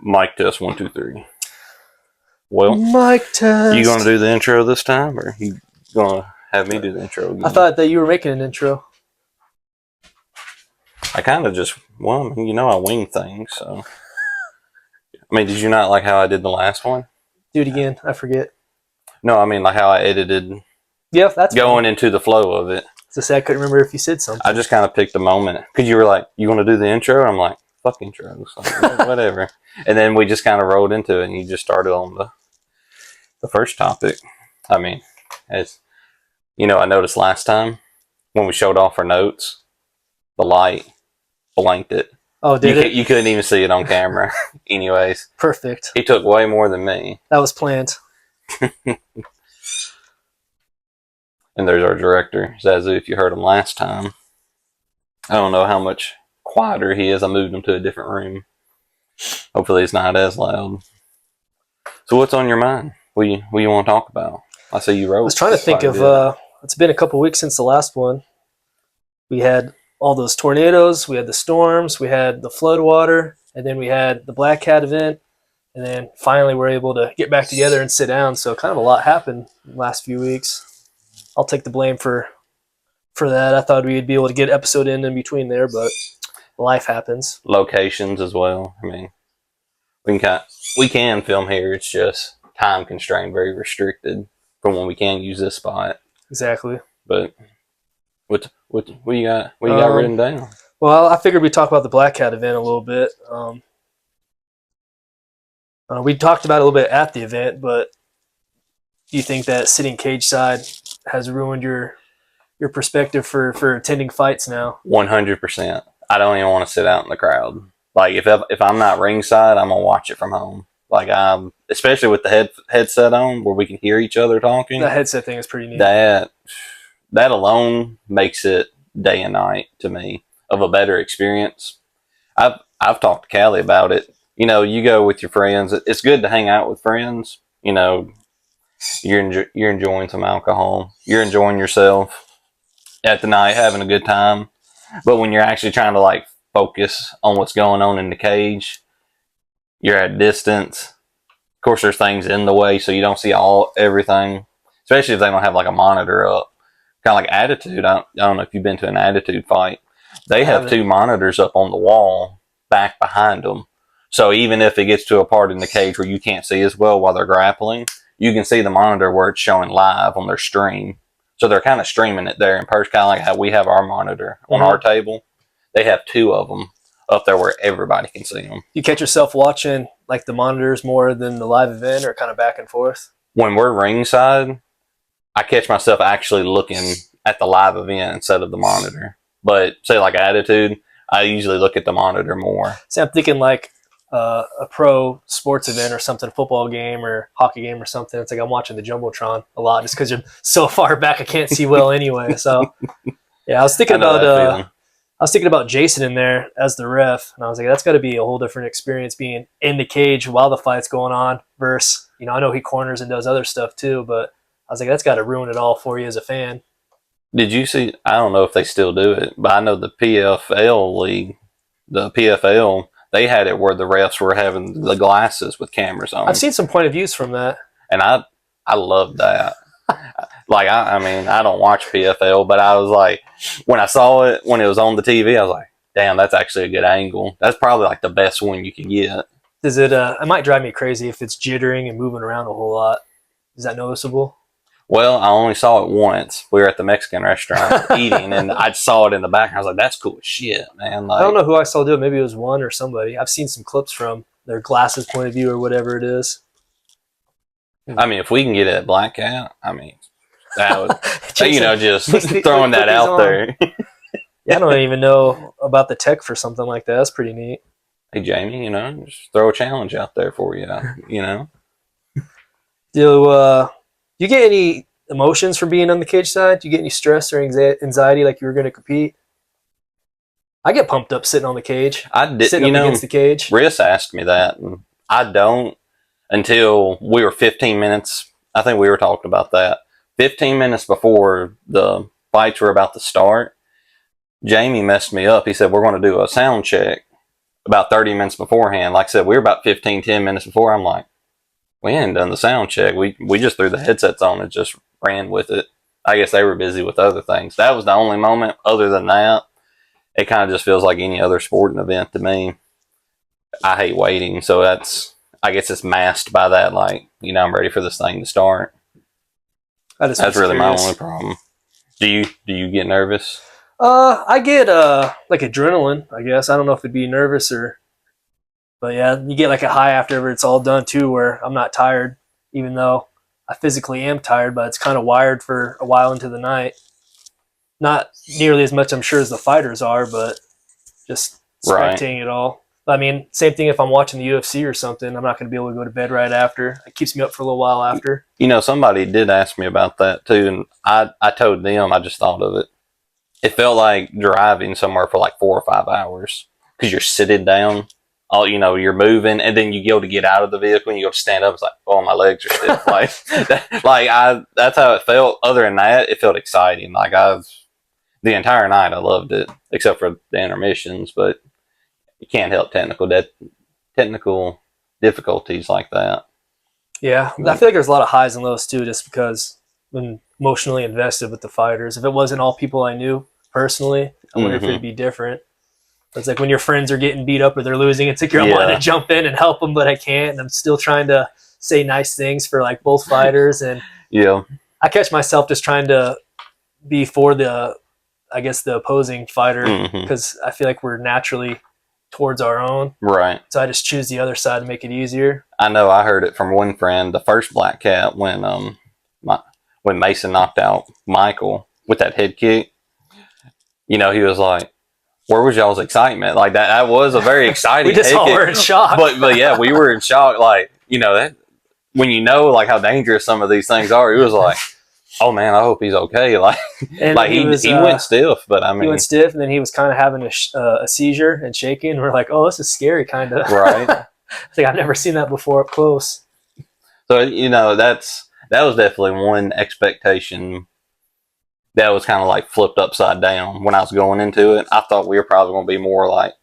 Mic test 1, 2, 3. Well, mic test. You gonna do the intro this time, or you gonna have me do the intro again? I thought that you were making an intro. I kind of just, well, I mean, I wing things, so. I mean, did you not like how I did the last one? Do it again. I forget. No, I mean like how I edited. Yeah, that's going into the flow of it. So say I couldn't remember if you said something. I just kind of picked a moment because you were like, "You want to do the intro?" I'm like, "Fuck intros, like, whatever." And then we just kind of rolled into it, and you just started on the first topic. I mean, as I noticed last time when we showed off our notes, the light blanked it. Oh, did it? You couldn't even see it on camera. Anyways, perfect. He took way more than me. That was planned. And there's our director, Zazu, if you heard him last time. I don't know how much quieter he is. I moved him to a different room. Hopefully it's not as loud. So what's on your mind? What you want to talk about? I see you wrote. I was trying to think of, it's been a couple weeks since the last one. We had all those tornadoes, we had the storms, we had the flood water, and then we had the Black Cat event. And then finally we're able to get back together and sit down. So kind of a lot happened in the last few weeks. I'll take the blame for that. I thought we'd be able to get an episode in between there, but life happens. Locations as well. I mean, we can film here. It's just time constrained, very restricted from when we can use this spot. Exactly. But what you got? What you got written down? Well, I figured we'd talk about the Black Cat event a little bit. We talked about it a little bit at the event, but do you think that sitting cage side has ruined your perspective for attending fights now? 100%. I don't even want to sit out in the crowd. Like if I'm not ringside, I'm gonna watch it from home. Like especially with the headset on, where we can hear each other talking. That headset thing is pretty neat. That alone makes it day and night to me of a better experience. I've talked to Callie about it. You go with your friends. It's good to hang out with friends. You're enjoying some alcohol. You're enjoying yourself at the night, having a good time. But when you're actually trying to focus on what's going on in the cage, you're at distance. Of course, there's things in the way, so you don't see everything. Especially if they don't have a monitor up, kind of like Attitude. I don't know if you've been to an Attitude fight. They have 2 monitors up on the wall, back behind them. So even if it gets to a part in the cage where you can't see as well while they're grappling, you can see the monitor where it's showing live on their stream. So they're kind of streaming it there in person, kind of like how we have our monitor on our table. They have 2 of them up there where everybody can see them. You catch yourself watching the monitors more than the live event, or kind of back and forth? When we're ringside, I catch myself actually looking at the live event instead of the monitor. But say Attitude, I usually look at the monitor more. See, I'm thinking a pro sports event or something, a football game or hockey game or something. It's I'm watching the Jumbotron a lot just because you're so far back I can't see well anyway. So yeah, I was thinking about Jason in there as the ref, and I was like, that's got to be a whole different experience being in the cage while the fight's going on versus, I know he corners and does other stuff too, but I was like, that's got to ruin it all for you as a fan. Did you see, I don't know if they still do it, but I know the PFL league, the PFL, they had it where the refs were having the glasses with cameras on. I've seen some point of views from that. And I loved that. I mean, I don't watch PFL, but I was like, when I saw it, when it was on the TV, I was like, damn, that's actually a good angle. That's probably the best one you can get. Does it, it might drive me crazy if it's jittering and moving around a whole lot. Is that noticeable? Well, I only saw it once. We were at the Mexican restaurant eating, and I saw it in the back. And I was like, that's cool as shit, man. I don't know who I saw do it. Maybe it was one or somebody. I've seen some clips from their glasses point of view or whatever it is. I mean, if we can get it at Black Cat, I mean, that would, just throwing that out there. Yeah, I don't even know about the tech for something like that. That's pretty neat. Hey, Jamie, just throw a challenge out there for you, Do you get any emotions from being on the cage side? Do you get any stress or anxiety like you were going to compete? I get pumped up sitting on the cage. I did, sitting up against the cage. Riss asked me that, and I don't until we were 15 minutes. I think we were talking about that. 15 minutes before the fights were about to start, Jamie messed me up. He said, we're going to do a sound check. about 30 minutes beforehand. Like I said, we were about 10 minutes before. I'm like, we hadn't done the sound check. We just threw the headsets on and just ran with it. I guess they were busy with other things. That was the only moment. Other than that, it kind of just feels like any other sporting event to me. I hate waiting, so I guess it's masked by that. Like, I'm ready for this thing to start. That's really my only problem. Do you get nervous? I get like adrenaline, I guess. I don't know if it'd be nervous but yeah, you get like a high after it's all done too, where I'm not tired, even though I physically am tired, but it's kind of wired for a while into the night. Not nearly as much, I'm sure, as the fighters are, but just spectating it all. I mean, same thing if I'm watching the UFC or something. I'm not going to be able to go to bed right after. It keeps me up for a little while after. Somebody did ask me about that too, and I told them, I just thought of it. It felt like driving somewhere for like 4 or 5 hours because you're sitting down. You're moving, and then you go to get out of the vehicle and you go to stand up. It's like, oh, my legs are stiff. That's how it felt. Other than that, it felt exciting. The entire night I loved it, except for the intermissions. But you can't help technical difficulties like that. Yeah, I feel like there's a lot of highs and lows too, just because I'm emotionally invested with the fighters. If it wasn't all people I knew personally, I wonder if it'd be different. It's like when your friends are getting beat up or they're losing, it's like you're wanting to jump in and help them, but I can't. And I'm still trying to say nice things for like both fighters. And I catch myself just trying to be for the opposing fighter because I feel like we're naturally towards our own. Right. So I just choose the other side to make it easier. I know I heard it from one friend, the first Black Cat, when Mason knocked out Michael with that head kick. He was like, where was y'all's excitement? Like that was a very exciting. We just all were in shock. But yeah, we were in shock. Like, that when like how dangerous some of these things are, it was like, oh man, I hope he's okay. Like, he went stiff, but I mean, he went stiff, and then he was kind of having a seizure and shaking. And we're like, oh, this is scary, kind of. Right. I think I've never seen that before up close. So that was definitely one expectation that was kind of like flipped upside down when I was going into it. I thought we were probably going to be more like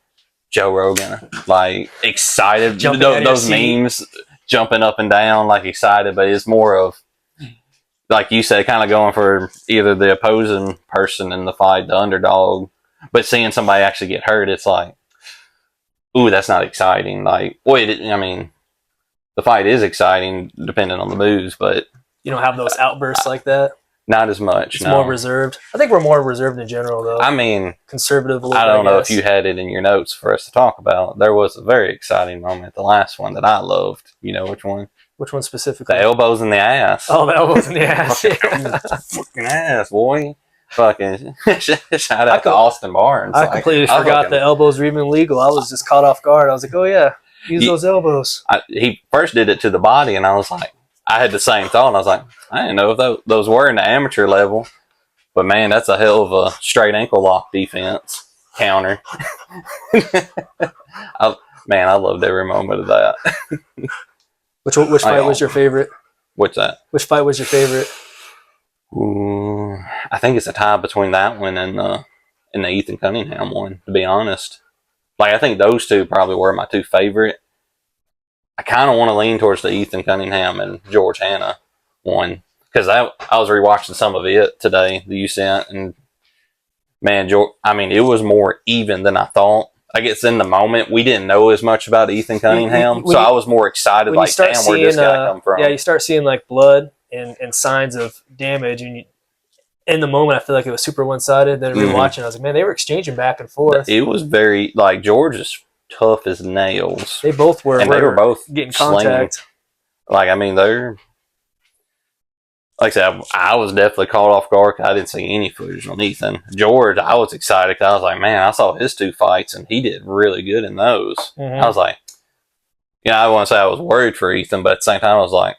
Joe Rogan, like excited. Those memes jumping up and down, like excited, but it's more of, like you said, kind of going for either the opposing person in the fight, the underdog, but seeing somebody actually get hurt, it's like, ooh, that's not exciting. Like, the fight is exciting depending on the moves, but you don't have those outbursts like that. Not as much. It's more reserved. I think we're more reserved in general, though. I mean, conservative a little bit. I don't know if you had it in your notes for us to talk about. There was a very exciting moment, the last one that I loved. You know which one? Which one specifically? The elbows in the ass. Oh, the elbows in the ass. Fucking ass, boy. Fucking shout out to Austin Barnes. I completely forgot the elbows were even legal. I was just caught off guard. I was like, oh yeah, use those elbows. He first did it to the body, and I was like, I had the same thought, and I was like, I didn't know if those were in the amateur level, but man, that's a hell of a straight ankle lock defense counter. I loved every moment of that. Which fight was your favorite? What's that? Which fight was your favorite? Ooh, I think it's a tie between that one and the Ethan Cunningham one, to be honest. Like, I think those two probably were my two favorite. I kind of want to lean towards the Ethan Cunningham and George Hanna one, because I was rewatching some of it today that you sent, and man, it was more even than I thought. I guess in the moment we didn't know as much about Ethan Cunningham, so I was more excited. Like, damn, where'd this guy come from? Yeah, you start seeing like blood and signs of damage, and in the moment I feel like it was super one-sided. Then rewatching, I was like, man, they were exchanging back and forth. It was very, like, George is tough as nails. They both were, and they were both getting contact. Slinging. Like, I mean, they're, like I said, I was definitely caught off guard because I didn't see any footage on Ethan. George, I was excited because I was like, man, I saw his two fights and he did really good in those. I was like, I wouldn't say I was worried for Ethan, but at the same time I was like,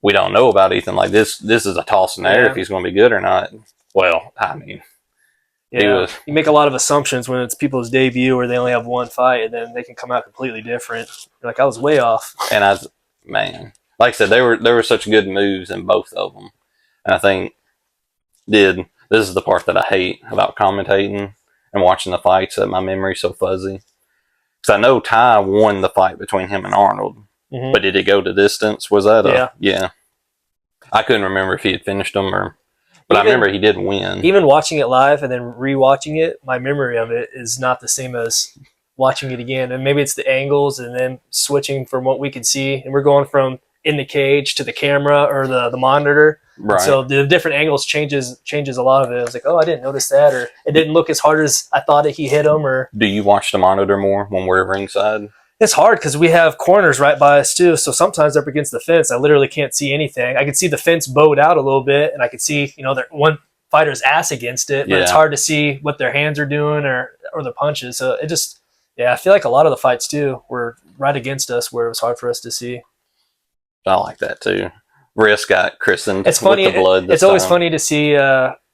we don't know about Ethan. Like, this is a toss in the air if he's going to be good or not. Well, I mean, you make a lot of assumptions when it's people's debut or they only have one fight, and then they can come out completely different. You're like, I was way off. And like I said, there were such good moves in both of them. And I think this is the part that I hate about commentating and watching the fights, that my memory's so fuzzy. Because I know Ty won the fight between him and Arnold, but did it go to distance? Was that yeah? I couldn't remember if he had finished him but I remember he did win. Even watching it live and then rewatching it, my memory of it is not the same as watching it again. And maybe it's the angles and then switching from what we can see, and we're going from in the cage to the camera or the monitor. Right. And so the different angles changes a lot of it. I was like, oh, I didn't notice that, or it didn't look as hard as I thought he hit him. Or do you watch the monitor more when we're ringside? It's hard because we have corners right by us too. So sometimes up against the fence, I literally can't see anything. I can see the fence bowed out a little bit, and I can see one fighter's ass against it, but it's hard to see what their hands are doing or the punches. So it just I feel like a lot of the fights too were right against us where it was hard for us to see. I like that too. Wrist got christened. It's funny. With the blood it's always funny to see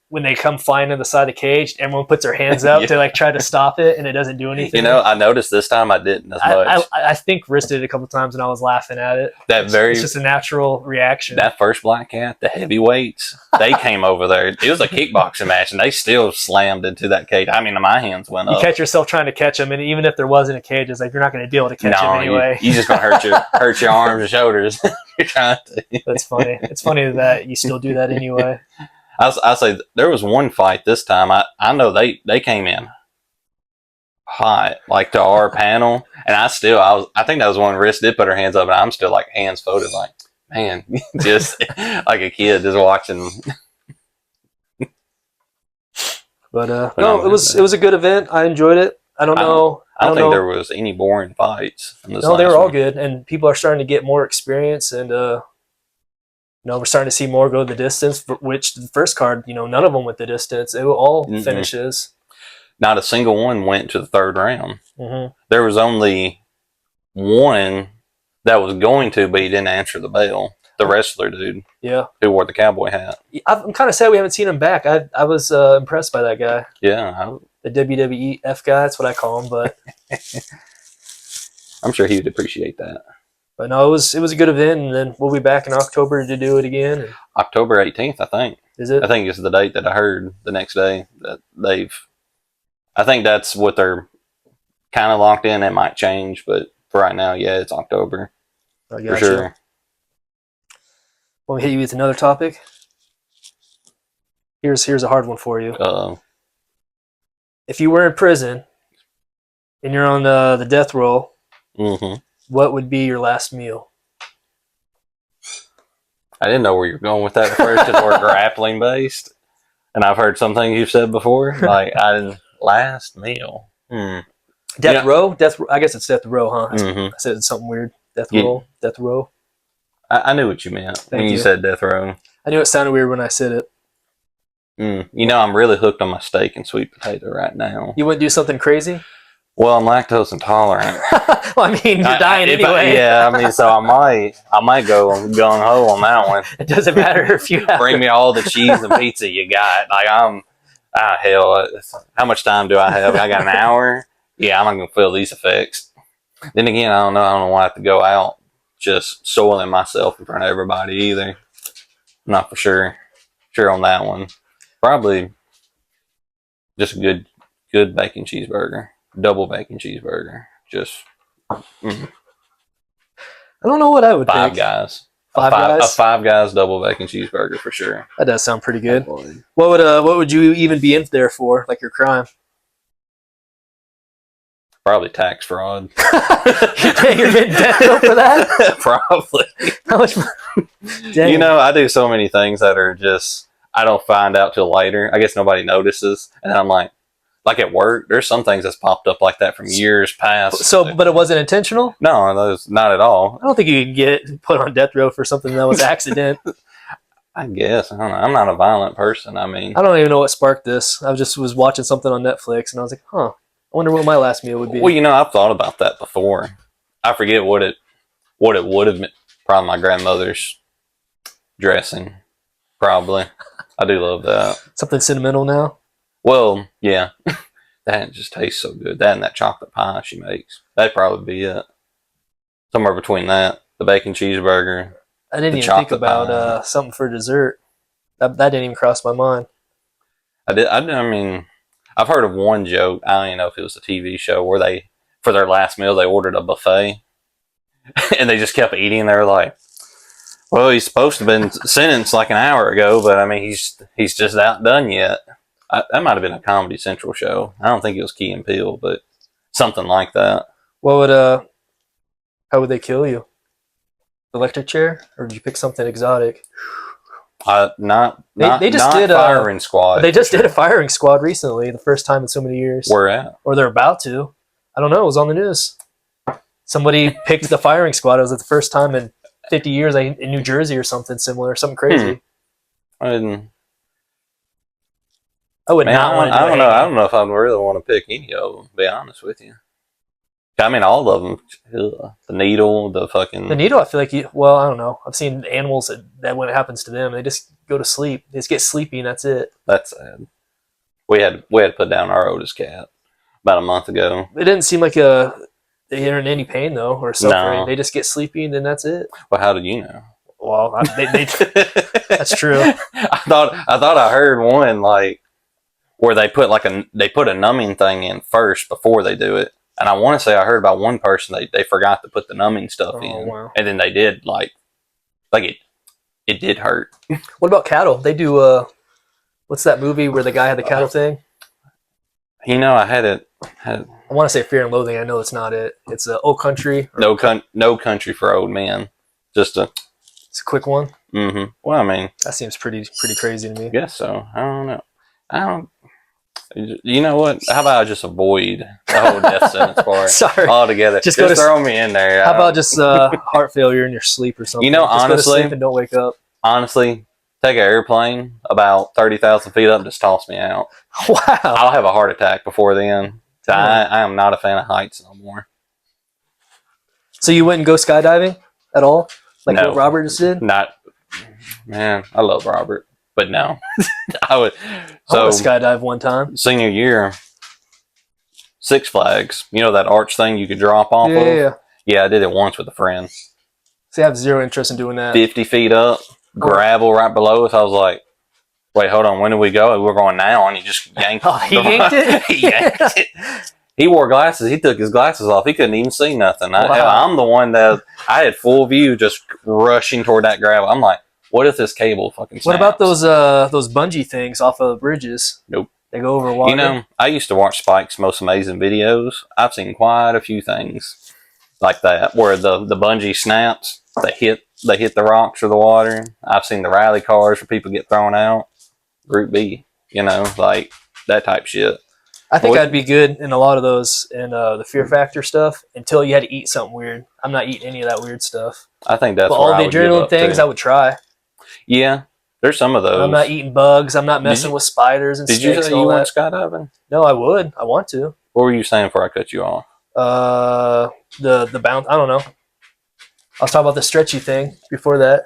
when they come flying to the side of the cage. Everyone puts their hands up to try to stop it, and it doesn't do anything. I noticed this time I didn't as much. I think Wrist did it a couple times, and I was laughing at it. It's just a natural reaction. That first Black Cat, the heavyweights, they came over there. It was a kickboxing match, and they still slammed into that cage. I mean, my hands went up. You catch yourself trying to catch them, and even if there wasn't a cage, it's like you're not going to be able to catch them anyway. You just going to hurt your arms and shoulders. You're trying to. That's funny. It's funny that you still do that anyway. I say there was one fight this time. I know they came in hot to our panel, and I think that was one Wrist did put her hands up, and I'm still hands folded, man, just like a kid just watching. But no, it was a good event. I enjoyed it. I don't know. I don't think there was any boring fights. No, they were all good, and people are starting to get more experience, and we're starting to see more go the distance. Which the first card, none of them went the distance. It were all finishes. Not a single one went to the third round. Mm-hmm. There was only one that was going to, but he didn't answer the bell. The wrestler dude, who wore the cowboy hat. I'm kind of sad we haven't seen him back. I was impressed by that guy. Yeah. The WWF guy, that's what I call him, but I'm sure he would appreciate that. But no, it was a good event, and then we'll be back in October to do it again. October 18th, I think. Is it? I think it's the date that I heard the next day that I think that's what they're kind of locked in. It might change, but for right now, it's October. For sure. Want me to hit you with another topic? Here's a hard one for you. If you were in prison and you're on the death row, what would be your last meal? I didn't know where you're going with that at first because we're grappling based, and I've heard some things you've said before. Last meal. Death row. I guess it's death row, huh? I said something weird. Death row. I knew what you meant when you said death row. I knew it sounded weird when I said it. I'm really hooked on my steak and sweet potato right now. You wouldn't do something crazy? Well, I'm lactose intolerant. Well, I mean, you're dying anyway. So I might go gung ho on that one. It doesn't matter if you bring me all the cheese and pizza you got. Hell, how much time do I have? I got an hour. Yeah, I'm not gonna feel these effects. Then again, I don't know why I have to go out just soiling myself in front of everybody either. I'm not for sure on that one. Probably just a good bacon cheeseburger. Double bacon cheeseburger. Just I don't know what I would Five pick. Guys. Guys? A Five Guys double bacon cheeseburger for sure. That does sound pretty good. What would you even be in there for? Like your crime? Probably tax fraud. You're getting death row for that? Probably. How much? Dang. I do so many things that are just I don't find out till later. I guess nobody notices, and I'm like at work, there's some things that's popped up like that from years past. So, but it wasn't intentional? No, not at all. I don't think you can get put on death row for something that was accident. I guess. I don't know. I'm not a violent person. I mean, I don't even know what sparked this. I was watching something on Netflix, and I was like, I wonder what my last meal would be. Well, I've thought about that before. I forget what it would have been. Probably my grandmother's dressing. Probably. I do love that. Something sentimental now? Well, yeah. That just tastes so good. That and that chocolate pie she makes. That'd probably be it. Somewhere between that, the bacon cheeseburger. I didn't even think about something for dessert. That didn't even cross my mind. I mean, I've heard of one joke. I don't even know if it was a TV show where for their last meal, they ordered a buffet, and they just kept eating. They're like, "Well, he's supposed to have been sentenced like an hour ago, but I mean, he's just not done yet." That might have been a Comedy Central show. I don't think it was Key and Peele, but something like that. What would how would they kill you? Electric chair, or did you pick something exotic? Not They just not did firing squad. They just did a firing squad recently, the first time in so many years. Where at? Or they're about to. I don't know. It was on the news. Somebody picked the firing squad. It was the first time in 50 years in New Jersey or something similar, something crazy. I didn't. I would not want to do I don't it. know. I don't know if I'd really want to pick any of them. To be honest with you. I mean, all of them. The needle, the fucking. The needle, I feel like well, I don't know. I've seen animals that when it happens to them, they just go to sleep. They just get sleepy and that's it. That's sad. We had to put down our oldest cat about a month ago. It didn't seem like they're in any pain though or suffering. No. They just get sleepy and then that's it. Well, how did you know? Well, that's true. I thought I heard one like where they put a numbing thing in first before they do it. And I want to say I heard about one person they forgot to put the numbing stuff in, wow. and then they did like it did hurt. What about cattle? They do what's that movie where the guy had the cattle thing? You know, I had I want to say Fear and Loathing. I know it's not it. It's Old Country. No Country for Old Men. It's a quick one. Mm-hmm. Well, I mean, that seems pretty crazy to me. I guess so. I don't know. You know what? How about I just avoid the whole death sentence part Sorry. altogether? Just throw me in there. How about just heart failure in your sleep or something? You know, just honestly, go to sleep and don't wake up. Honestly, take an airplane about 30,000 feet up, just toss me out. Wow. I'll have a heart attack before then. I am not a fan of heights no more. So you wouldn't go skydiving at all? Like no. What Robert just did? Man, I love Robert, but no. I would. I want to skydive one time. Senior year, Six Flags. You know that arch thing you could drop off of? Yeah. Yeah, I did it once with a friend. See, I have zero interest in doing that. 50 feet up, gravel right below us. I was like, wait, hold on. When did we go? We're going now. And he just yanked it. Oh, he yanked it? He yanked it. He wore glasses. He took his glasses off. He couldn't even see nothing. Wow. I'm the one that I had full view just rushing toward that gravel. I'm like, what if this cable fucking snaps? What about those bungee things off of bridges? Nope. They go over water. You know, I used to watch Spike's Most Amazing Videos. I've seen quite a few things like that where the bungee snaps. They hit the rocks or the water. I've seen the rally cars where people get thrown out. Group B, you know, like that type shit. I think I'd be good in a lot of those and the Fear Factor stuff until you had to eat something weird. I'm not eating any of that weird stuff. I think that's but all the adrenaline things I would try. Yeah, there's some of those. I'm not eating bugs. I'm not messing with spiders and snakes. Did you say you went skydiving? No, I would. I want to. What were you saying before I cut you off? The bounce. I don't know. I was talking about the stretchy thing before that.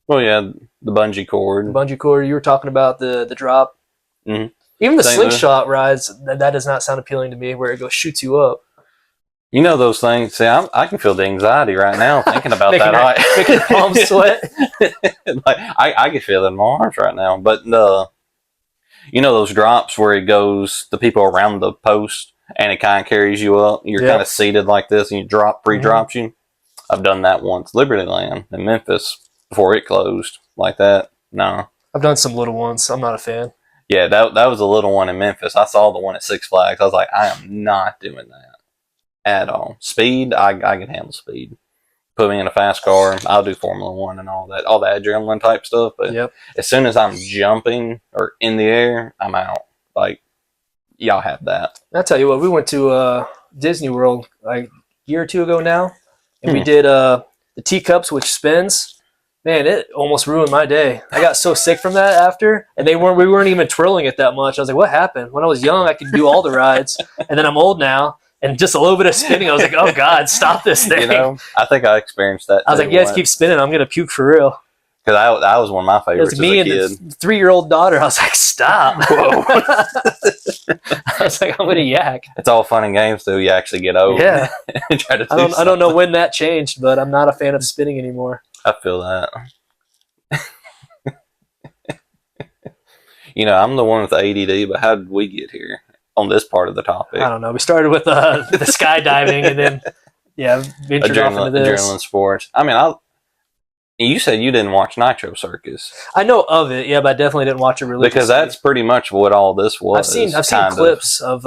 Well, yeah, the bungee cord. The bungee cord. You were talking about the drop. Mm-hmm. Even the slingshot rides, that does not sound appealing to me, where it goes shoots you up. You know those things. See, I can feel the anxiety right now thinking about that height. Making your palms sweat. Like I can feel it in my arms right now. But you know those drops where it goes the people around the post and it kind of carries you up. You're kind of seated like this and you pre-drops you. I've done that once. Liberty Land in Memphis before it closed like that. No. I've done some little ones. I'm not a fan. Yeah, that was a little one in Memphis. I saw the one at Six Flags. I was like, I am not doing that at all. Speed, I can handle speed. Put me in a fast car, I'll do Formula One and all that adrenaline type stuff. But as soon as I'm jumping or in the air, I'm out. Like, y'all have that. I'll tell you what, we went to Disney World like a year or two ago now, and we did the teacups, which spins. Man, it almost ruined my day. I got so sick from that after, and we weren't even twirling it that much. I was like, what happened? When I was young, I could do all the rides, and then I'm old now, and just a little bit of spinning, I was like, oh, God, stop this thing. You know, I think I experienced that, I was like, yeah, just keep spinning. I'm going to puke for real. Because that was one of my favorites as a kid. It was me and the 3-year-old daughter. I was like, stop. Whoa. I was like, I'm going to yak. It's all fun and games till you actually get old. Yeah. I don't know when that changed, but I'm not a fan of spinning anymore. I feel that. You know, I'm the one with the ADD, but how did we get here? on this part of the topic? I don't know. We started with the skydiving, and then ventured off into this. Adrenaline sports. I mean, you said you didn't watch Nitro Circus. I know of it, yeah, but I definitely didn't watch it religiously. Because that's pretty much what all this was. I've seen clips of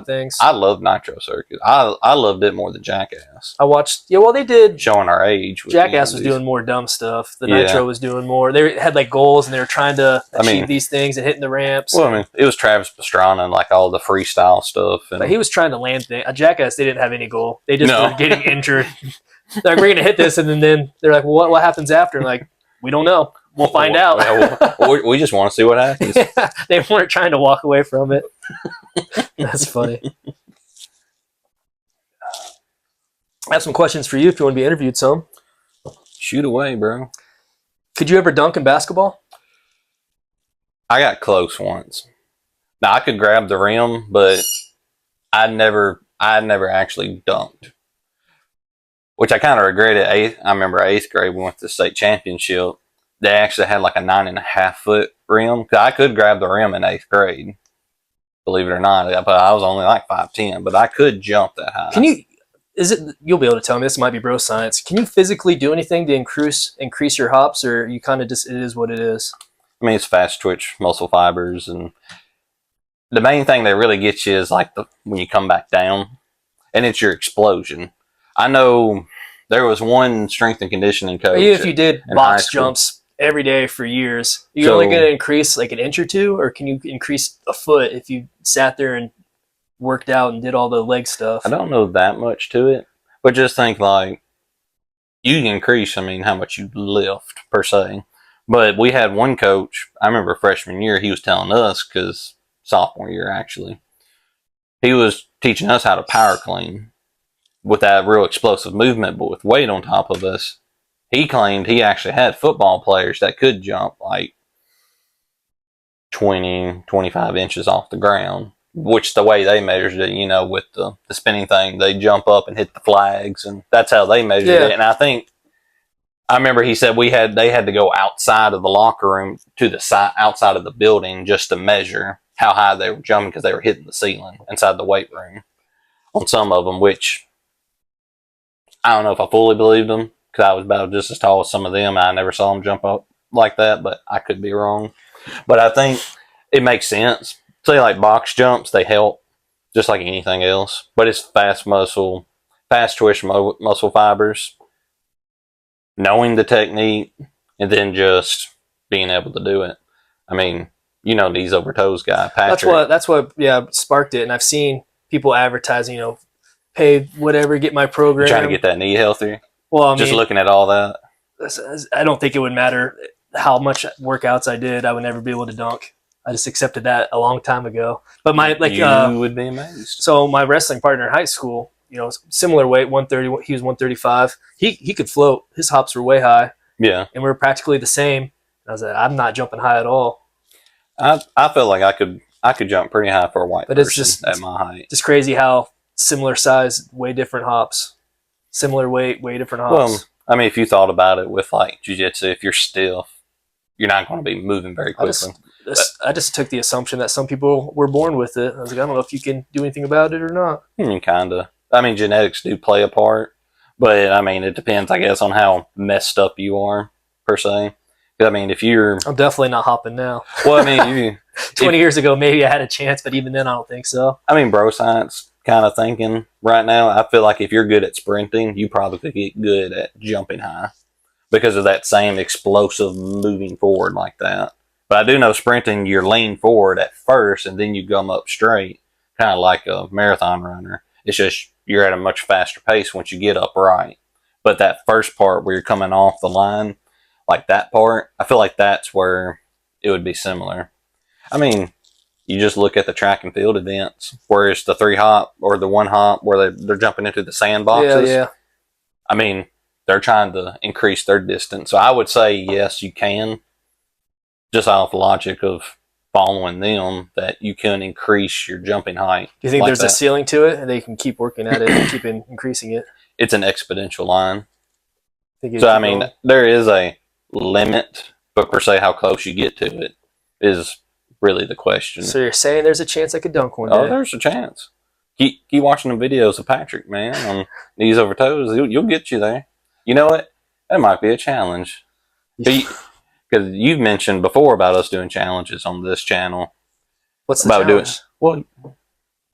things. I love Nitro Circus. I loved it more than Jackass. I watched they did showing our age. Jackass was doing more dumb stuff. The Nitro was doing more. They had like goals and they were trying to achieve these things and hitting the ramps. Well, I mean, it was Travis Pastrana and like all the freestyle stuff. But he was trying to land things. Jackass, they didn't have any goal. They just were getting injured. Like, we're going to hit this, and then they're like, well, what happens after? And like, we don't know. We'll find out. We just want to see what happens. Yeah, they weren't trying to walk away from it. That's funny. I have some questions for you if you want to be interviewed some. Shoot away, bro. Could you ever dunk in basketball? I got close once. Now, I could grab the rim, but I never actually dunked. Which I kind of regretted. I remember 8th grade, we went to the state championship. They actually had like a 9.5 foot rim. Cause I could grab the rim in 8th grade, believe it or not. But I was only like 5'10", but I could jump that high. You'll be able to tell me, this might be bro science. Can you physically do anything to increase your hops, or you kind of just, it is what it is? I mean, it's fast twitch muscle fibers, and the main thing that really gets you is like when you come back down, and it's your explosion. I know there was one strength and conditioning coach. Even if you did box jumps every day for years, you're only going to increase like an inch or two, or can you increase a foot if you sat there and worked out and did all the leg stuff? I don't know that much to it, but just think like you can increase, how much you lift per se. But we had one coach, I remember freshman year, he was telling us, because sophomore year actually, he was teaching us how to power clean with that real explosive movement, but with weight on top of us. He claimed he actually had football players that could jump like 20, 25 inches off the ground, which the way they measured it, with the spinning thing, they jump up and hit the flags, and that's how they measured it. And I remember he said they had to go outside of the locker room to the side, outside of the building, just to measure how high they were jumping, because they were hitting the ceiling inside the weight room on some of them, which I don't know if I fully believed them, because I was about just as tall as some of them. I never saw them jump up like that, but I could be wrong. But I think it makes sense. Say like box jumps, they help just like anything else. But it's fast twitch muscle fibers, knowing the technique, and then just being able to do it. These over toes guy, Patrick. That's what sparked it. And I've seen people advertising, pay whatever, get my program. You're trying to get that knee healthier? Well, just looking at all that. I don't think it would matter how much workouts I did. I would never be able to dunk. I just accepted that a long time ago. But you would be amazed. So my wrestling partner in high school, similar weight, 130. He was 135. He could float. His hops were way high. Yeah, and we were practically the same. And I was like, I'm not jumping high at all. I felt like I could jump pretty high for a white person, it's just at my height. Just crazy how similar size, way different hops. Similar weight, way different hops. Well, if you thought about it with like jiu-jitsu, if you're stiff, you're not going to be moving very quickly. I just took the assumption that some people were born with it. I was like, I don't know if you can do anything about it or not. Kind of. Genetics do play a part, but it depends, I guess, on how messed up you are, per se. If you're... I'm definitely not hopping now. Well, 20 years ago, maybe I had a chance, but even then, I don't think so. Bro science kind of thinking right now, I feel like if you're good at sprinting, you probably could get good at jumping high because of that same explosive moving forward like that. But I do know sprinting, you're lean forward at first, and then you come up straight, kind of like a marathon runner. It's just you're at a much faster pace once you get upright. But that first part where you're coming off the line, like that part, I feel like that's where it would be similar. You just look at the track and field events, where it's the 3-hop or the 1-hop where they're jumping into the sandboxes. Yeah. They're trying to increase their distance. So I would say, yes, you can, just off logic of following them, that you can increase your jumping height. Do you think there's a ceiling to it and they can keep working at it and keep increasing it? It's an exponential line. There is a limit, but per se how close you get to it is really the question. So you're saying there's a chance I could dunk one day? Oh, there's a chance. Keep watching the videos of Patrick, man, on knees over toes. You'll get you there. You know what? That might be a challenge. Because you've mentioned before about us doing challenges on this channel. What's the challenge? Well,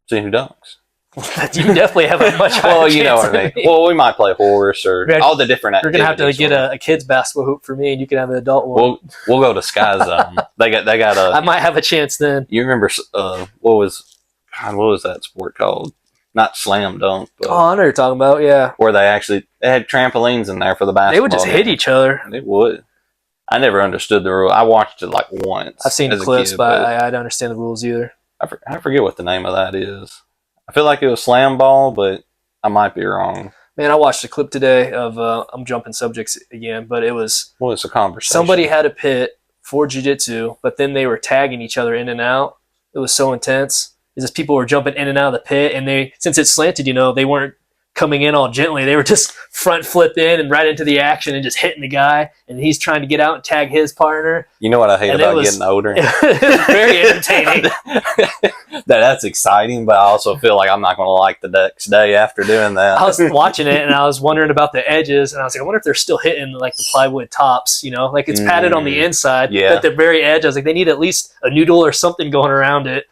see who dunks. You definitely have a much higher Well, you know what I mean. Well, we might play horse or all the different activities. You're gonna have to get a kid's basketball hoop for me, and you can have an adult one. We'll go to Sky Zone. They got a. I might have a chance then. You remember what was that sport called? Not slam dunk. But I know what you're talking about. Yeah, where they had trampolines in there for the basketball. They would just hit each other. They would. I never understood the rule. I watched it like once. I've seen clips, but I don't understand the rules either. I forget what the name of that is. I feel like it was slam ball, but I might be wrong. Man, I watched a clip today of I'm jumping subjects again, but it was it's a conversation. Somebody had a pit for jiu-jitsu, but then they were tagging each other in and out. It was so intense. It's just people were jumping in and out of the pit, and since it's slanted, they weren't coming in all gently. They were just front flip in and right into the action and just hitting the guy, and he's trying to get out and tag his partner. You know what I hate about getting older? It's very entertaining. That's exciting, but I also feel like I'm not going to like the next day after doing that. I was watching it, and I was wondering about the edges, and I was like, I wonder if they're still hitting like the plywood tops, like it's padded on the inside, but at the very edge, I was like, they need at least a noodle or something going around it.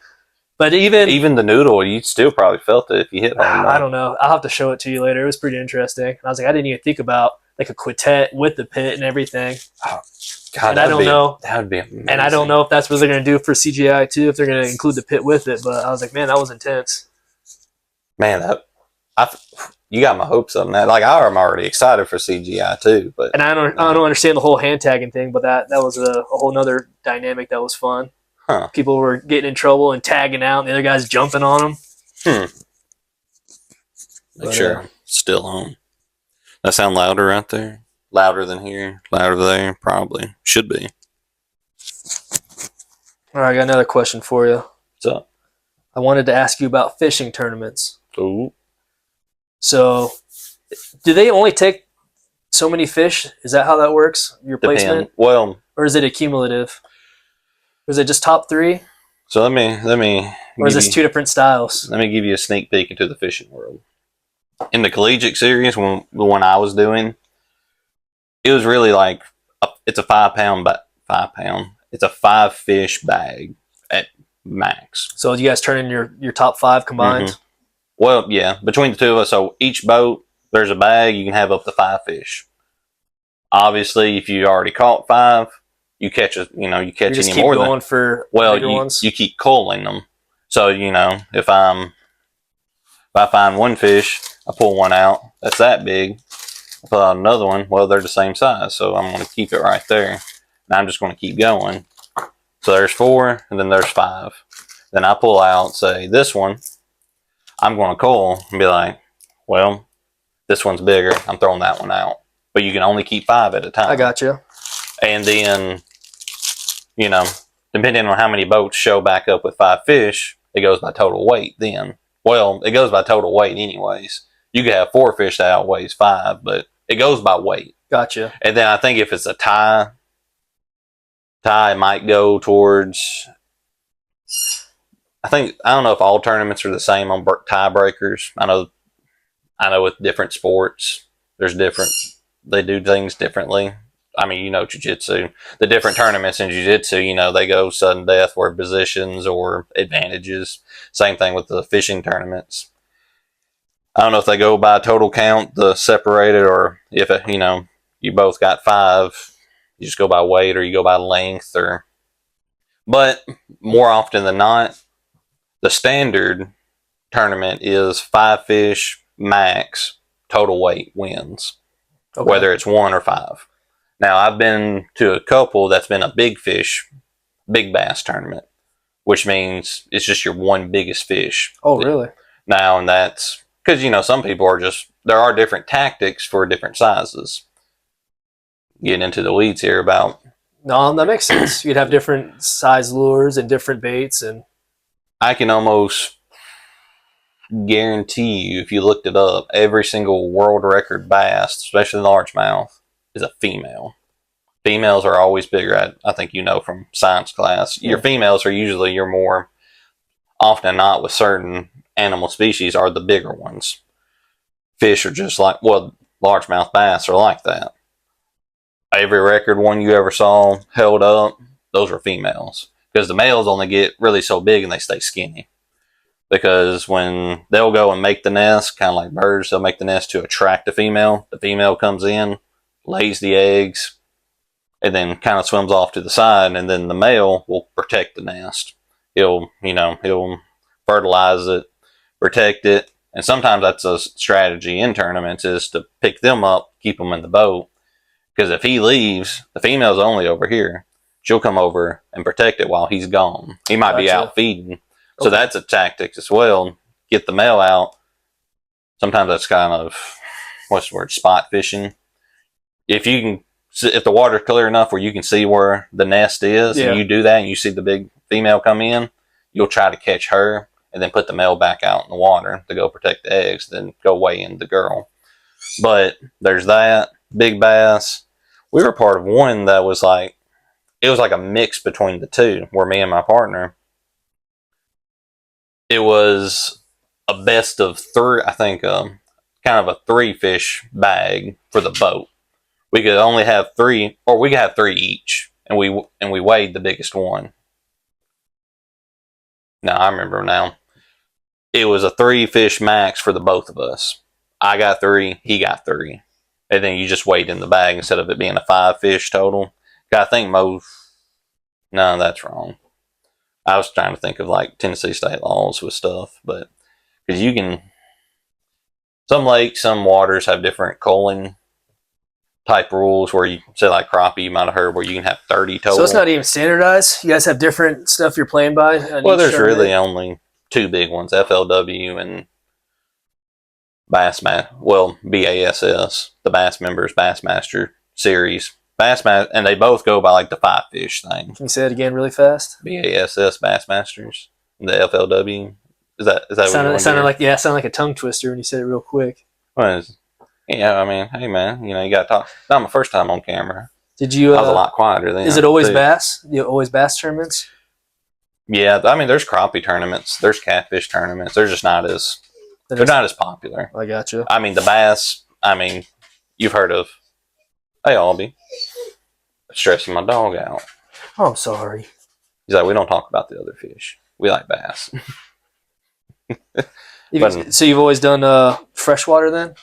But even the noodle, you stiuld probably felt it if you hit home. I don't know. I'll have to show it to you later. It was pretty interesting. And I was like, I didn't even think about like a quartet with the pit and everything. Oh, God, and I don't know. That would be amazing. And I don't know if that's what they're going to do for CGI too, if they're going to include the pit with it. But I was like, man, that was intense. Man, you got my hopes up on that. Like I'm already excited for CGI too. But I don't understand the whole hand tagging thing, but that was a whole nother dynamic that was fun. Huh. People were getting in trouble and tagging out, and the other guys jumping on them. Make sure still on. That sound louder out there? Louder than here? Louder there? Probably. Should be. All right, I got another question for you. What's up? I wanted to ask you about fishing tournaments. Ooh. So, do they only take so many fish? Is that how that works? Your placement? Well, or is it accumulative? Or is it just top 3? So let me. Or is this 2 different styles? Let me give you a sneak peek into the fishing world. In the collegiate series, the one I was doing, it was really like it's a 5 pound. It's a 5 fish bag at max. So you guys turn in your top 5 combined? Mm-hmm. Well, yeah, between the two of us. So each boat, there's a bag. You can have up to 5 fish. Obviously, if you already caught 5. You catch any more than bigger ones? You keep culling them. So if I find one fish, I pull one out. That's that big. I pull out another one. Well, they're the same size, so I'm going to keep it right there. And I'm just going to keep going. So there's 4, and then there's 5. Then I pull out, say this one. I'm going to cull and be like, well, this one's bigger. I'm throwing that one out. But you can only keep 5 at a time. I got you. And then, depending on how many boats show back up with 5 fish, it goes by total weight then. Well, it goes by total weight anyways. You could have 4 fish that outweighs 5, but it goes by weight. Gotcha. And then I think if it's a tie might go towards... I don't know if all tournaments are the same on tiebreakers. I know with different sports, they do things differently. I mean, jiu-jitsu. The different tournaments in jiu-jitsu, they go sudden death or positions or advantages. Same thing with the fishing tournaments. I don't know if they go by total count, the separated, or if, you both got 5, you just go by weight or you go by length. But more often than not, the standard tournament is 5 fish max, total weight wins. Okay. Whether it's 1 or 5. Now, I've been to a couple that's been a big bass tournament, which means it's just your one biggest fish. Oh, really? Now, and that's because, some people there are different tactics for different sizes. Getting into the weeds here about. No, that makes sense. You'd have different size lures and different baits. And I can almost guarantee you, if you looked it up, every single world record bass, especially largemouth, is a female. Females are always bigger. I think you know from science class. Your females are usually your more often than not with certain animal species are the bigger ones. Fish are just like, well, largemouth bass are like that. Every record one you ever saw held up, those were females. Because the males only get really so big and they stay skinny. Because when they'll go and make the nest, kind of like birds, they'll make the nest to attract the female. The female comes in, lays the eggs, and then kind of swims off to the side, and then the male will protect the nest. He'll fertilize it, protect it, and sometimes that's a strategy in tournaments is to pick them up, keep them in the boat, because if he leaves, the female's only over here. She'll come over and protect it while he's gone. He might be out feeding. So that's a tactic as well. Get the male out. Sometimes that's kind of, what's the word, spot fishing. If the water's clear enough where you can see where the nest is, and you do that and you see the big female come in, you'll try to catch her and then put the male back out in the water to go protect the eggs, then go weigh in the girl. But there's that. Big bass. We were part of one that was like, it was like a mix between the two, where me and my partner, it was a best of three, I think, kind of a 3-fish bag for the boat. We could only have 3, or we could have 3 each, and we weighed the biggest one. Now I remember now. It was a 3-fish max for the both of us. I got 3, he got 3, and then you just weighed in the bag instead of it being a 5-fish total. I think most. No, that's wrong. I was trying to think of like Tennessee state laws with stuff, but because you can, some lakes, some waters have different culling type rules where you say like crappie, you might have heard where you can have 30 total. So it's not even standardized. You guys have different stuff you're playing by. Well, there's really only 2 big ones: FLW and BASS, the Bass Members Bassmaster Series. And they both go by like the 5-fish thing. Can you say it again really fast? BASS Bassmasters. The FLW. Is that it sounded like a tongue twister when you said it real quick. Well, I mean, hey man, you got to talk. Not my first time on camera. Did you? I was a lot quieter then. Is it always bass? You always bass tournaments? Yeah, I mean, there's crappie tournaments, there's catfish tournaments. They're just not as not as popular. I gotcha. I mean, the bass. I mean, you've heard of. Hey, Albie. Stressing my dog out. Oh, I'm sorry. He's like, we don't talk about the other fish. We like bass. So you've always done freshwater then?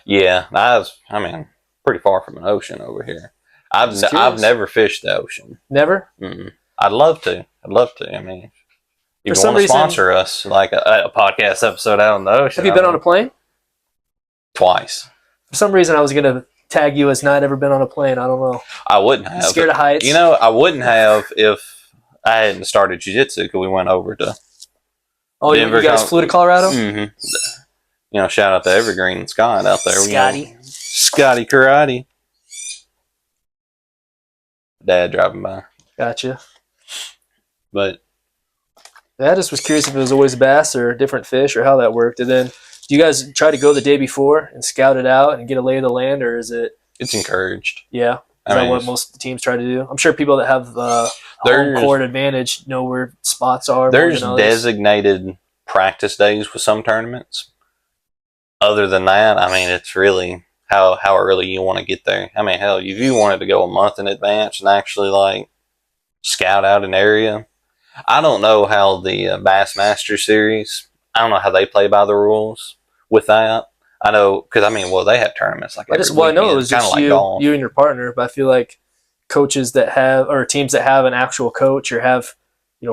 Yeah, I mean, pretty far from an ocean over here. I've never fished the ocean. Never? Mm-mm. I'd love to. I mean, if you want to sponsor us, like a podcast episode out on the ocean. Have you been on a plane? Twice. For some reason, I was going to tag you as not ever been on a plane. I don't know. I wouldn't have. Scared of heights? I wouldn't have if I hadn't started jiu-jitsu, because we went over to Denver. You guys flew to Colorado? Mm-hmm. Shout out to Evergreen and Scott out there. Scotty. Scotty Karate. Dad driving by. Gotcha. But I just was curious if it was always bass or different fish or how that worked. And then do you guys try to go the day before and scout it out and get a lay of the land, or is it? It's encouraged. Yeah. Is that what most teams try to do? I'm sure people that have home court advantage know where spots are. There's designated practice days with some tournaments. Other than that, I mean, it's really how early you want to get there. I mean, hell, if you wanted to go a month in advance and actually like scout out an area. I don't know how the Bassmaster Series, I don't know how they play by the rules with that. I know, because they have tournaments like every weekend. I know it was just like you and your partner, but I feel like coaches that have, or teams that have an actual coach or have,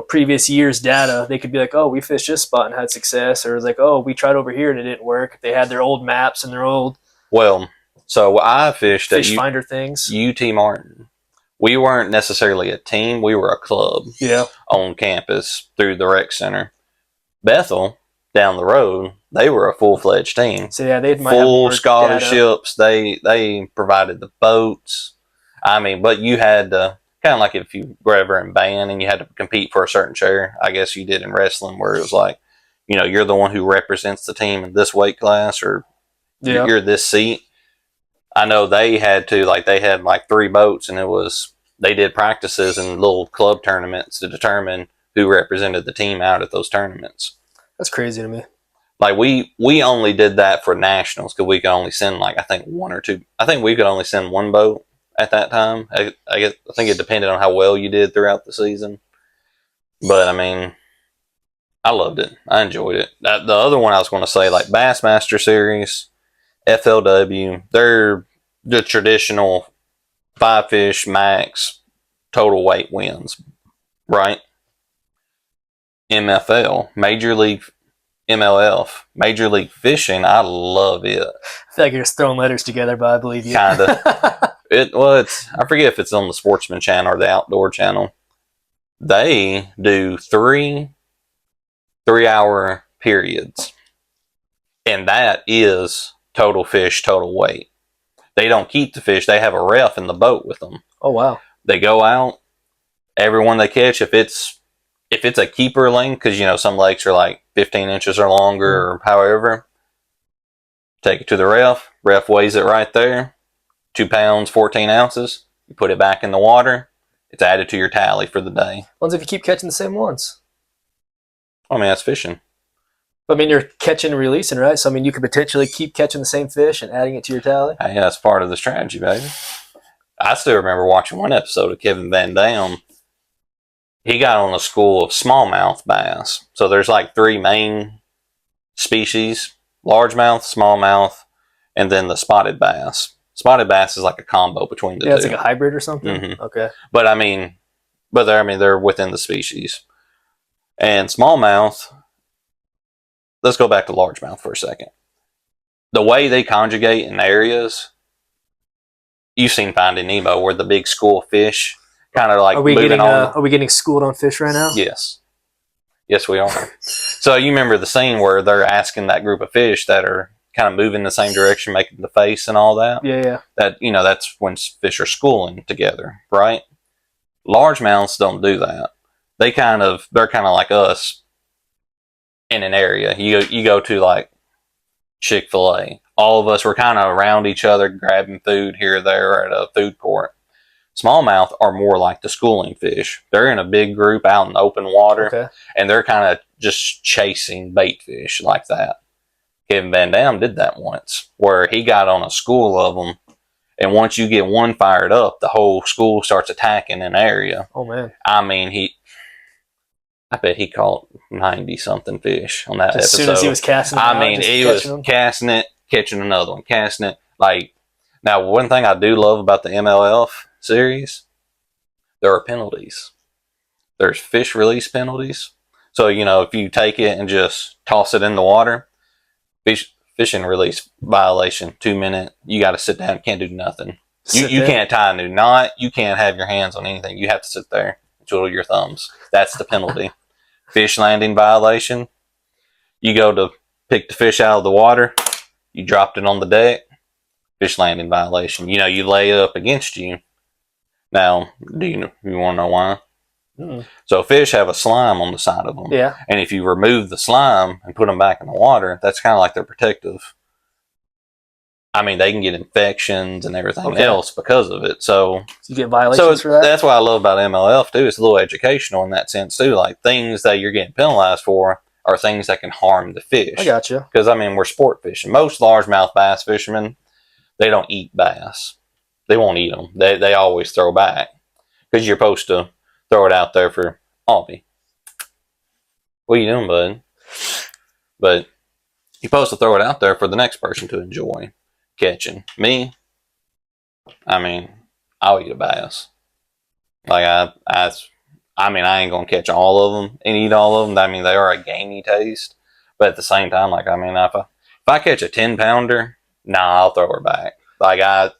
previous years' data, they could be like, oh, we fished this spot and had success, or like, oh, we tried over here and it didn't work. They had their old maps and their old so I fished fish finder things. UT Martin. We weren't necessarily a team. We were a club on campus through the rec center. Bethel, down the road, they were a full-fledged team. So yeah, they had full scholarships. They provided the boats. I mean, but you had to, kind of like if you were ever in band and you had to compete for a certain chair, I guess you did in wrestling, where it was like, you're the one who represents the team in this weight class, or you're this seat. I know they had to, like, they had like 3 boats, and they did practices and little club tournaments to determine who represented the team out at those tournaments. That's crazy to me. Like, we only did that for nationals because we could only send, like, I think 1 or 2. I think we could only send 1 boat at that time. I think it depended on how well you did throughout the season. But I mean, I loved it. I enjoyed it. The other one I was going to say, like Bassmaster Series, FLW, they're the traditional 5 fish max total weight wins, right? MFL, Major League MLF, Major League Fishing. I love it. I feel like you're just throwing letters together, but I believe you. Kinda. It's I forget if it's on the Sportsman channel or the Outdoor channel. They do 3-hour periods, and that is total fish, total weight. They don't keep the fish. They have a ref in the boat with them. Oh, wow. They go out. Everyone they catch, if it's a keeper length, because some lakes are like 15 inches or longer, or however, take it to the ref. Ref weighs it right there. 2 pounds, 14 ounces. You put it back in the water. It's added to your tally for the day. Ones if you keep catching the same ones. I mean, that's fishing. I mean, you're catching and releasing, right? So, I mean, you could potentially keep catching the same fish and adding it to your tally. Hey, that's part of the strategy, baby. I still remember watching one episode of Kevin Van Dam. He got on a school of smallmouth bass. So there's like 3 main species: largemouth, smallmouth, and then the spotted bass. Spotted bass is like a combo between the two. Yeah, it's like a hybrid or something? Mm-hmm. Okay. But they're within the species. And smallmouth, let's go back to largemouth for a second. The way they conjugate in areas, you've seen Finding Nemo, where the big school of fish kind of like are we moving getting schooled on fish right now? Yes. Yes, we are. So you remember the scene where they're asking that group of fish that are kind of moving the same direction, making the face and all that? Yeah. That's when fish are schooling together, right? Largemouths don't do that. They're kind of like us in an area. You go to like Chick-fil-A. All of us were kind of around each other, grabbing food here or there at a food court. Smallmouth are more like the schooling fish. They're in a big group out in open water, Okay. and they're kind of just chasing bait fish like that. Kevin Van Dam did that once, where he got on a school of them, and once you get one fired up, the whole school starts attacking an area. Oh, man. I mean, I bet he caught 90-something fish on that episode. As soon as he was casting it he was casting it, catching another one, casting it. Like, now, one thing I do love about the MLF series, there are penalties. There's fish release penalties. So, if you take it and just toss it in the water, fishing release violation, 2 minute, you got to sit down, can't do nothing. You can't tie a new knot, you can't have your hands on anything. You have to sit there and twiddle your thumbs. That's the penalty. Fish landing violation, you go to pick the fish out of the water, you dropped it on the deck, fish landing violation. You lay it up against you. Now, you want to know why? Mm-mm. So fish have a slime on the side of them. Yeah. And if you remove the slime and put them back in the water, that's kind of like they're protective. I mean, they can get infections and everything else because of it. So you get violations for that? That's what I love about MLF too. It's a little educational in that sense too. Like, things that you're getting penalized for are things that can harm the fish. I got you. Because, we're sport fishing. Most largemouth bass fishermen, they don't eat bass. They won't eat them. They always throw back. Because you're supposed to throw it out there for Albie. What are you doing, bud? But you're supposed to throw it out there for the next person to enjoy catching. Me, I'll eat a bass. Like, I ain't gonna catch all of them and eat all of them. They are a gamey taste. But at the same time, if I catch a 10-pounder, I'll throw her back. I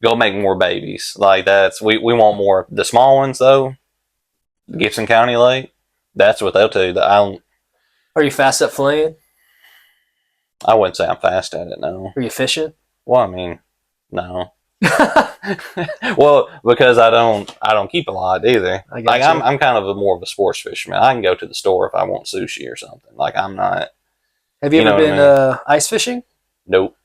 go make more babies. We want more. The small ones though, Gibson County Lake, that's what they'll tell you. Are you fast at filleting? I wouldn't say I'm fast at it, no. Are you fishing? Well, no. Well, because I don't keep a lot either. I'm kind of more of a sports fisherman. I can go to the store if I want sushi or something. I'm not. Have you ever been ice fishing? Nope.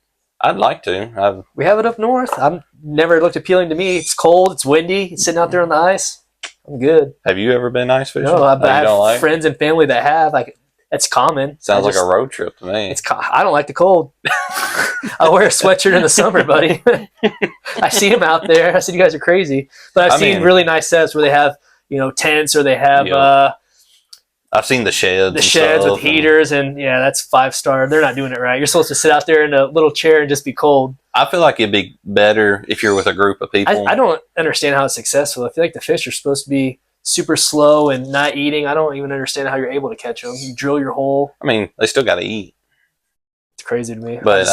I'd like to. We have it up north. I've never looked appealing to me. It's cold. It's windy. It's sitting out there on the ice. I'm good. Have you ever been ice fishing? No, I you have don't like? friends and family that have. Like, it's common. Sounds like a road trip to me. I don't like the cold. I wear a sweatshirt in the summer, buddy. I see them out there. I said, you guys are crazy. But I've seen really nice sets where they have, tents, or they have I've seen the sheds. The sheds with heaters, and yeah, that's 5-star. They're not doing it right. You're supposed to sit out there in a little chair and just be cold. I feel like it'd be better if you're with a group of people. I don't understand how it's successful. I feel like the fish are supposed to be super slow and not eating. I don't even understand how you're able to catch them. You drill your hole. I mean, they still got to eat. It's crazy to me. But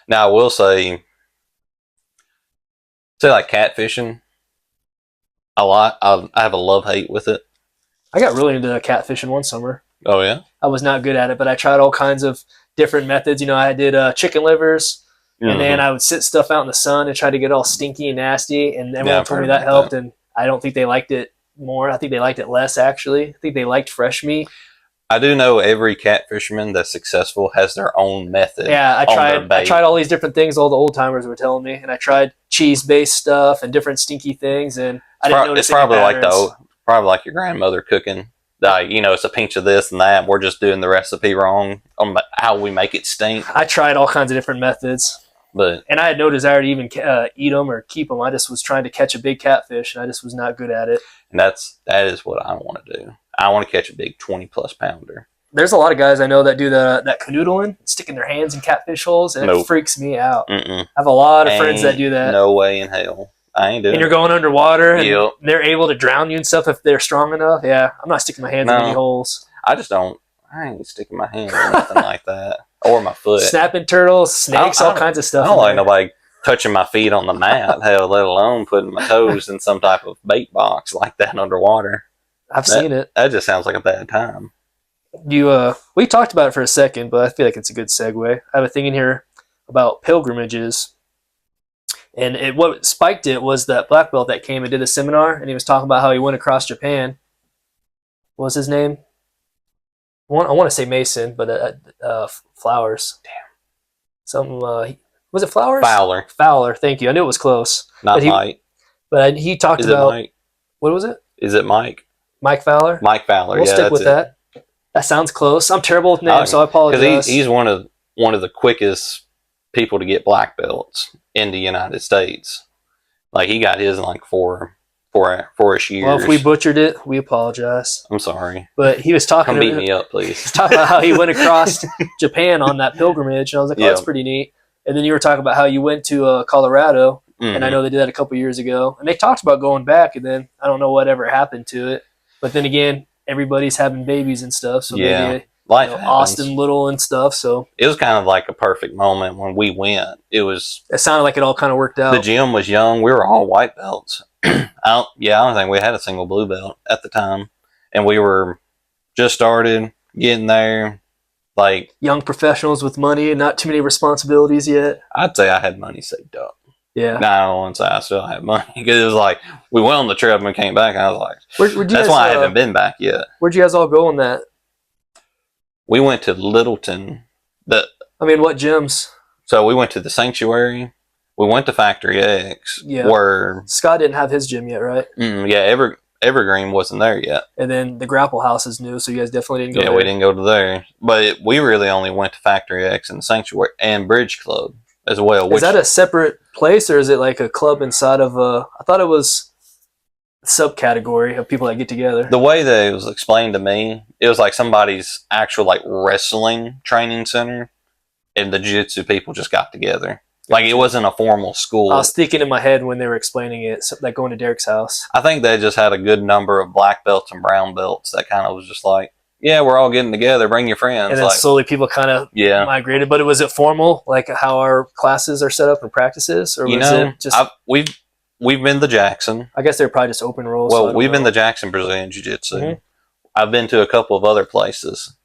now I will say like catfishing a lot. I have a love-hate with it. I got really into catfishing one summer. Oh, yeah? I was not good at it, but I tried all kinds of different methods. I did chicken livers, and then I would sit stuff out in the sun and try to get all stinky and nasty, and everyone told me that helped, and I don't think they liked it more. I think they liked it less, actually. I think they liked fresh meat. I do know every catfisherman that's successful has their own method. Yeah, I tried all these different things all the old-timers were telling me, and I tried cheese-based stuff and different stinky things, and I didn't notice any patterns. Probably like your grandmother cooking. It's a pinch of this and that. We're just doing the recipe wrong on how we make it stink. I tried all kinds of different methods, and I had no desire to even eat them or keep them. I just was trying to catch a big catfish, and I just was not good at it. And that is what I want to do. I want to catch a big 20-plus pounder. There's a lot of guys I know that do that canoodling, sticking their hands in catfish holes, and it freaks me out. I have a lot of friends that do that. No way in hell. I ain't doing it. And you're going underwater, and they're able to drown you and stuff if they're strong enough. Yeah, I'm not sticking my hands in any holes. I ain't sticking my hands in nothing like that. Or my foot. Snapping turtles, snakes, all kinds of stuff. I don't like nobody touching my feet on the mat, hell, let alone putting my toes in some type of bait box like that underwater. I've seen it. That just sounds like a bad time. We talked about it for a second, but I feel like it's a good segue. I have a thing in here about pilgrimages. And what spiked it was that black belt that came and did a seminar, and he was talking about how he went across Japan. What was his name? I want to say Mason, but Flowers. Damn. Something. Was it Flowers? Fowler. Thank you. I knew it was close. Not Mike. But he talked about. Mike? What was it? Is it Mike? Mike Fowler. Mike Fowler. We'll stick with that. That sounds close. I'm terrible with names, so I apologize. Because he's one of the quickest people to get black belts in the United States. Like, he got his in like four-ish years. Well, if we butchered it, we apologize. I'm sorry. But he was talking. Come beat me up, please. He's talking about how he went across Japan on that pilgrimage, and I was like, "Oh, that's pretty neat." And then you were talking about how you went to Colorado, and I know they did that a couple years ago, and they talked about going back, and then I don't know whatever happened to it. But then again, everybody's having babies and stuff, so maybe life Austin Little and stuff. So it was kind of like a perfect moment when we went. It sounded like it all kind of worked out. The gym was young. We were all white belts. I don't think we had a single blue belt at the time, and we were just started getting there. Like young professionals with money and not too many responsibilities yet. I'd say I had money saved up. Yeah. Now I don't want to say I still have money, because it was like we went on the trip and came back, and I was like, that's why I haven't been back yet. Where'd you guys all go on that? We went to Littleton. What gyms? So we went to the Sanctuary. We went to Factory X. Yeah. Where Scott didn't have his gym yet, right? Evergreen wasn't there yet. And then the Grapple House is new, so you guys definitely didn't go there. Yeah, we didn't go to there. But we really only went to Factory X and the Sanctuary and Bridge Club as well. Is that a separate place, or is it like a club inside of a... I thought it was a subcategory of people that get together. The way that it was explained to me, it was like somebody's actual like wrestling training center, and the jiu-jitsu people just got together. Like, it wasn't a formal school. I was thinking in my head when they were explaining it, like going to Derek's house. I think they just had a good number of black belts and brown belts that kind of was just like, yeah, we're all getting together, bring your friends. And then slowly people kind of migrated. But was it formal, like how our classes are set up and practices? Or was it just... We've been to Jackson. I guess they're probably just open rolls. Well, we've been to Jackson Brazilian Jiu-Jitsu. Mm-hmm. I've been to a couple of other places.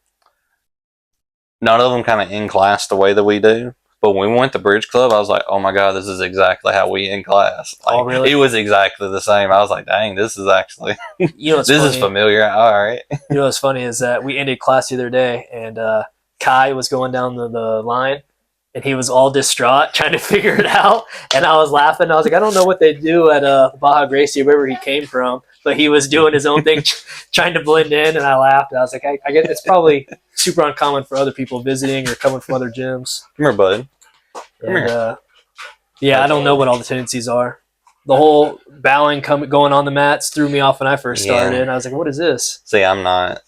None of them kind of in class the way that we do. But when we went to Bridge Club, I was like, oh my God, this is exactly how we in class. Like, really? It was exactly the same. I was like, dang, this is actually, this is familiar. All right. You know what's funny is that we ended class the other day, and Kai was going down the line, and he was all distraught trying to figure it out. And I was laughing. I was like, I don't know what they do at Baja Gracie, wherever he came from, but he was doing his own thing, trying to blend in. And I laughed. I was like, I get it's probably super uncommon for other people visiting or coming from other gyms. Come here, bud. Come And, here. yeah, I don't know what all the tendencies are. The whole bowing going on the mats threw me off when I first started. And I was like, what is this? See, I'm not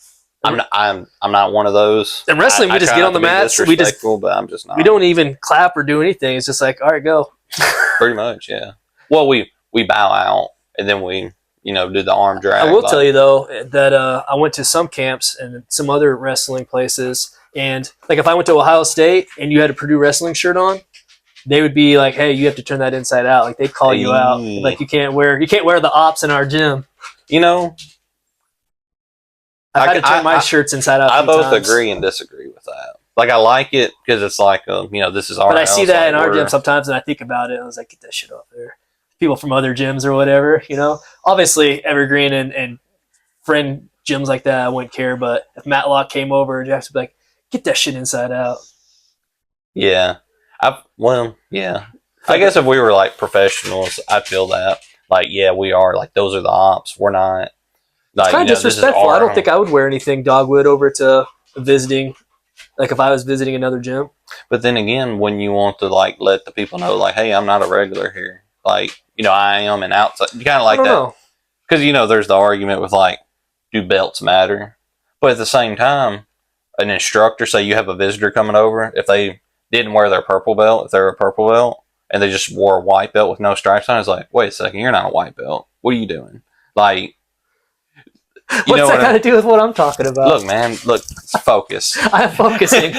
one of those. In wrestling, we just get on the mats. But I'm just not. We don't even clap or do anything. It's just like, all right, go. Pretty much, yeah. Well, we bow out and then we do the arm drag. I will tell you though that I went to some camps and some other wrestling places, and like if I went to Ohio State and you had a Purdue wrestling shirt on, they would be like, "Hey, you have to turn that inside out." Like they call you out, like you can't wear the ops in our gym. I've had to turn my shirts inside out. I both agree and disagree with that. Like I like it because it's like this is our. But I house, see that like in our gym sometimes, and I think about it. And I was like, get that shit off there. People from other gyms or whatever, Obviously, Evergreen and friend gyms like that, I wouldn't care. But if Matlock came over, Jack would be like, get that shit inside out. Yeah. Yeah. I guess if we were like professionals, I feel that. Like, yeah, we are. Like, those are the ops. We're not. Like, it's kind of disrespectful. I don't think I would wear anything dogwood over to visiting. Like if I was visiting another gym. But then again, when you want to like let the people know, like, hey, I'm not a regular here. Like, I am an outside. You kind of like that. Because, there's the argument with like, do belts matter? But at the same time, an instructor, say you have a visitor coming over, if they didn't wear their purple belt, if they're a purple belt, and they just wore a white belt with no stripes on, it's like, wait a second, you're not a white belt. What are you doing? Like, what's that got to do with what I'm talking about? Look, man, focus. I'm focusing.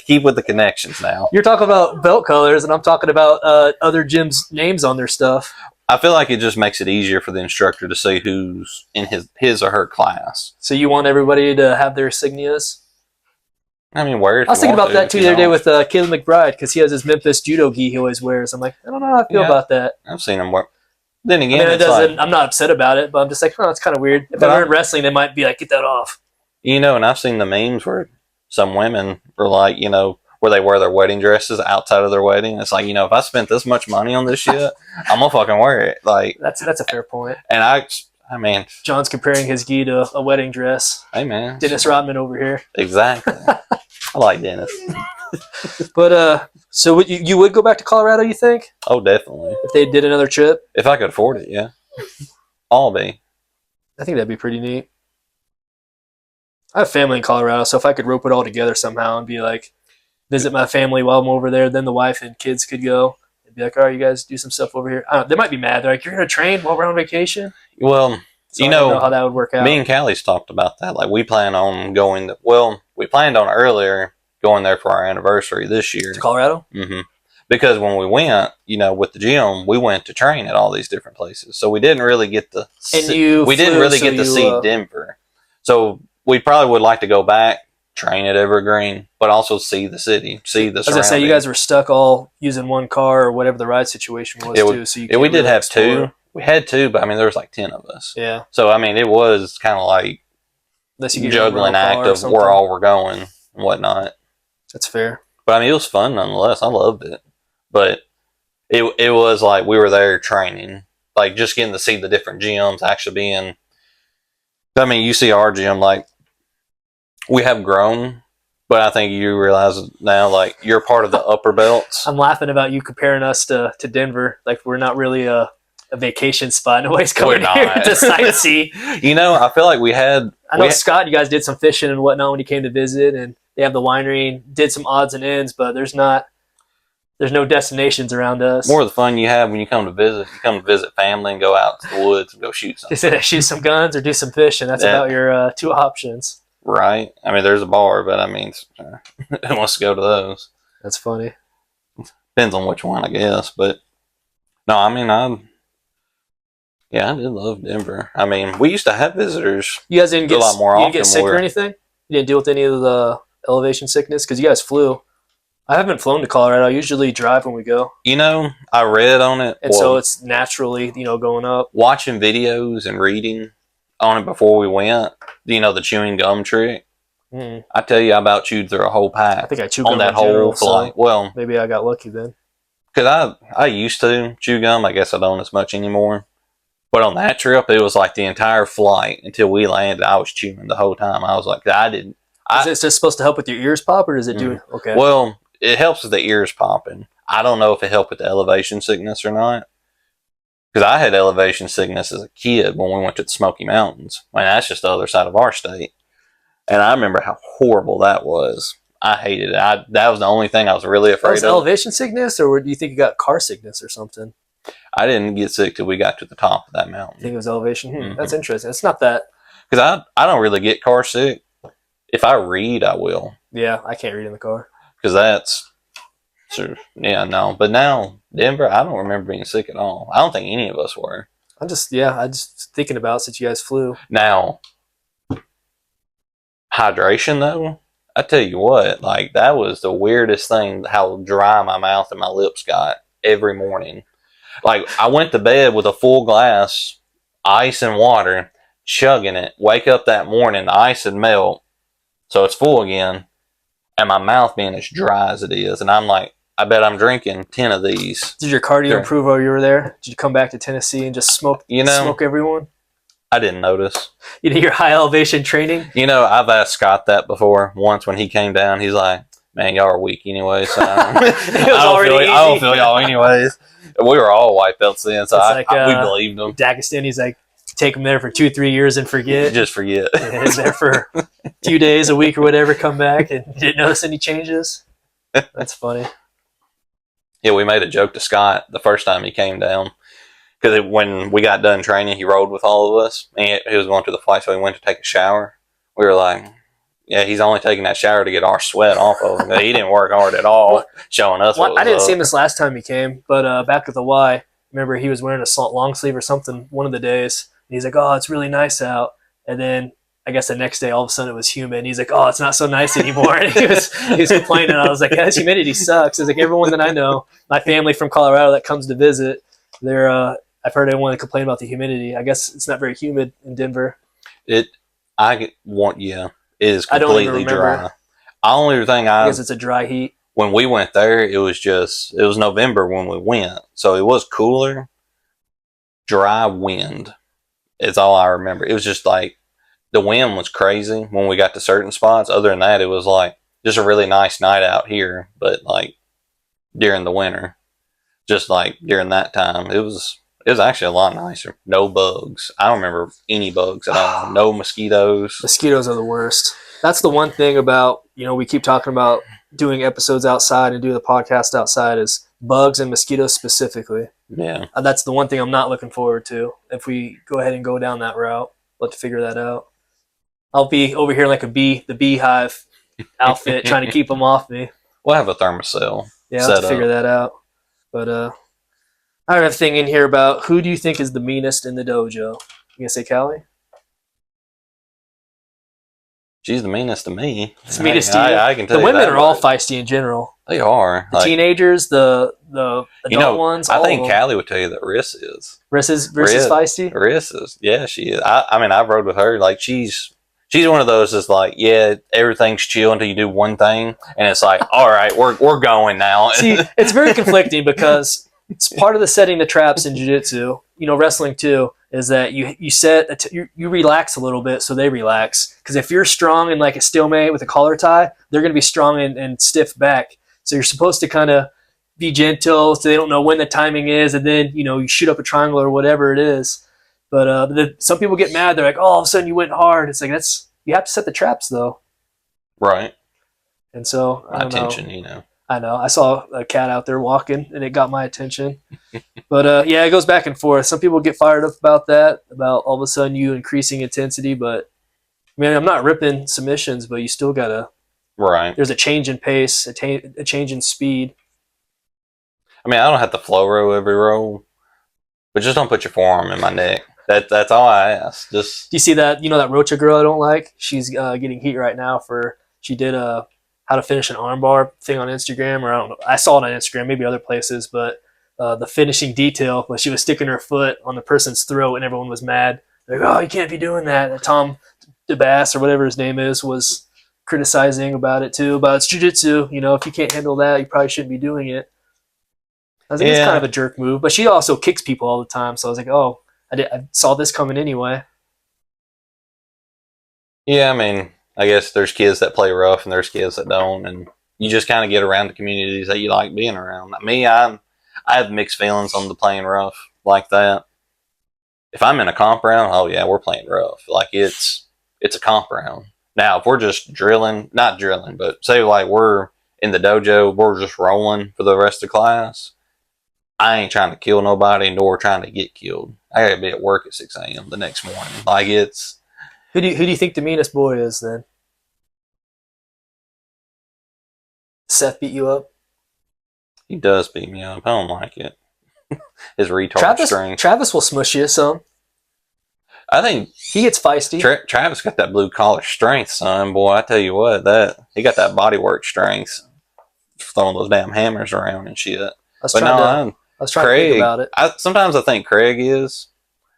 Keep with the connections now. You're talking about belt colors, and I'm talking about other gyms' names on their stuff. I feel like it just makes it easier for the instructor to see who's in his or her class. So you want everybody to have their insignias? I mean, wear it. I was thinking about that too the other day with Caleb McBride because he has his Memphis judo gi he always wears. I'm like, I don't know how I feel about that. I've seen him wear. Then again, I'm not upset about it, but I'm just like, it's kind of weird. If I were in wrestling, they might be like, get that off. And I've seen the memes where some women are like, where they wear their wedding dresses outside of their wedding. It's like, if I spent this much money on this shit, I'm gonna fucking wear it. Like that's a fair point. And I mean, John's comparing his gi to a wedding dress. Hey man, Dennis Rodman over here. Exactly. I like Dennis. But so you would go back to Colorado? You think? Oh, definitely. If they did another trip, if I could afford it, yeah. I'll be. I think that'd be pretty neat. I have family in Colorado, so if I could rope it all together somehow and be like, visit my family while I'm over there, then the wife and kids could go. They'd be like, all right, you guys do some stuff over here. They might be mad. They're like, you're going to train while we're on vacation? Well, so I don't know how that would work out. Me and Callie's talked about that. Like, we plan on going, we planned on earlier going there for our anniversary this year. To Colorado? Mm-hmm. Because when we went, with the gym, we went to train at all these different places. So we didn't really get to see Denver. So we probably would like to go back, train at Evergreen, but also see the city, see the surroundings. As I say, you guys were stuck all using one car or whatever the ride situation was too. So we did have two. We had two, but there was like 10 of us. Yeah. So it was kind of like juggling act of where all we're going and whatnot. That's fair. But it was fun nonetheless. I loved it. But it was like we were there training, like just getting to see the different gyms, actually being. You see our gym, like we have grown, but I think you realize now, like you're part of the upper belts. I'm laughing about you comparing us to Denver. Like we're not really a vacation spot. Nobody's coming here to sightsee. I feel like we had. I know Scott, you guys did some fishing and whatnot when he came to visit, and they have the winery and did some odds and ends, but there's no destinations around us. More of the fun you have when you come to visit. You come to visit family and go out to the woods and go shoot something. They said shoot some guns or do some fishing. That's about your two options. Right. there's a bar, but who wants to go to those? That's funny. Depends on which one, I guess. But no, I did love Denver. We used to have visitors. You guys didn't get a lot more often. You didn't get sick or anything? You didn't deal with any of the elevation sickness? Because you guys flew. I haven't flown to Colorado. I usually drive when we go. I read on it. And so it's naturally, going up. Watching videos and reading on it before we went, the chewing gum trick. Mm. I tell you, I about chewed through a whole pack. I think I chew on gum that in whole general, flight. so Well, maybe I got lucky then. because I used to chew gum. I guess I don't as much anymore. But on that trip, it was like the entire flight until we landed. I was chewing the whole time. I was like, I didn't. Is it just supposed to help with your ears pop, or does it do? Okay. Well, it helps with the ears popping. I don't know if it helped with the elevation sickness or not. Because I had elevation sickness as a kid when we went to the Smoky Mountains. I mean, that's just the other side of our state. And I remember how horrible that was. I hated it. That was the only thing I was really That afraid was of. elevation sickness, or do you think you got car sickness or something? I didn't get sick till we got to the top of that I mountain. think it was elevation. That's interesting. It's not that. Because I don't really get car sick. If I read, I will. Yeah, I can't read in the car. Because that's... Yeah, no. But now, Denver, I don't remember being sick at all. I don't think any of us were. I just thinking about since you guys flew. Now, hydration, though, I tell you what, like, that was the weirdest thing, how dry my mouth and my lips got every morning. Like, I went to bed with a full glass, ice and water, chugging it, wake up that morning, the ice would melt, so it's full again, and my mouth being as dry as it is, and I'm like, I bet I'm drinking 10 of these. Did your cardio improve while you were there? Did you come back to Tennessee and just smoke everyone? I didn't notice. You know, your high elevation training? I've asked Scott that before. Once when he came down, he's like, man, y'all are weak anyway, so I don't feel y'all anyways. We were all white belts then, so we believed them. Dagestan, he's like, take them there for 2-3 years and forget. Just forget. And there for a few days, a week or whatever, come back and didn't notice any changes. That's funny. Yeah, we made a joke to Scott the first time he came down. Because when we got done training, he rode with all of us. And he was going to the flight, so he went to take a shower. We were like, yeah, he's only taking that shower to get our sweat off of him. He didn't work hard at all, showing us what was I didn't up. see him this last time he came, but back at the Y, remember he was wearing a long sleeve or something one of the days. And he's like, oh, it's really nice out. And then I guess the next day, all of a sudden, it was humid. He's like, oh, it's not so nice anymore. And he was complaining. I was like, this humidity sucks. It's like everyone that I know, my family from Colorado that comes to visit, I've heard everyone complain about the humidity. I guess it's not very humid in Denver. It is completely dry. Only thing I guess it's a dry heat. When we went there, it was November when we went, so it was cooler. Dry wind is all I remember. It was just like the wind was crazy when we got to certain spots. Other than that, it was like just a really nice night out here. But like during the winter, just like during that time, it was actually a lot nicer. No bugs. I don't remember any bugs at all. No mosquitoes. Mosquitoes are the worst. That's the one thing about, we keep talking about doing episodes outside and doing the podcast outside is bugs and mosquitoes specifically. Yeah. That's the one thing I'm not looking forward to. If we go ahead and go down that route, we'll have to figure that out. I'll be over here like the beehive outfit trying to keep them off me. We'll have a thermocell. Yeah, I'll have to figure that out. But I have a thing in here about who do you think is the meanest in the dojo? You gonna say Callie? She's the meanest to me. It's the meanest to you. I can tell the you women that are all feisty in general. They are. The teenagers, the adult ones. I think Callie would tell you that Riss is. Riss is feisty? Riss is. Yeah, she is. I mean, I've rode with her. Like, she's one of those that's like, yeah, everything's chill until you do one thing. And it's like, all right, we're going now. See, it's very conflicting because it's part of the setting the traps in jiu-jitsu, wrestling too, is that you relax a little bit so they relax. Because if you're strong in like a stalemate with a collar tie, they're going to be strong and stiff back. So you're supposed to kind of be gentle so they don't know when the timing is, and then you shoot up a triangle or whatever it is. But some people get mad. They're like, oh, all of a sudden you went hard. It's like, you have to set the traps though. Right. And so my attention, I know. I saw a cat out there walking, and it got my attention. But, yeah, it goes back and forth. Some people get fired up about that, about all of a sudden you increasing intensity. But, I'm not ripping submissions, but you still got to – right. There's a change in pace, a change in speed. I don't have to flow row every roll, but just don't put your forearm in my neck. That's all I ask. Just do you see that? That Rocha girl I don't like? She's getting heat right now she did a – how to finish an armbar thing on Instagram, or I don't know. I saw it on Instagram, maybe other places, but the finishing detail was she was sticking her foot on the person's throat and everyone was mad. They're like, oh, you can't be doing that. And Tom DeBass or whatever his name is was criticizing about it too. About it's jiu-jitsu. If you can't handle that, you probably shouldn't be doing it. I was like, it's kind of a jerk move, but she also kicks people all the time. So I was like, oh, I saw this coming anyway. Yeah, I mean, I guess there's kids that play rough and there's kids that don't, and you just kind of get around the communities that you like being around. Me, I have mixed feelings on the playing rough like that. If I'm in a comp round, oh yeah, we're playing rough. Like it's a comp round. Now, if we're just not drilling, but say like we're in the dojo, we're just rolling for the rest of the class. I ain't trying to kill nobody, nor trying to get killed. I gotta be at work at 6 a.m. the next morning. Like it's. Who do you think the meanest boy is then? Seth beat you up? He does beat me up. I don't like it. His retard strength. Travis will smush you some. I think he gets feisty. Travis got that blue collar strength, son. Boy, I tell you what, he got that bodywork strength, throwing those damn hammers around and shit. I was trying to think about it. Sometimes I think Craig is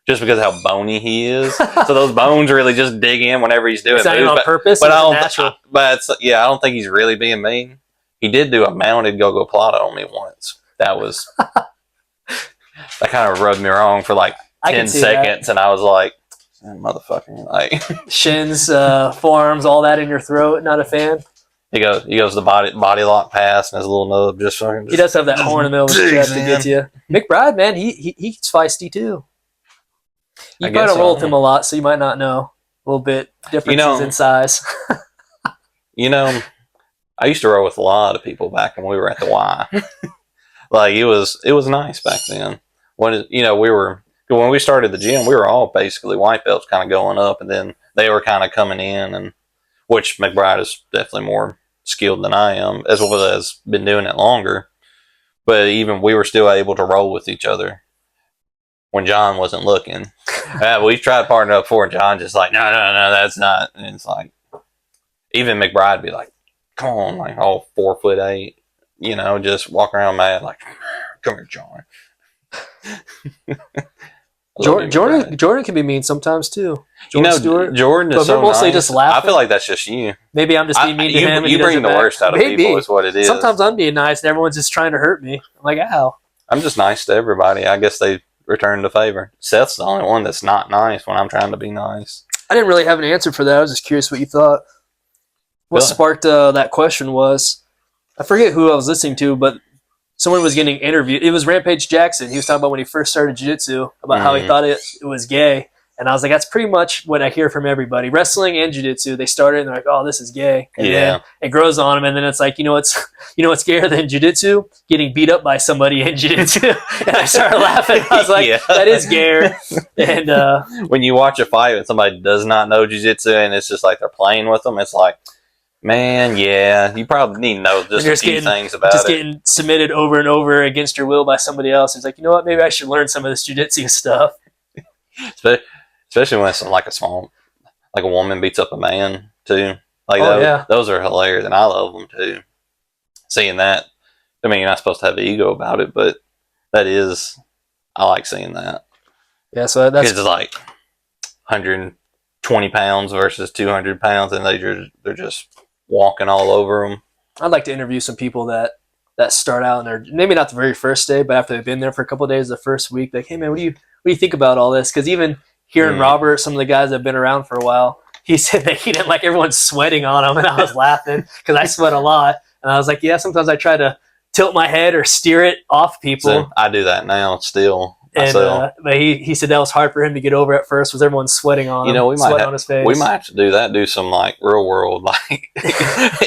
just because of how bony he is. So those bones really just dig in whenever he's doing. It's not even on purpose. But natural. I don't think he's really being mean. He did do a mounted go-go plata on me once. That kind of rubbed me wrong for like 10 seconds, and I was like, motherfucker. Like shins, forearms, all that in your throat. Not a fan. He goes the body lock pass and his little nub just fucking. He does have that horn in the middle of his chest to get you. McBride, man, he's feisty too. You might have rolled him a lot, so you might not know a little bit differences in size. I used to roll with a lot of people back when we were at the Y. Like it was nice back then. When we started the gym, we were all basically white belts, kind of going up, and then they were kind of coming in, and which McBride is definitely more skilled than I am, as well as been doing it longer. But even we were still able to roll with each other when John wasn't looking. We tried partnering up before, and John just like, no, that's not. And it's like, even McBride be like, come on, like all 4'8", just walk around mad like, come here, John. Jordan can be mean sometimes too. Jordan is so mostly nice. Just laughing. I feel like that's just you. Maybe I'm just being mean to him. You bring the worst out of people is what it is. Sometimes I'm being nice and everyone's just trying to hurt me. I'm like, ow. I'm just nice to everybody. I guess they return the favor. Seth's the only one that's not nice when I'm trying to be nice. I didn't really have an answer for that. I was just curious what you thought. What sparked that question was, I forget who I was listening to, but someone was getting interviewed. It was Rampage Jackson. He was talking about when he first started jiu-jitsu, about how he thought it was gay. And I was like, that's pretty much what I hear from everybody. Wrestling and jiu-jitsu, they started and they're like, oh, this is gay. And then it grows on them. And then it's like, what's gayer than jiu-jitsu? Getting beat up by somebody in jiu-jitsu. And I started laughing. I was like, that is gayer. And when you watch a fight and somebody does not know jiu-jitsu and it's just like they're playing with them, it's like, man, you probably need to know just a few things about it. Just getting submitted over and over against your will by somebody else. It's like, you know what? Maybe I should learn some of this jiu-jitsu stuff. Especially when it's like a woman beats up a man too. Like those are hilarious, and I love them too. Seeing that, I mean, you're not supposed to have ego about it, but I like seeing that. Yeah, so that's it's like 120 pounds versus 200 pounds, and they're just walking all over them. I'd like to interview some people that start out and they're maybe not the very first day, but after they've been there for a couple of days, the first week, like, hey man, what do you think about all this? Because even hearing Robert, some of the guys that have been around for a while, he said that he didn't like everyone sweating on him, and I was laughing because I sweat a lot, and I was like, yeah, sometimes I try to tilt my head or steer it off people. So I do that now still. And but he said that was hard for him to get over at first, was everyone sweating on him, on his face. We might have to do that. Do some like real world like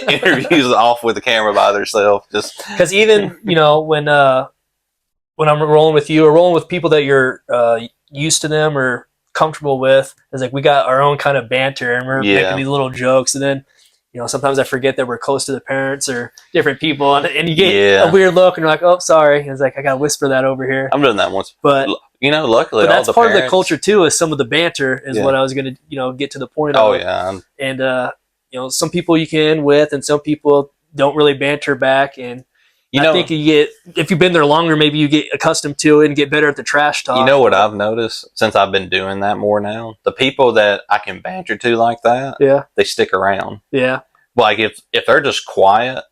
interviews off with the camera by themselves, just because even when I'm rolling with you or rolling with people that you're used to them or comfortable with, it's like we got our own kind of banter and we're making these little jokes, and then sometimes I forget that we're close to the parents or different people, and you get a weird look, and you're like, "Oh, sorry." And it's like I gotta whisper that over here. I've done that once, but luckily, but that's part of the culture too. Is some of the banter is what I was gonna get to the point of. Oh yeah, and some people you can with, and some people don't really banter back, and I think if you've been there longer, maybe you get accustomed to it and get better at the trash talk. You know what I've noticed since I've been doing that more now? The people that I can banter to like that, they stick around. Yeah. Like if they're just quiet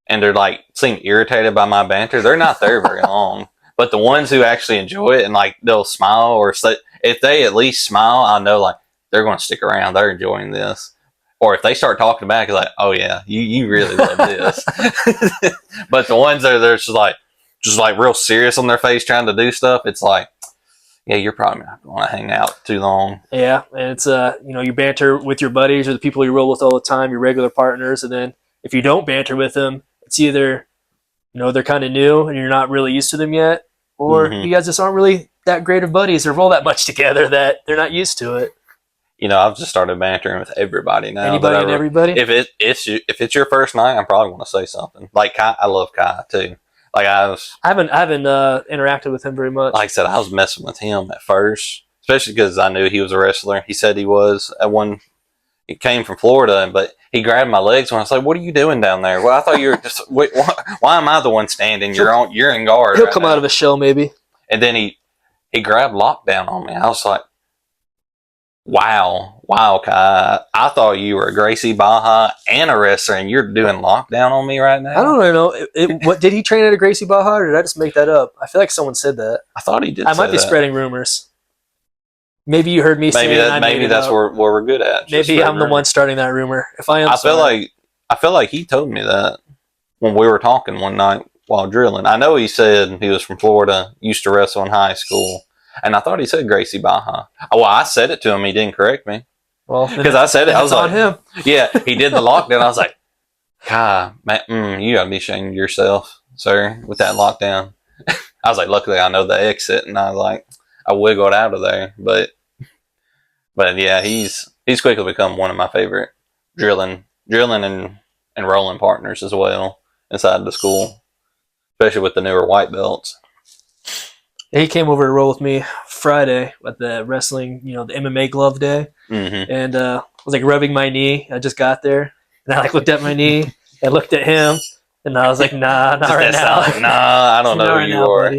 and they're like seem irritated by my banter, they're not there very long. But the ones who actually enjoy it and like they'll smile or say, if they at least smile, I know like they're going to stick around. They're enjoying this. Or if they start talking back, it's like, oh yeah, you really love this. But the ones that are just like real serious on their face trying to do stuff, it's like, yeah, you're probably not going to hang out too long. Yeah, and it's you banter with your buddies or the people you roll with all the time, your regular partners, and then if you don't banter with them, it's either they're kind of new and you're not really used to them yet, or you guys just aren't really that great of buddies or roll that much together that they're not used to it. I've just started bantering with everybody now. Anybody and everybody. If it's your first night, I'm probably going to say something. Like Kai, I love Kai too. Like I haven't interacted with him very much. Like I said, I was messing with him at first, especially because I knew he was a wrestler. He said he was at one. He came from Florida, but he grabbed my legs when I was like, "What are you doing down there?" Well, I thought you were just. Wait, why am I the one standing? You're in guard. He'll come out of his shell, maybe. And then he grabbed lockdown on me. I was like, Wow, Kai. I thought you were a Gracie Baja and a wrestler, and you're doing lockdown on me right now. I don't know. What did he train at a Gracie Baja, or did I just make that up? I feel like someone said that. I thought he did. I might be spreading rumors. Maybe you heard me say that. Maybe that's where we're good at. Maybe I'm the one starting that rumor. If I am, I feel like he told me that when we were talking one night while drilling. I know he said he was from Florida, used to wrestle in high school. And I thought he said Gracie Baja. Well, I said it to him. He didn't correct me. Well, because I said it. I was on him. Yeah, he did the lockdown. I was like, Kai, man, you got to be ashamed of yourself, sir, with that lockdown. I was like, luckily I know the exit, and I wiggled out of there. But yeah, he's quickly become one of my favorite drilling and rolling partners as well inside the school, especially with the newer white belts. He came over to roll with me Friday at the wrestling, the MMA glove day. Mm-hmm. And I was like rubbing my knee. I just got there. And I looked at my knee and looked at him. And I was like, nah, not right now. Nah, I don't know who you are.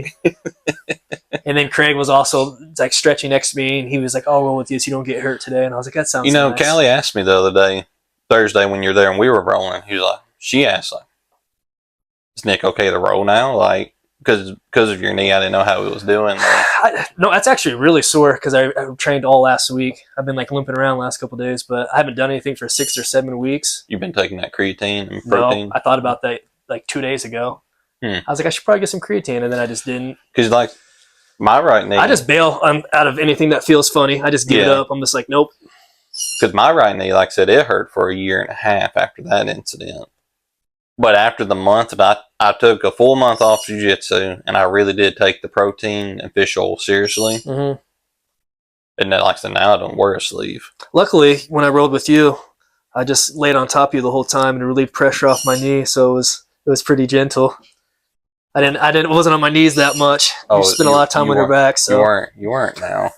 And then Craig was also stretching next to me. And he was like, I'll roll with you so you don't get hurt today. And I was like, that sounds nice. Callie asked me the other day, Thursday when you're there and we were rolling. She asked, is Nick okay to roll now? Because of your knee, I didn't know how he was doing. No, that's actually really sore because I trained all last week. I've been limping around the last couple of days, but I haven't done anything for 6 or 7 weeks. You've been taking that creatine and protein? No, I thought about that 2 days ago. I was like, I should probably get some creatine, and then I just didn't. Because my right knee, I just bail out of anything that feels funny. I just give it up. I'm just like, nope. Because my right knee, like I said, it hurt for 1.5 years after that incident. But after the month, I took a full month off jiu-jitsu, and I really did take the protein and fish oil seriously. Mm-hmm. And then, like I said, now I don't wear a sleeve. Luckily, when I rolled with you, I just laid on top of you the whole time and relieved pressure off my knee, so it was pretty gentle. I wasn't on my knees that much. You spent a lot of time on your back, so you weren't now.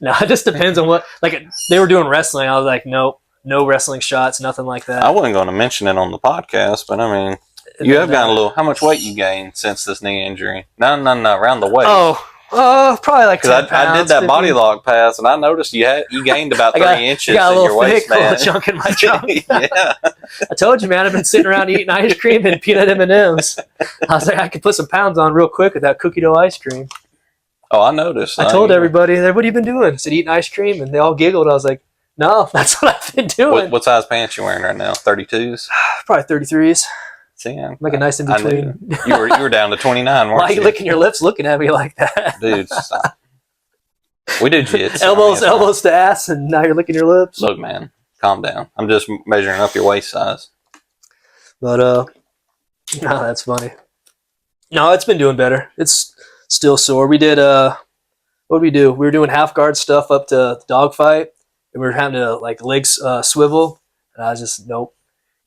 No, it just depends on what. They were doing wrestling, I was like, nope. No wrestling shots, nothing like that. I wasn't going to mention it on the podcast, but I mean, you have gotten a little. How much weight you gained since this knee injury? No, around the waist. Probably 10 pounds. I did that 50. Body lock pass, and I noticed you gained about 3 inches in your waist, man. I got a little chunk in my trunk. Yeah. I told you, man. I've been sitting around eating ice cream and peanut M&Ms. I was like, I could put some pounds on real quick with that cookie dough ice cream. Oh, I noticed. I told everybody, what have you been doing? I said, eating ice cream, and they all giggled. I was like, no, that's what I've been doing. What size pants you wearing right now? 32s? Probably 33s. See, a nice in between. You were down to 29, weren't you? Why are you licking your lips looking at me like that? Dude, stop. We do jits. Elbows to ass, and now you're licking your lips. Look, man, calm down. I'm just measuring up your waist size. But, no, that's funny. No, it's been doing better. It's still sore. We did, what did we do? We were doing half guard stuff up to the dogfight. And we were having to legs swivel, and I was just nope.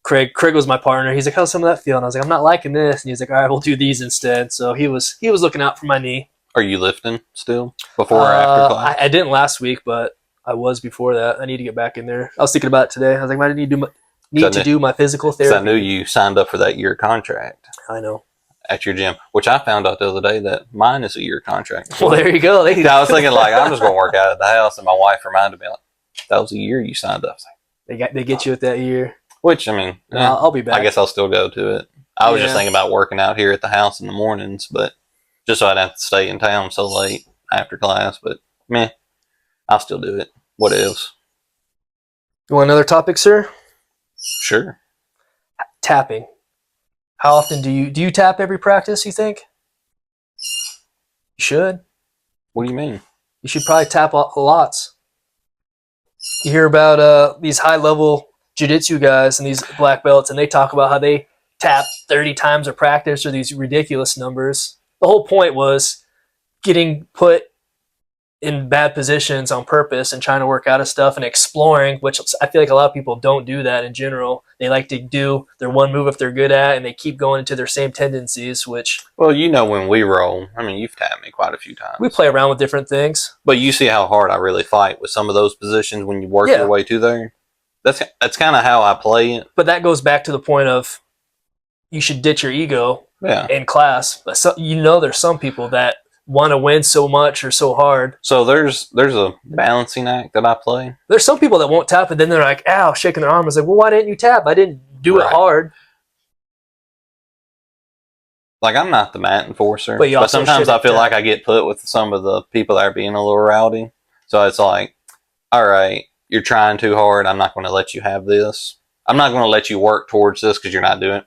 Craig was my partner. He's like, "How's some of that feel?" And I was like, "I'm not liking this." And he's like, "All right, we'll do these instead." So he was looking out for my knee. Are you lifting still before or after class? I didn't last week, but I was before that. I need to get back in there. I was thinking about it today. I was like, I need to do my physical therapy. I knew you signed up for that year contract. I know. At your gym, which I found out the other day that mine is a year contract. Well, there you go. I was thinking I'm just going to work out at the house, and my wife reminded me that was a year you signed up. They get you at that year. Which, I mean, I'll be back. I guess I'll still go to it. I was just Yeah. thinking about working out here at the house in the mornings, but just so I'd have to stay in town so late after class. But, meh, I'll still do it. What else? You want another topic, sir? Sure. Tapping. How often do you tap every practice, you think? You should. What do you mean? You should probably tap lots. You hear about these high-level jiu-jitsu guys and these black belts, and they talk about how they tap 30 times a practice or these ridiculous numbers. The whole point was getting put in bad positions on purpose and trying to work out of stuff and exploring, which I feel like a lot of people don't do that in general. They like to do their one move if they're good at, and they keep going into their same tendencies, which... Well, you know when we roll, I mean, you've tapped me quite a few times. We play around with different things. But you see how hard I really fight with some of those positions when you work your way to there? That's kind of how I play it. But that goes back to the point of you should ditch your ego in class. But there's some people that want to win so much or so hard. So there's a balancing act that I play. There's some people that won't tap, and then they're like, ow, shaking their arm. I was like, well, why didn't you tap? I didn't do it hard. Like, I'm not the mat enforcer, but sometimes I feel like I get put with some of the people that are being a little rowdy. So it's like, all right, you're trying too hard. I'm not going to let you have this. I'm not going to let you work towards this because you're not doing it.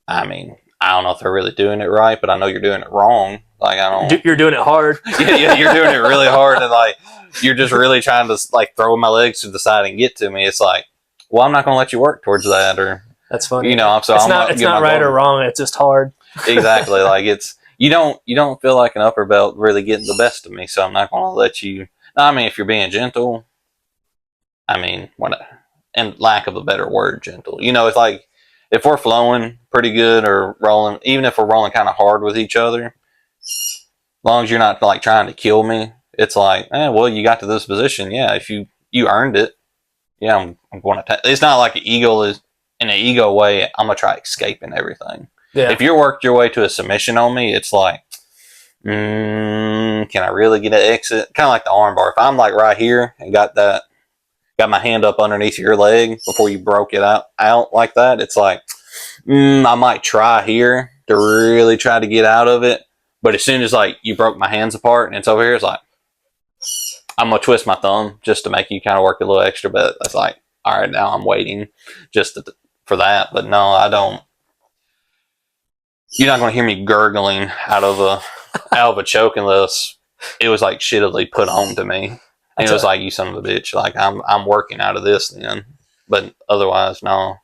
I mean, I don't know if they're really doing it right, but I know you're doing it wrong. Like, I don't. You're doing it hard. yeah, you're doing it really hard, and like you're just really trying to like throw my legs to the side and get to me. It's like, well, I'm not going to let you work towards that, or that's funny. You know, so it's not right or wrong. It's just hard. Exactly. Like you don't feel like an upper belt really getting the best of me, so I'm not going to let you. I mean, if you're being gentle, I mean, and lack of a better word, gentle. You know, it's like if we're flowing pretty good or rolling, even if we're rolling kind of hard with each other. As long as you're not like trying to kill me, it's like, well, you got to this position. Yeah, if you earned it, yeah, I'm going to. It's not like an ego is in an ego way. I'm gonna try escaping everything. Yeah. If you worked your way to a submission on me, it's like, can I really get an exit? Kind of like the armbar. If I'm like right here and got my hand up underneath your leg before you broke it out like that, it's like, I might try here to really try to get out of it. But as soon as like you broke my hands apart and it's over here, it's like I'm gonna twist my thumb just to make you kind of work a little extra. But it's like, all right, now I'm waiting for that. But no, I don't. You're not gonna hear me gurgling out of a choke unless it was like shittily put on to me. And it was like, you son of a bitch. Like I'm working out of this then. But otherwise, no.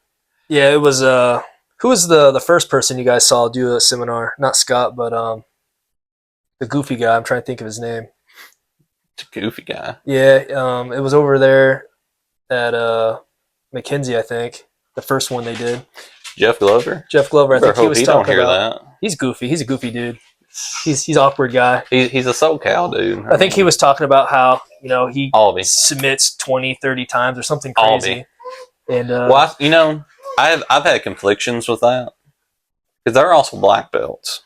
Yeah, it was. Who was the first person you guys saw do a seminar? Not Scott, but the goofy guy. I'm trying to think of his name. It's a goofy guy. Yeah, it was over there at McKenzie, I think. The first one they did. Jeff Glover. I think he was talking about. That. He's goofy. He's a goofy dude. He's awkward guy. He's a SoCal dude. I think he was talking about how he Albie submits 20, 30 times or something crazy. Albie. And well, I've had conflictions with that because they're also black belts.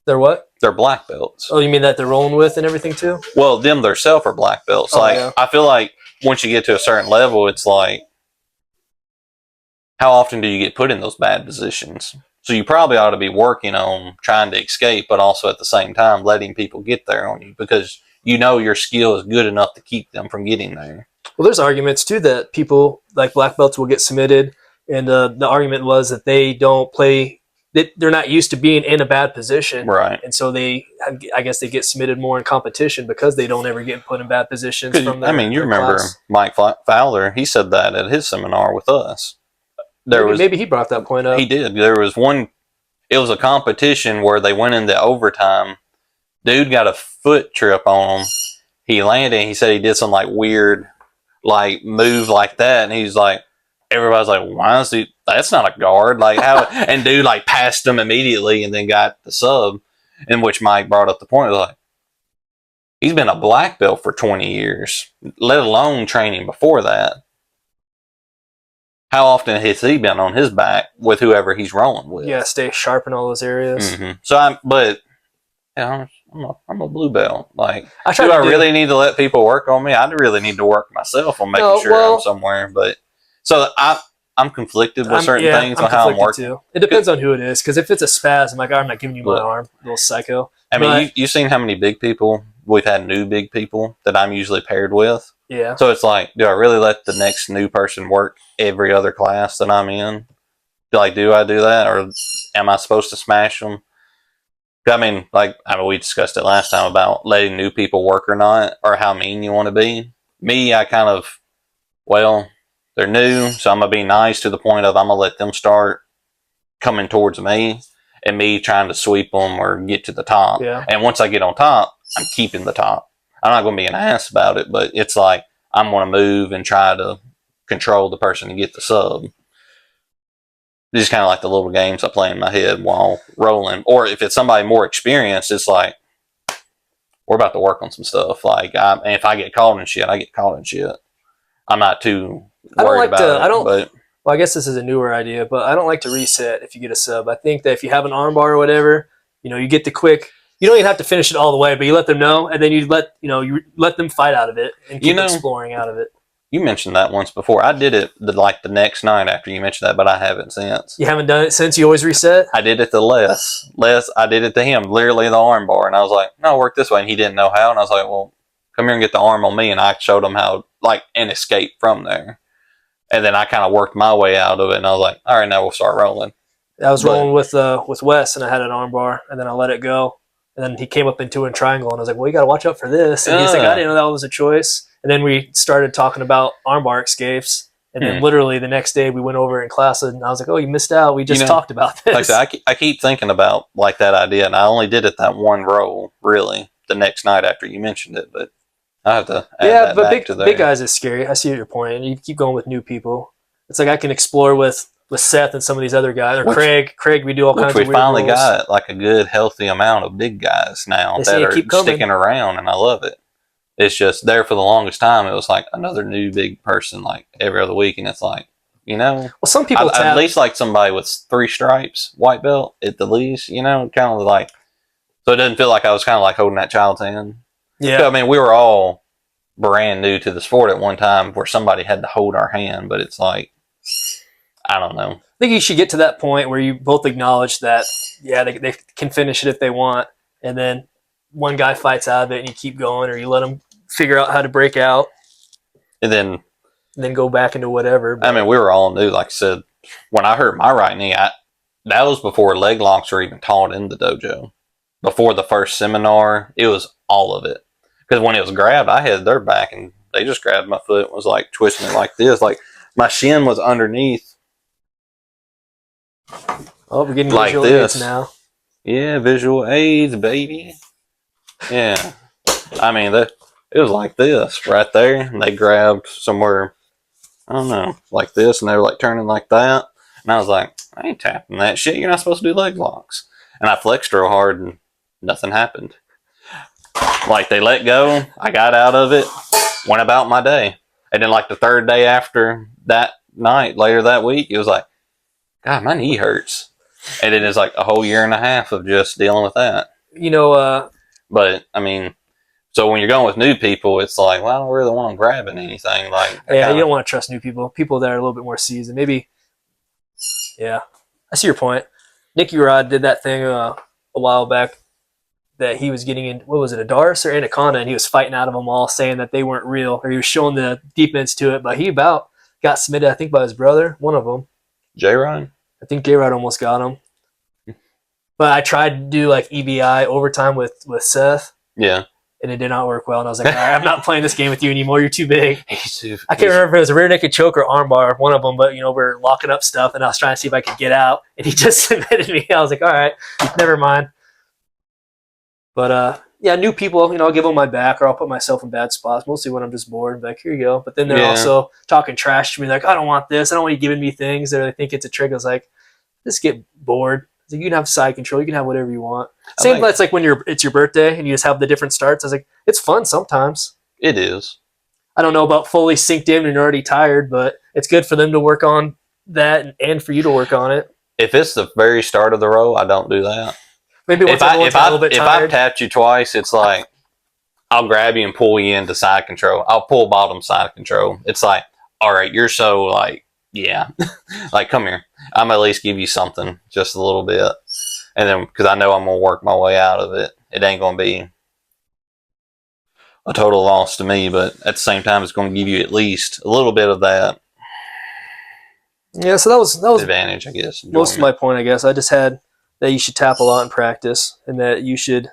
They're what? They're black belts. Oh, you mean that they're rolling with and everything too? Well, them themselves are black belts. I feel like once you get to a certain level, it's like, how often do you get put in those bad positions? So you probably ought to be working on trying to escape, but also at the same time letting people get there on you because your skill is good enough to keep them from getting there. Well, there's arguments too that people like black belts will get submitted, and the argument was that they don't play. They're not used to being in a bad position, right? And so I guess they get submitted more in competition because they don't ever get put in bad positions. You remember class. Mike Fowler? He said that at his seminar with us. Maybe he brought that point up. He did. There was one. It was a competition where they went into overtime. Dude got a foot trip on him. He landed. And he said he did some like weird, like move like that, and he's like, everybody's like, why is he? That's not a guard. Like how? And dude like passed him immediately, and then got the sub. In which Mike brought up the point, like, he's been a black belt for 20 years, let alone training before that. How often has he been on his back with whoever he's rolling with? Yeah, stay sharp in all those areas. Mm-hmm. So I'm a blue belt. Like, do I really need to let people work on me? I really need to work myself on making sure I'm somewhere. But so I'm conflicted with certain things on how I'm working. Too. It depends on who it is. Because if it's a spaz, I'm like, I'm not giving you my arm, little psycho. I mean, you've seen how many big people we've had, new big people that I'm usually paired with. Yeah. So it's like, do I really let the next new person work every other class that I'm in? Do I do that, or am I supposed to smash them? I mean, we discussed it last time about letting new people work or not, or how mean you want to be. Me, I kind of, they're new, so I'm going to be nice to the point of I'm going to let them start coming towards me, and me trying to sweep them or get to the top. Yeah. And once I get on top, I'm keeping the top. I'm not going to be an ass about it, but it's like I'm going to move and try to control the person to get the sub. It's just kind of like the little games I play in my head while rolling. Or if it's somebody more experienced, it's like, we're about to work on some stuff. Like, if I get caught in shit, I get caught in shit. I'm not too worried about it. Well, I guess this is a newer idea, but I don't like to reset if you get a sub. I think that if you have an armbar or whatever, you get the quick. You don't even have to finish it all the way, but you let them know, and then you let them fight out of it and keep exploring out of it. You mentioned that once before. I did it the next night after you mentioned that, but I haven't since. You haven't done it since? You always reset? I did it to Les. I did it to him, literally the arm bar. And I was like, no, work this way. And he didn't know how. And I was like, well, come here and get the arm on me. And I showed him how, and escape from there. And then I kind of worked my way out of it. And I was like, all right, now we'll start rolling. I was rolling with Wes, and I had an arm bar, and then I let it go. And then he came up into a triangle, and I was like, well, you got to watch out for this. And he's like, I didn't know that was a choice. And then we started talking about armbar escapes. And then literally the next day we went over in class, and I was like, oh, you missed out. We just talked about this. I keep thinking about that idea, and I only did it that one roll, really, the next night after you mentioned it. But I have to add that back to there. Big guys is scary. I see your point. And you keep going with new people. It's like I can explore with Seth and some of these other guys. Or Craig, we do all kinds of weird we finally rolls. got a good, healthy amount of big guys now that are sticking around, and I love it. It's just there for the longest time. It was like another new big person every other week, and it's like, well, some people at least like somebody with 3 stripes, white belt at the least, kind of like, so it doesn't feel like I was kind of like holding that child's hand. Yeah. I mean, we were all brand new to the sport at one time where somebody had to hold our hand, but it's like, I don't know. I think you should get to that point where you both acknowledge that, they can finish it if they want, and then one guy fights out of it and you keep going, or you let them figure out how to break out. And then go back into whatever. But, I mean, we were all new. Like I said, when I hurt my right knee, that was before leg locks were even taught in the dojo. Before the first seminar, it was all of it. Because when it was grabbed, I had their back, and they just grabbed my foot and was like twisting it like this. Like my shin was underneath. Oh, we're getting visual aids now. Yeah, visual aids, baby. Yeah. I mean, it was like this right there. And they grabbed somewhere, I don't know, like this, and they were turning like that. And I was like, I ain't tapping that shit. You're not supposed to do leg locks. And I flexed real hard, and nothing happened. They let go. I got out of it, went about my day. And then the third day after that night, later that week, it was like, God, my knee hurts. And then it's a whole year and a half of just dealing with that. But, I mean, so when you're going with new people, it's like, well, I don't really want them grabbing anything. You don't want to trust new people. People that are a little bit more seasoned. Maybe, I see your point. Nicky Rod did that thing a while back that he was getting in, what was it, a Darce or Anaconda, and he was fighting out of them all, saying that they weren't real, or he was showing the defense to it, but he about got submitted, I think, by his brother, one of them. J-Rod? I think J-Rod almost got him. But I tried to do EBI overtime with Seth. Yeah. And it did not work well. And I was like, all right, I'm not playing this game with you anymore. You're too big. I can't remember if it was a rear naked choke or armbar, one of them, but we're locking up stuff, and I was trying to see if I could get out, and he just submitted me. I was like, all right, never mind. But new people, I'll give them my back, or I'll put myself in bad spots, mostly when I'm just bored. Like, here you go. But then they're also talking trash to me, like, I don't want this. I don't want you giving me things that I think it's a trick. I was like, just get bored. You can have side control. You can have whatever you want. Same, it's like when it's your birthday and you just have the different starts. I was like, it's fun sometimes. It is. I don't know about fully synced in and you're already tired, but it's good for them to work on that and for you to work on it. If it's the very start of the row, I don't do that. Maybe once if I've tapped you twice, it's like I'll grab you and pull you into side control. I'll pull bottom side control. It's like, all right, you're so yeah, like come here. I'm gonna at least give you something, just a little bit, and then because I know I'm gonna work my way out of it. It ain't gonna be a total loss to me, but at the same time, it's going to give you at least a little bit of that. Yeah, so that was advantage, I guess. Most of my point, I guess. I just had that you should tap a lot in practice, and that you should.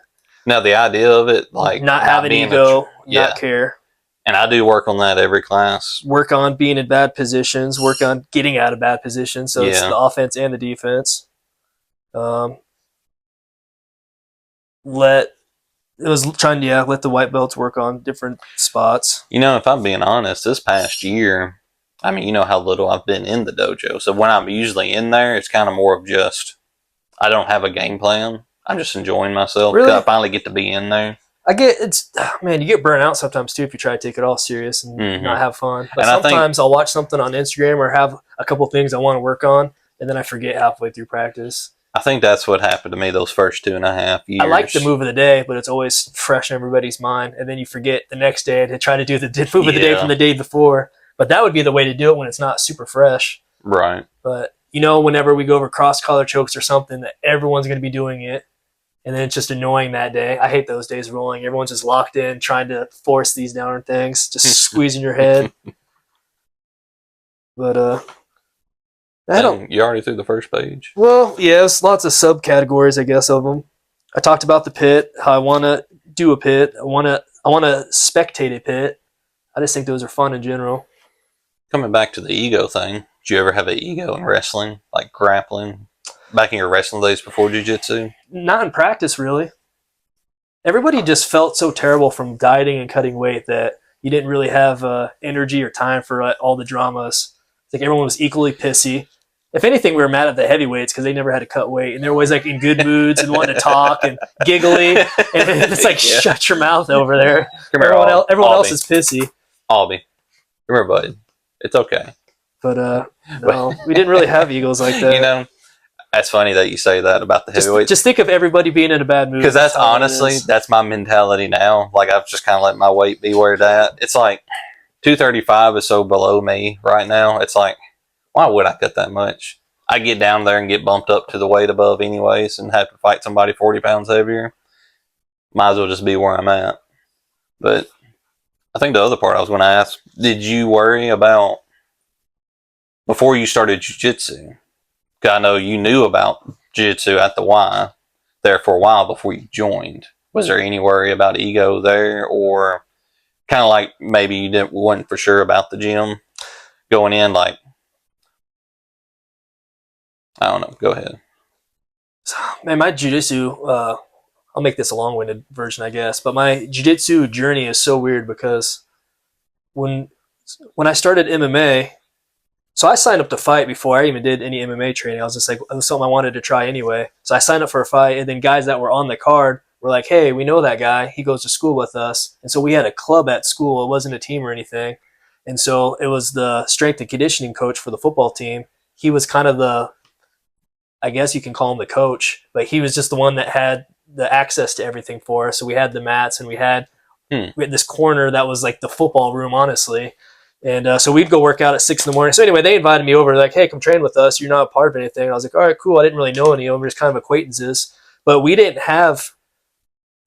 Now the idea of it, like not have an ego, not care. And I do work on that every class. Work on being in bad positions. Work on getting out of bad positions. So it's the offense and the defense. Let the white belts work on different spots. You know, if I'm being honest, this past year, I mean, you know how little I've been in the dojo. So when I'm usually in there, it's kind of more of just, I don't have a game plan. I'm just enjoying myself. Really? I finally get to be in there. You get burnt out sometimes too if you try to take it all serious and not have fun. But sometimes I'll watch something on Instagram or have a couple things I want to work on, and then I forget halfway through practice. I think that's what happened to me those first 2.5 years. I like the move of the day, but it's always fresh in everybody's mind, and then you forget the next day to try to do the move of the day from the day before. But that would be the way to do it when it's not super fresh. Right. But, whenever we go over cross-collar chokes or something, that everyone's going to be doing it, and then it's just annoying that day. I hate those days rolling. Everyone's just locked in, trying to force these darn things, just squeezing your head. But, you already through the first page? Well, yes, lots of subcategories, I guess, of them. I talked about the pit, how I want to do a pit. I want to spectate a pit. I just think those are fun in general. Coming back to the ego thing, did you ever have an ego in wrestling, like grappling, back in your wrestling days before jiu-jitsu? Not in practice, really. Everybody just felt so terrible from dieting and cutting weight that you didn't really have energy or time for all the dramas. It's like everyone was equally pissy. If anything, we were mad at the heavyweights because they never had to cut weight, and they're always like in good moods and wanting to talk and giggly. And it's like, shut your mouth over there. Everyone else is pissy. Albie, come here, bud. It's okay. But no, we didn't really have egos like that. That's funny that you say that about the heavyweights. Just think of everybody being in a bad mood. Because that's honestly, that's my mentality now. Like, I've just kind of let my weight be where it's at. It's like 235 is so below me right now. It's like, why would I cut that much? I get down there and get bumped up to the weight above anyways and have to fight somebody 40 pounds heavier. Might as well just be where I'm at. But I think the other part I was going to ask, did you worry about, before you started jiu-jitsu, because I know you knew about jiu-jitsu at the Y there for a while before you joined. Was there any worry about ego there, or kind of like maybe you wasn't for sure about the gym going in, like, I don't know. Go ahead. Man, my jiu-jitsu, I'll make this a long-winded version, I guess, but my jiu-jitsu journey is so weird because when I started MMA, so I signed up to fight before I even did any MMA training. I was just like, it was something I wanted to try anyway. So I signed up for a fight, and then guys that were on the card were like, hey, we know that guy. He goes to school with us. And so we had a club at school. It wasn't a team or anything. And so it was the strength and conditioning coach for the football team. He was kind of I guess you can call him the coach, but he was just the one that had the access to everything for us. So we had the mats, and we had this corner that was like the football room, honestly. And so we'd go work out at 6 a.m. So anyway, they invited me over. Like, hey, come train with us. You're not a part of anything. And I was like, all right, cool. I didn't really know any of them. We're just kind of acquaintances. But we didn't have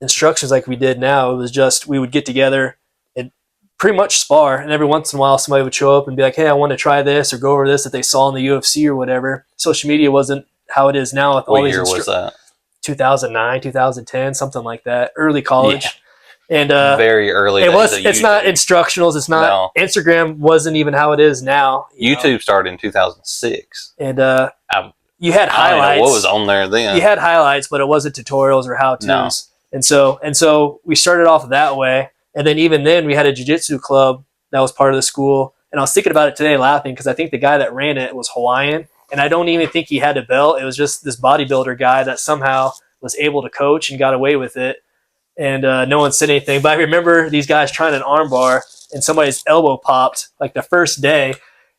instructions like we did now. It was just we would get together and pretty much spar. And every once in a while, somebody would show up and be like, hey, I want to try this or go over this that they saw in the UFC or whatever. Social media wasn't how it is now. With all these was that? 2009, 2010, something like that. Early college. Yeah. And very early. It's not instructionals. It's not Instagram. Wasn't even how it is now. YouTube started in 2006. And you had highlights. I don't know what was on there then. You had highlights, but it wasn't tutorials or how-tos. No. And so we started off that way. And then even then, we had a jiu-jitsu club that was part of the school. And I was thinking about it today, laughing, because I think the guy that ran it was Hawaiian. And I don't even think he had a belt. It was just this bodybuilder guy that somehow was able to coach and got away with it. And no one said anything. But I remember these guys trying an arm bar, and somebody's elbow popped like the first day.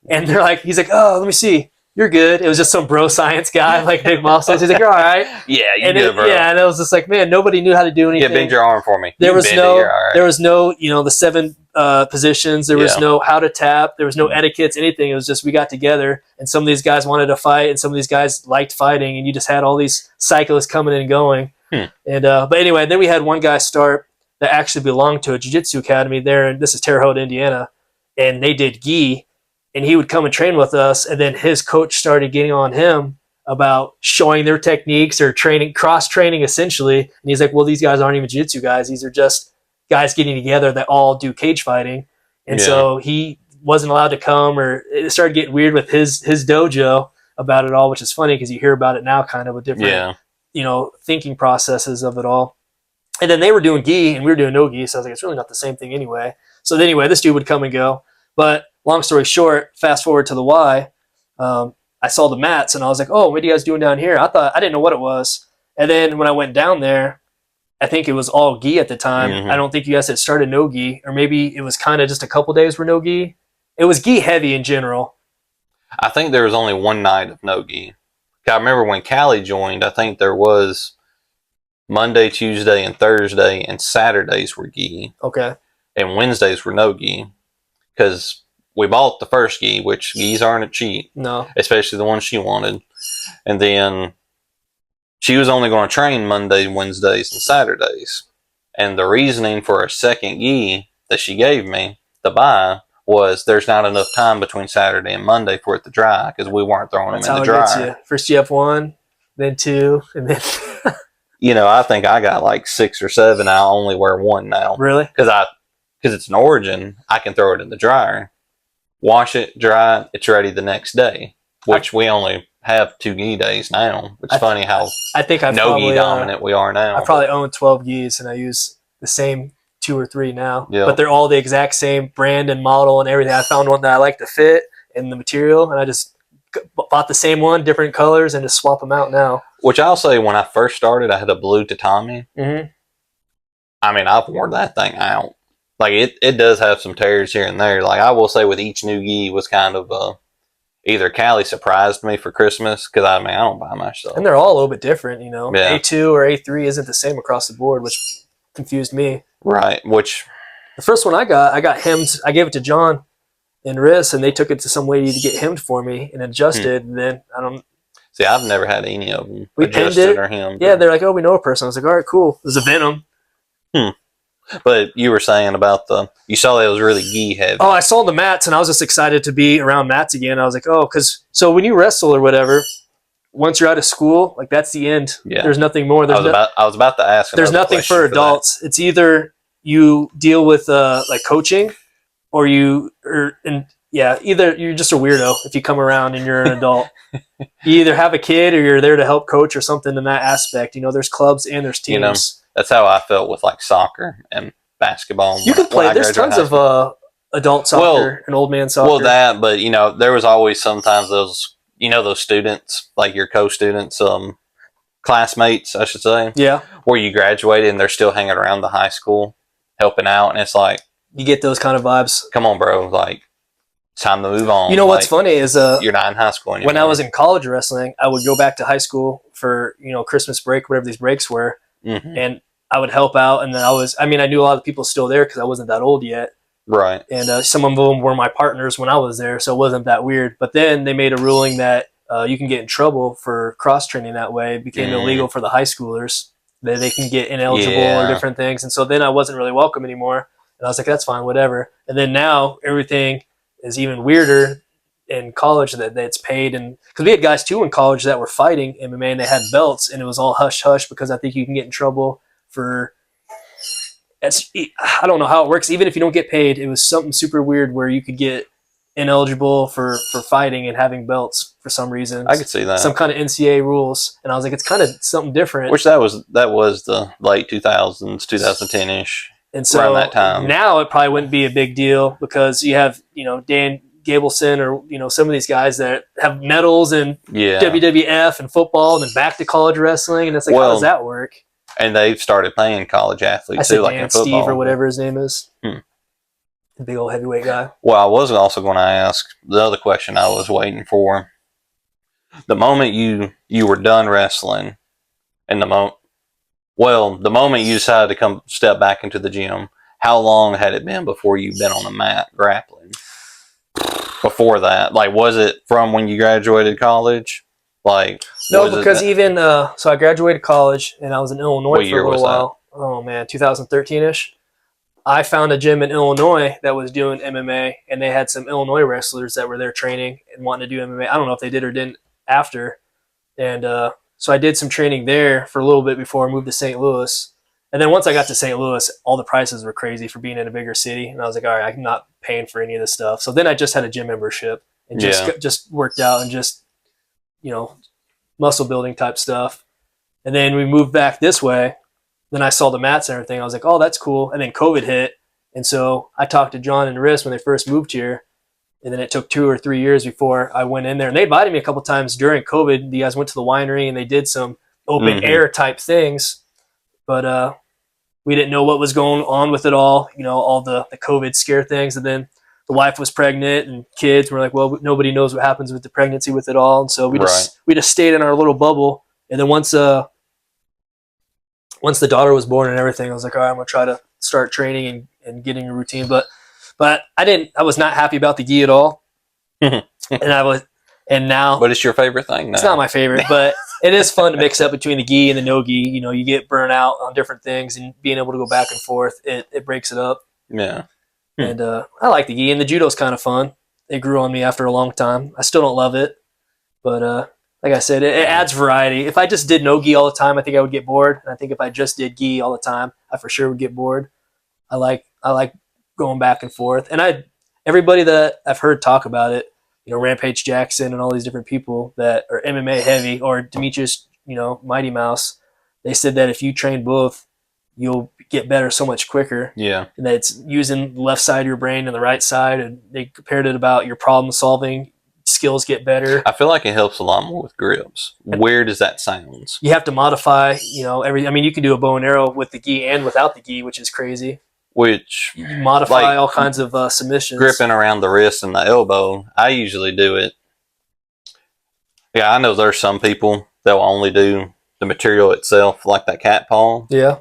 And he's like, oh, let me see. You're good. It was just some bro science guy, like big muscles. He's like, you're all right. Yeah, you're good, bro. Yeah, and it was just like, man, nobody knew how to do anything. Yeah, bend your arm for me. There was no, the 7 positions. There was no how to tap. There was no etiquettes, anything. It was just we got together, and some of these guys wanted to fight, and some of these guys liked fighting, and you just had all these cyclists coming and going. And but anyway, then we had one guy start that actually belonged to a jiu-jitsu academy there, and this is Terre Haute, Indiana, and they did gi, and he would come and train with us, and then his coach started getting on him about showing their techniques or training, cross-training essentially, and he's like, well, these guys aren't even jiu-jitsu guys. These are just guys getting together that all do cage fighting. And so he wasn't allowed to come, or it started getting weird with his dojo about it all, which is funny because you hear about it now kind of with different, thinking processes of it all. And then they were doing gi and we were doing no gi. So I was like, it's really not the same thing anyway. So anyway, this dude would come and go. But long story short, fast forward to the Y, I saw the mats and I was like, oh, what are you guys doing down here? I didn't know what it was. And then when I went down there, I think it was all gi at the time. I don't think you guys had started no gi, or maybe it was kind of just a couple days were no gi. It was gi heavy in general. I think there was only one night of no gi. I remember when Callie joined, I think there was Monday, Tuesday, and Thursday, and Saturdays were gi. Okay. And Wednesdays were no gi. Because we bought the first gi, which gis aren't cheap. No. Especially the one she wanted. And then she was only going to train Monday, Wednesdays, and Saturdays. And the reasoning for a second gi that she gave me to buy was there's not enough time between Saturday and Monday for it to dry because we weren't throwing them in the dryer. First you have one, then two, and then... I think I got like 6 or 7. I only wear one now. Really? Because it's an Origin, I can throw it in the dryer, wash it, dry it, it's ready the next day. Which we only have 2 gi days now. It's funny how no-gi dominant we are now. I probably own 12 gis and I use the same 2 or 3 now. Yep. But they're all the exact same brand and model and everything. I found one that I like the fit and the material, and I just bought the same one, different colors, and just swap them out now. Which I'll say, when I first started, I had a blue tatami. I mean, I've worn that thing out. Like, it does have some tears here and there. Like, I will say with each new gi was kind of either Callie surprised me for Christmas, because I don't buy much stuff. And they're all a little bit different, Yeah. A2 or A3 isn't the same across the board, which confused me. Right, which... The first one I got hemmed. I gave it to John and Riss, and they took it to some lady to get hemmed for me and adjusted, and then I don't... See, I've never had any of them we adjusted or hemmed. Yeah, they're like, oh, we know a person. I was like, all right, cool. It was a Venom. But you were saying about you saw that it was really gi heavy. Oh, I saw the mats, and I was just excited to be around mats again. I was like, oh, so when you wrestle or whatever, once you're out of school, like that's the end. Yeah. There's nothing more. I was about to ask. There's nothing for adults. It's either you deal with like coaching, or either you're just a weirdo if you come around and you're an adult. You either have a kid or you're there to help coach or something in that aspect. There's clubs and there's teams. That's how I felt with like soccer and basketball. You can play. There's tons of adult soccer and old man soccer. Well, that, but there was always sometimes those students, like your co-students, classmates, I should say. Yeah. Where you graduated and they're still hanging around the high school, helping out, and it's like you get those kind of vibes. Come on, bro! Like, it's time to move on. What's funny is you're not in high school anymore. When I was in college wrestling, I would go back to high school for Christmas break, whatever these breaks were. And I would help out, and then I knew a lot of people still there because I wasn't that old yet. Right. And some of them were my partners when I was there, so it wasn't that weird. But then they made a ruling that you can get in trouble for cross-training that way. It became illegal for the high schoolers. That they can get ineligible or different things. And so then I wasn't really welcome anymore. And I was like, that's fine, whatever. And then now everything is even weirder in college that it's paid, and because we had guys too in college that were fighting MMA and they had belts, and it was all hush hush because I think you can get in trouble for. I don't know how it works. Even if you don't get paid, it was something super weird where you could get ineligible for fighting and having belts for some reason. I could see that, some kind of NCAA rules, and I was like, it's kind of something different. Which that was the late 2000s, 2010ish, and so around that time. Now it probably wouldn't be a big deal because you have Dan Gableson or some of these guys that have medals in WWF and football, and then back to college wrestling, and it's like, how does that work? And they've started playing college athletes too, like in football. Steve or whatever his name is, the big old heavyweight guy. Well, I was also going to ask the other question I was waiting for. The moment you were done wrestling, and the moment you decided to step back into the gym, how long had it been before you've been on a mat grappling? Before that, like, was it from when you graduated college? Like, No, because even so, I graduated college and I was in Illinois for a little while. Oh man, 2013ish. I found a gym in Illinois that was doing MMA, and they had some Illinois wrestlers that were there training and wanting to do MMA. I don't know if they did or didn't after, and so I did some training there for a little bit before I moved to St. Louis. And then once I got to St. Louis, all the prices were crazy for being in a bigger city, and I was like, all right, I'm not paying for any of this stuff. So then I just had a gym membership and just worked out and just, muscle building type stuff. And then we moved back this way. Then I saw the mats and everything. I was like, oh, that's cool. And then COVID hit. And so I talked to John and Riss when they first moved here. And then it took 2 or 3 years before I went in there. And they invited me a couple times during COVID. The guys went to the winery and they did some open air type things. But we didn't know what was going on with it all, all the COVID scare things. And then the wife was pregnant and kids. We're like, well, nobody knows what happens with the pregnancy with it all. And so we just stayed in our little bubble. And then once the daughter was born and everything, I was like, all right, I'm going to try to start training and getting a routine. But I was not happy about the gi at all. And now. But it's your favorite thing now. It's not my favorite, but it is fun to mix up between the gi and the no gi. You get burnt out on different things, and being able to go back and forth, it breaks it up. Yeah. And I like the gi, and the judo's kind of fun. It grew on me after a long time. I still don't love it, but like I said, it adds variety. If I just did no gi all the time, I think I would get bored. And I think if I just did gi all the time, I for sure would get bored. I like going back and forth. And everybody that I've heard talk about it, Rampage Jackson and all these different people that are MMA heavy, or Demetrius, Mighty Mouse, they said that if you train both, you'll get better so much quicker. Yeah. And that it's using the left side of your brain and the right side. And they compared it about your problem solving skills get better. I feel like it helps a lot more with grips. Weird as that sounds. You have to modify, you can do a bow and arrow with the gi and without the gi, which is crazy. Which you modify all kinds of submissions. Gripping around the wrist and the elbow, I usually do it. Yeah, I know there's some people that will only do the material itself, like that cat paw. Yeah.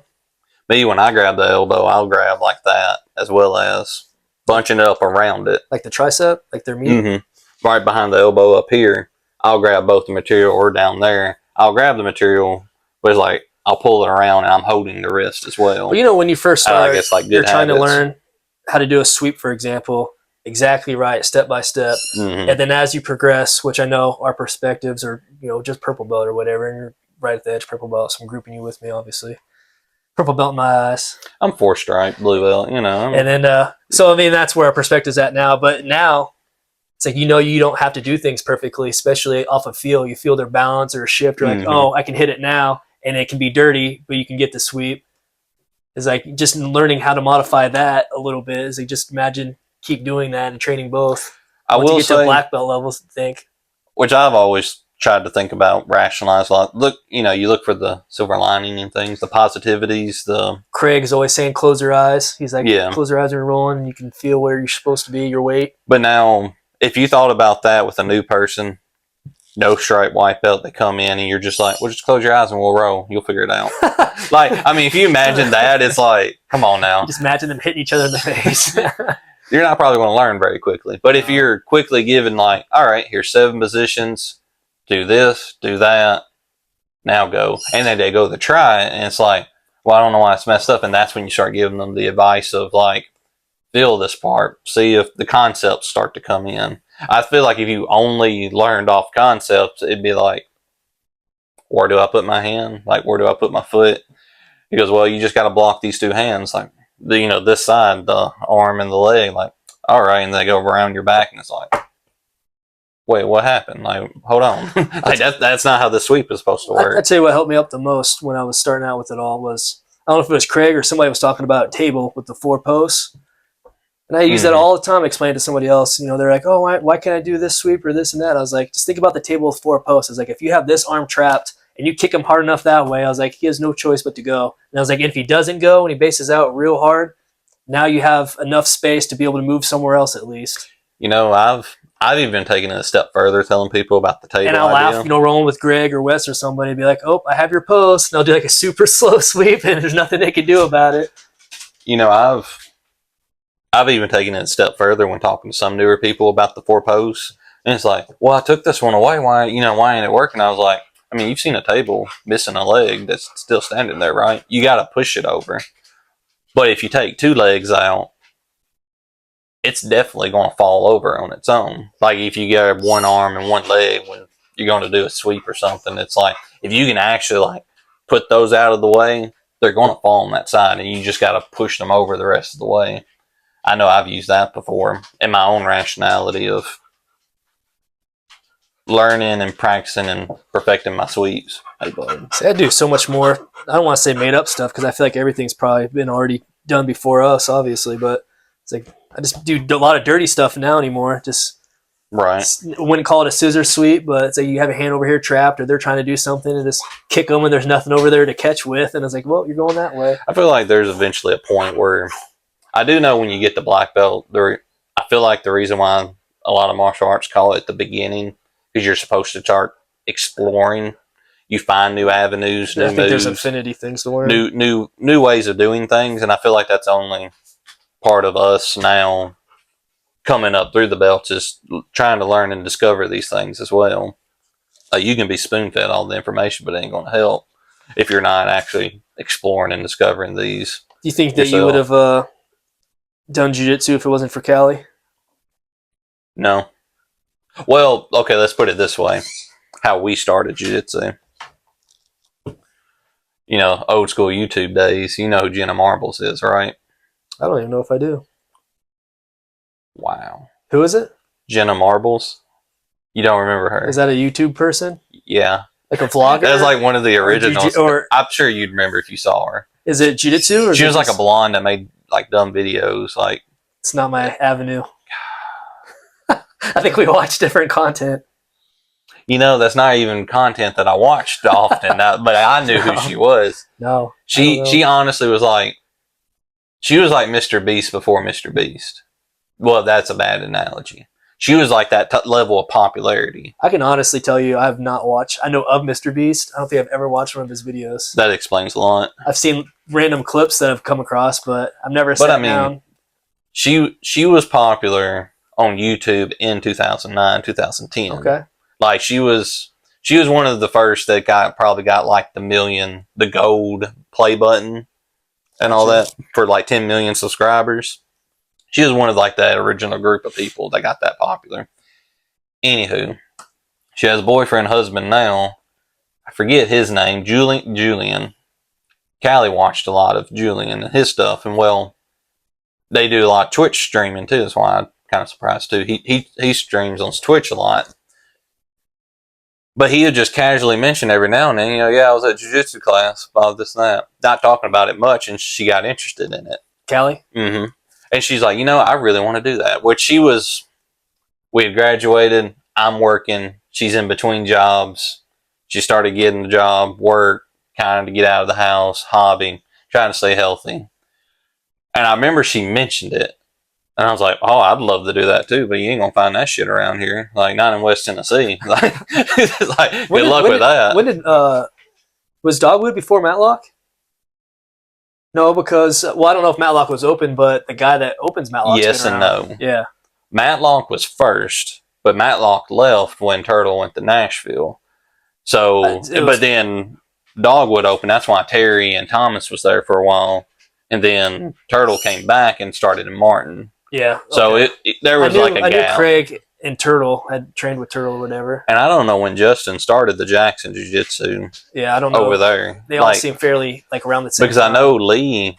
Me, when I grab the elbow, I'll grab like that, as well as bunching it up around it. Like the tricep? Like their meat? Mm-hmm. Right behind the elbow up here, I'll grab both the material, or down there, I'll grab the material, but it's like, I'll pull it around and I'm holding the wrist as well. Well, when you first start, you're trying to learn how to do a sweep, for example, exactly right, step by step. Mm-hmm. And then as you progress, which I know our perspectives are, just purple belt or whatever, and you're right at the edge purple belt, so I'm grouping you with me, obviously. Purple belt in my eyes. I'm 4-stripe, blue belt, And then, that's where our perspective's at now. But now, it's like, you don't have to do things perfectly, especially off a feel. You feel their balance or a shift. You're like, oh, I can hit it now. And it can be dirty, but you can get the sweep. It's like just learning how to modify that a little bit. Is like, just imagine keep doing that and training both. I will get to black belt levels, think. Which I've always tried to think about, rationalize a lot. Look, you look for the silver lining in things, the positivities. Craig's always saying, close your eyes. He's like, close your eyes when you're rolling, and you can feel where you're supposed to be, your weight. But now, if you thought about that with a new person, no stripe white belt, they come in and you're just like, well, just close your eyes and we'll roll. You'll figure it out. If you imagine that, it's like, come on now. Just imagine them hitting each other in the face. You're not probably going to learn very quickly. But if you're quickly given all right, here's 7 positions, do this, do that, now go. And then they go to try it and it's like, well, I don't know why it's messed up. And that's when you start giving them the advice of feel this part, see if the concepts start to come in. I feel like if you only learned off concepts, it'd be like, where do I put my hand? Where do I put my foot? He goes, well, you just got to block these 2 hands. This side, the arm and the leg. All right. And they go around your back and it's like, wait, what happened? Hold on. That's not how the sweep is supposed to work. I'd say what helped me up the most when I was starting out with it all was, I don't know if it was Craig or somebody was talking about a table with the 4 posts. And I use that all the time, explain it to somebody else. They're like, oh, why can't I do this sweep or this and that? I was like, just think about the table with 4 posts. I was like, if you have this arm trapped and you kick him hard enough that way, I was like, he has no choice but to go. And I was like, if he doesn't go and he bases out real hard, now you have enough space to be able to move somewhere else at least. I've even taken it a step further, telling people about the table and I'll laugh, rolling with Greg or Wes or somebody, be like, oh, I have your post. And I'll do a super slow sweep and there's nothing they can do about it. I've even taken it a step further when talking to some newer people about the 4 posts. And it's like, well, I took this one away. Why ain't it working? I was like, I mean, you've seen a table missing a leg that's still standing there, right? You got to push it over. But if you take 2 legs out, it's definitely going to fall over on its own. Like if you grab 1 arm and 1 leg when you're going to do a sweep or something, it's like if you can actually like put those out of the way, they're going to fall on that side, and you just got to push them over the rest of the way. I know I've used that before in my own rationality of learning and practicing and perfecting my sweeps. Hey, bud. See, I do so much more. I don't want to say made up stuff because I feel like everything's probably been already done before us, obviously. But it's like I just do a lot of dirty stuff now anymore. Just Right. wouldn't call it a scissor sweep, but it's like you have a hand over here trapped, or they're trying to do something and just kick them, and there's nothing over there to catch with, and it's like, well, you're going that way. I feel like there's eventually a point where I do know when you get the black belt, I feel like the reason why a lot of martial arts call it the beginning is you're supposed to start exploring. You find new avenues, new I think there's moves, infinity things to learn. new ways of doing things, and I feel like that's only part of us now coming up through the belts is trying to learn and discover these things as well. You can be spoon fed all the information, but it ain't going to help if you're not actually exploring and discovering these. Do you think that you would have done jiu-jitsu if it wasn't for Cali? No. Well, okay, let's put it this way. How we started jiu-jitsu. You know, old school YouTube days. You know who Jenna Marbles is, right? I don't even know if I do. Wow. Who is it? Jenna Marbles? You don't remember her? Is that a YouTube person? Yeah. Like a vlogger? That was like one of the originals. Or I'm sure you'd remember if you saw her. is it jiu-jitsu? Or she was like a blonde that made like dumb videos. Like it's not my avenue. I think we watch different content. You know, that's not even content that I watched often, but I knew who she was. No. She honestly was like, she was like Mr. Beast before Mr. Beast. Well, that's a bad analogy. She was like that level of popularity. I can honestly tell you I have not watched. I know of Mr. Beast. I don't think I've ever watched one of his videos. That explains a lot. I've seen random clips that I've come across, but I've never sat down. She was popular on YouTube in 2009, 2010. Okay. Like she was one of the first that probably got like the gold play button and all that for like 10 million subscribers. She was one of like that original group of people that got that popular. Anywho, she has a boyfriend, husband now. I forget his name, Julian. Callie watched a lot of Julian and his stuff, and well, they do a lot of Twitch streaming too. That's why I'm kind of surprised too. He streams on Twitch a lot. But he would just casually mention every now and then, yeah, I was at jiu-jitsu class, about this and that. Not talking about it much, and she got interested in it. Callie? Mm-hmm. And she's like, I really want to do that. Which we had graduated, I'm working, she's in between jobs. She started getting the job, work, kind of to get out of the house, hobby, trying to stay healthy. And I remember she mentioned it. And I was like, oh, I'd love to do that too, but you ain't going to find that shit around here. Like, not in West Tennessee. Like good luck with that. When did, was Dogwood before Matlock? No, because, well, I don't know if Matlock was open, but the guy that opens Matlock. Yes and no. Yeah. Matlock was first, but Matlock left when Turtle went to Nashville. So, but then Dogwood opened. That's why Terry and Thomas was there for a while. And then Turtle came back and started in Martin. Yeah. So there was like a gap. I knew Craig and Turtle had trained with Turtle or whatever. And I don't know when Justin started the Jackson Jiu-Jitsu. Yeah, I don't know. Over there. They all seem fairly like around the same because time. I know Lee,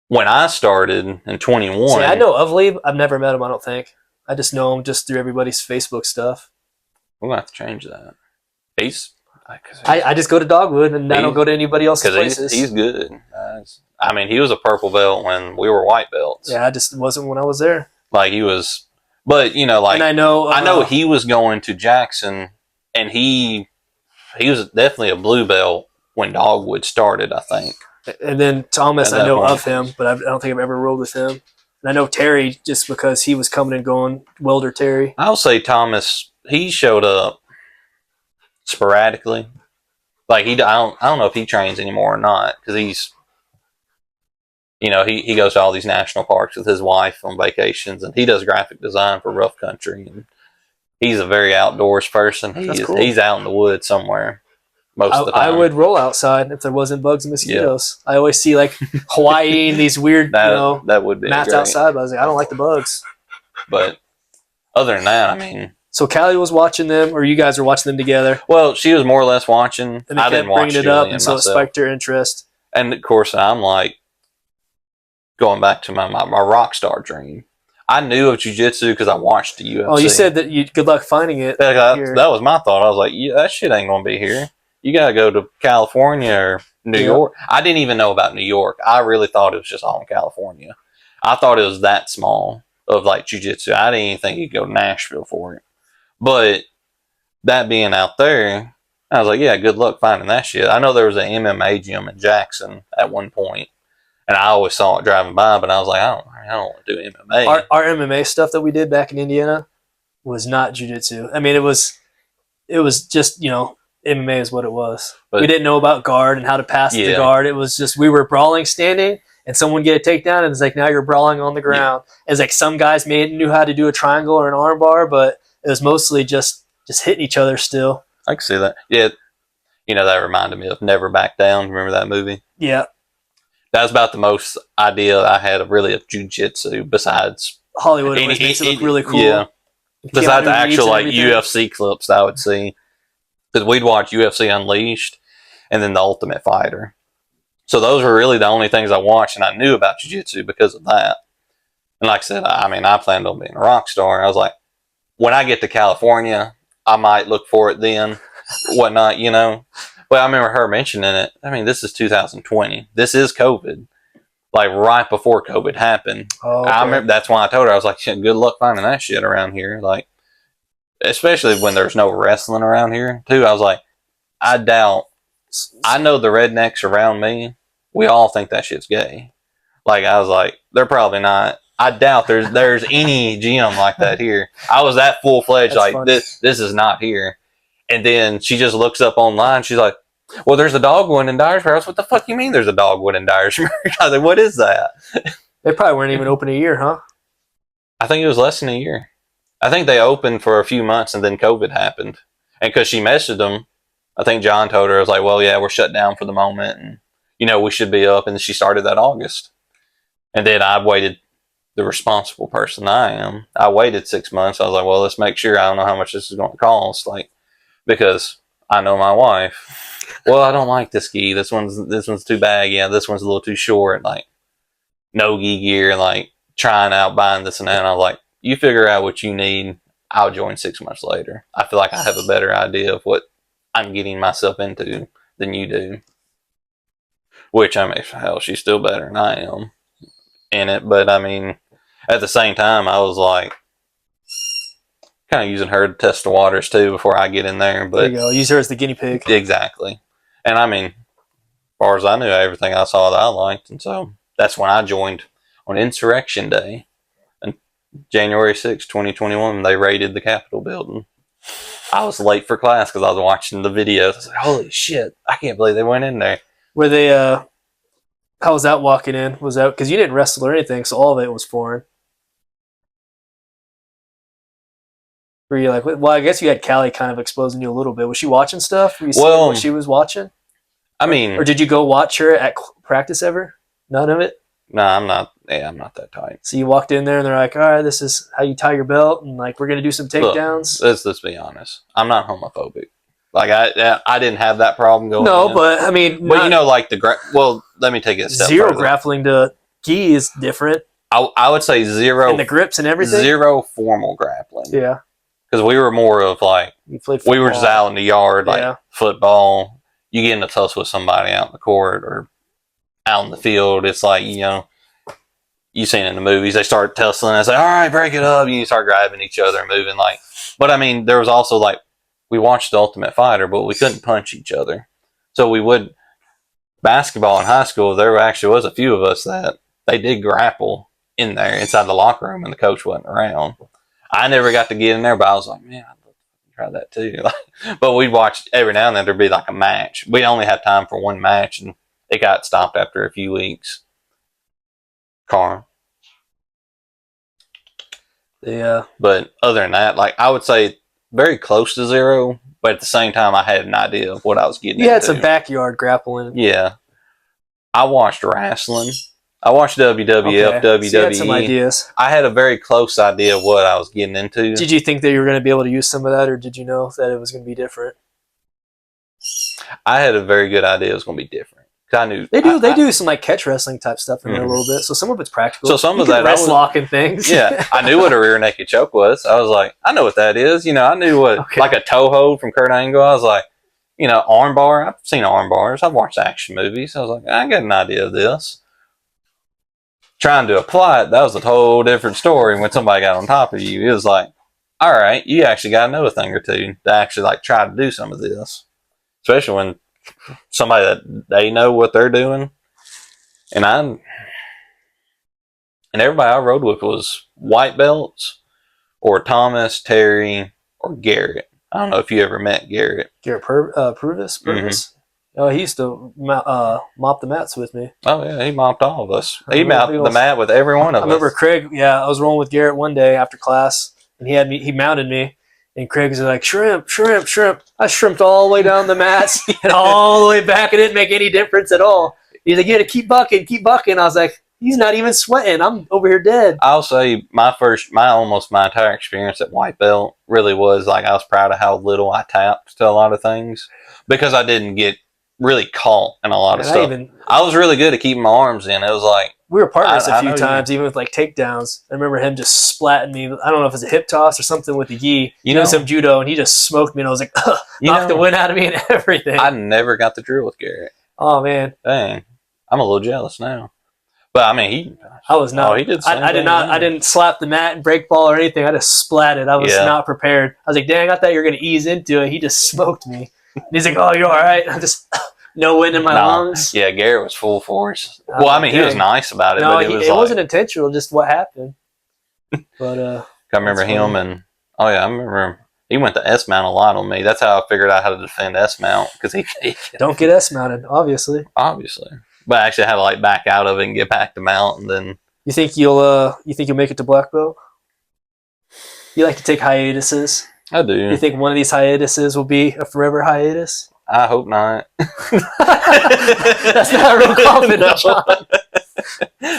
when I started in 21. See, I know of Lee. I've never met him, I don't think. I just know him just through everybody's Facebook stuff. We're going to have to change that. I just go to Dogwood and I don't go to anybody else's places. He's good. I mean, he was a purple belt when we were white belts. Yeah, I just wasn't when I was there. Like he was, but like and I know he was going to Jackson, and he was definitely a blue belt when Dogwood started, I think. And then Thomas, I know of him, but I don't think I've ever rolled with him. And I know Terry just because he was coming and going, Welder Terry. I'll say Thomas, he showed up sporadically. Like I don't know if he trains anymore or not, because he goes to all these national parks with his wife on vacations, and he does graphic design for rough country. And he's a very outdoors person. Cool. He's out in the woods somewhere most of the time. I would roll outside if there wasn't bugs and mosquitoes. I always see like Hawaii and these weird, that would be mats great. outside. But I was like, I don't like the bugs. But other than that, I mean. So Callie was watching them, or you guys were watching them together? Well, she was more or less watching. And I didn't watch bringing it up, and so it spiked her interest. And of course, I'm like going back to my rock star dream. I knew of jiu-jitsu because I watched the UFC. Oh, you said that good luck finding it. That was my thought. I was like, yeah, that shit ain't going to be here. You got to go to California or New York. I didn't even know about New York. I really thought it was just all in California. I thought it was that small of like jiu-jitsu. I didn't even think you could go to Nashville for it. But that being out there, I was like, yeah, good luck finding that shit. I know there was an MMA gym in Jackson at one point, and I always saw it driving by, but I was like, I don't want to do MMA. Our MMA stuff that we did back in Indiana was not jiu-jitsu. I mean, it was just, MMA is what it was. But we didn't know about guard and how to pass the guard. It was just, we were brawling standing, and someone get a takedown, and it's like, now you're brawling on the ground. Yeah. It's like some guys knew how to do a triangle or an arm bar, but it was mostly just hitting each other still. I can see that. Yeah. That reminded me of Never Back Down. Remember that movie? Yeah. That was about the most idea I had of jiu-jitsu besides Hollywood. It makes it look really cool. Yeah. Besides the actual like UFC clips that I would see. Because we'd watch UFC Unleashed and then The Ultimate Fighter. So those were really the only things I watched, and I knew about jiu-jitsu because of that. And like I said, I planned on being a rock star. I was like, when I get to California, I might look for it then, whatnot, But I remember her mentioning it. I mean, this is 2020. This is COVID. Like, right before COVID happened. Oh, okay. I remember that's why I told her, I was like, shit, good luck finding that shit around here. Like, especially when there's no wrestling around here, too. I was like, I know the rednecks around me, we all think that shit's gay. Like, I was like, they're probably not. I doubt there's any gym like that here. I was that full-fledged, like, this is not here. And then she just looks up online. She's like, well, there's a dogwood in Dyersburg. I was, what the fuck you mean there's a dogwood in Dyersburg? I was like, what is that? They probably weren't even open a year, huh? I think it was less than a year. I think they opened for a few months and then COVID happened. And because she messaged them, I think John told her, I was like, well, yeah, we're shut down for the moment. And, we should be up. And she started that August. And then I waited. The responsible person I am, I waited 6 months. I was like, well, let's make sure. I don't know how much this is going to cost, like, because I know my wife. Well, I don't like this gi. This one's too baggy. Yeah, this one's a little too short. Like, no gi gear. Like, trying out buying this and that. And I was like, you figure out what you need. I'll join 6 months later. I feel like I have a better idea of what I'm getting myself into than you do. Which, I mean, hell, she's still better than I am in it. But I mean, at the same time, I was like kind of using her to test the waters too before I get in there. But there you go. Use her as the guinea pig. Exactly. And I mean, as far as I knew, everything I saw that I liked. And so that's when I joined on Insurrection Day. And January 6, 2021, they raided the Capitol building. I was late for class because I was watching the videos. I was like, holy shit, I can't believe they went in there. Were they, how was that walking in? Was that, because you didn't wrestle or anything, so all of it was foreign. Were you like, well, I guess you had Callie kind of exposing you a little bit. Was she watching stuff? Were you seeing what she was watching? I mean, or did you go watch her at practice ever? None of it? No, I'm not. Yeah, I'm not that tight. So you walked in there and they're like, all right, this is how you tie your belt, and like, we're going to do some takedowns. Look, let's be honest. I'm not homophobic. Like, I didn't have that problem going on. No, but I mean, but like well, let me take it a step zero further. Grappling to gi is different. I would say zero. And the grips and everything? Zero formal grappling. Yeah. Because we were more of like, we were just out in the yard, like football. You get in a tussle with somebody out in the court or out in the field. It's like, you've seen it in the movies. They start tussling. It's like, all right, break it up. You start grabbing each other and moving. Like, but I mean, there was also like, we watched The Ultimate Fighter, but we couldn't punch each other. So we would, basketball in high school, there actually was a few of us that they did grapple in there inside the locker room and the coach wasn't around. I never got to get in there, but I was like, man, I'd love to try that too. But we'd watch every now and then there'd be like a match. We only had time for one match and it got stopped after a few weeks. car. Yeah. But other than that, like I would say very close to zero, but at the same time I had an idea of what I was getting You into. had some backyard grappling. Yeah. I watched wrestling. I watched WWF, WWE. So you had some ideas. I had a very close idea of what I was getting into. Did you think that you were going to be able to use some of that, or did you know that it was going to be different? I had a very good idea it was going to be different. I knew they do some like catch wrestling type stuff in there a little bit. So some of it's practical. So some you of that wrist lock and things. Yeah, I knew what a rear naked choke was. I was like, I know what that is. You know, I knew what like a toe hold from Kurt Angle. I was like, you know, arm bar. I've seen arm bars. I've watched action movies. I was like, I got an idea of this. Trying to apply it, that was a whole different story. When somebody got on top of you, it was like, all right, you actually got to know a thing or two to actually like try to do some of this, especially when somebody that they know what they're doing. And everybody I rode with was white belts or Thomas, Terry, or Garrett. I don't know if you ever met Garrett. Garrett Purvis? Mm-hmm. Oh, he used to mop the mats with me. Oh, yeah, he mopped all of us. He mopped the mat with every one of us. I remember Craig, I was rolling with Garrett one day after class, and he mounted me, and Craig was like, shrimp, shrimp, shrimp. I shrimped all the way down the mats and all the way back. It didn't make any difference at all. He's like, you had to keep bucking, keep bucking. I was like, he's not even sweating. I'm over here dead. I'll say my entire experience at white belt really was like I was proud of how little I tapped to a lot of things because I didn't get really caught in a lot of stuff. I was really good at keeping my arms in. It was like we were partners a few times, even with like takedowns. I remember him just splatting me. I don't know if it was a hip toss or something with the gi. You know, some judo, and he just smoked me, and I was like, knocked the wind out of me and everything. I never got the drill with Garrett. Oh man, dang, I'm a little jealous now. But I mean, I was not. He did. I did not. I didn't slap the mat and break ball or anything. I just splatted. I was not prepared. I was like, dang, I thought you were going to ease into it. He just smoked me. And he's like, oh, you're all right. I'm just no wind in my lungs. Yeah, Garrett was full force. Well, I mean, he was nice about it, but it wasn't intentional. Just what happened. But I remember him, and I remember he went to S mount a lot on me. That's how I figured out how to defend S mount because he don't get S mounted, obviously. But I actually had to like back out of it and get back to mount, and then. You think you'll make it to black belt? You like to take hiatuses. I do. You think one of these hiatuses will be a forever hiatus? I hope not. That's not real confident, John.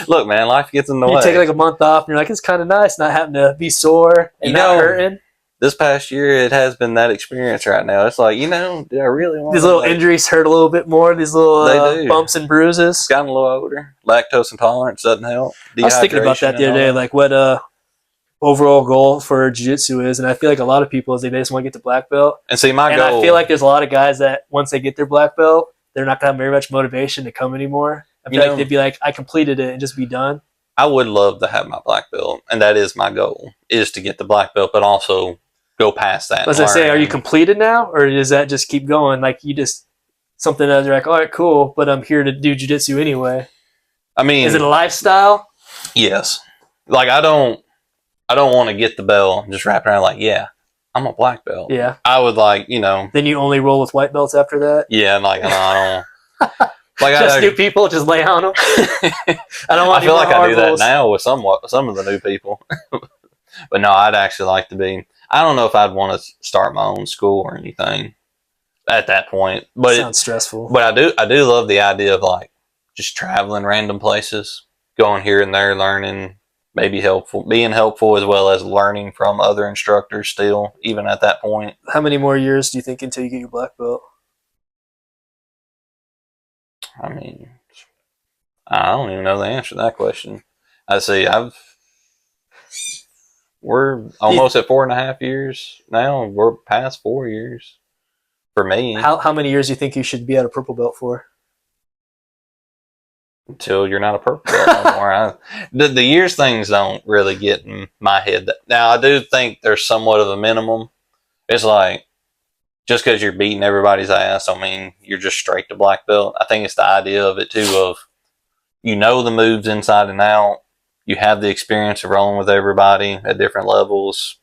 Look, man, life gets in the way. You take like a month off, and you're like, it's kind of nice not having to be sore and not hurting. This past year, it has been that experience right now. It's like, do I really want these little injuries hurt a little bit more? These little bumps and bruises. Gotten a little older. Lactose intolerance doesn't help. I was thinking about that the other day, like what overall goal for jiu-jitsu is, and I feel like a lot of people they just want to get to black belt. And see, my goal. I feel like there's a lot of guys that once they get their black belt, they're not gonna have very much motivation to come anymore. I feel like they'd be like, I completed it and just be done. I would love to have my black belt, and that is my goal, is to get the black belt, but also go past that. As I say, are you completed now, or does that just keep going? Like you just something that you're like, all right, cool, but I'm here to do jiu-jitsu anyway. I mean, is it a lifestyle? Yes. Like I don't want to get the belt and just wrap around like, yeah, I'm a black belt. Yeah. I would like, Then you only roll with white belts after that? Yeah, like no, I don't. Like just new people, just lay on them. I don't want. I feel like I do that now with some of the new people. But no, I'd actually like to be. I don't know if I'd want to start my own school or anything at that point. But sounds stressful. But I do love the idea of like just traveling random places, going here and there, learning, being helpful as well as learning from other instructors still, even at that point. How many more years do you think until you get your black belt? I mean, I don't even know the answer to that question. I see. We're almost at 4.5 years now. We're past 4 years for me. How many years do you think you should be at a purple belt for? Until you're not a purple belt anymore. The years things don't really get in my head. Now, I do think there's somewhat of a minimum. It's like, just because you're beating everybody's ass, don't mean you're just straight to black belt. I think it's the idea of it, too, of the moves inside and out. You have the experience of rolling with everybody at different levels,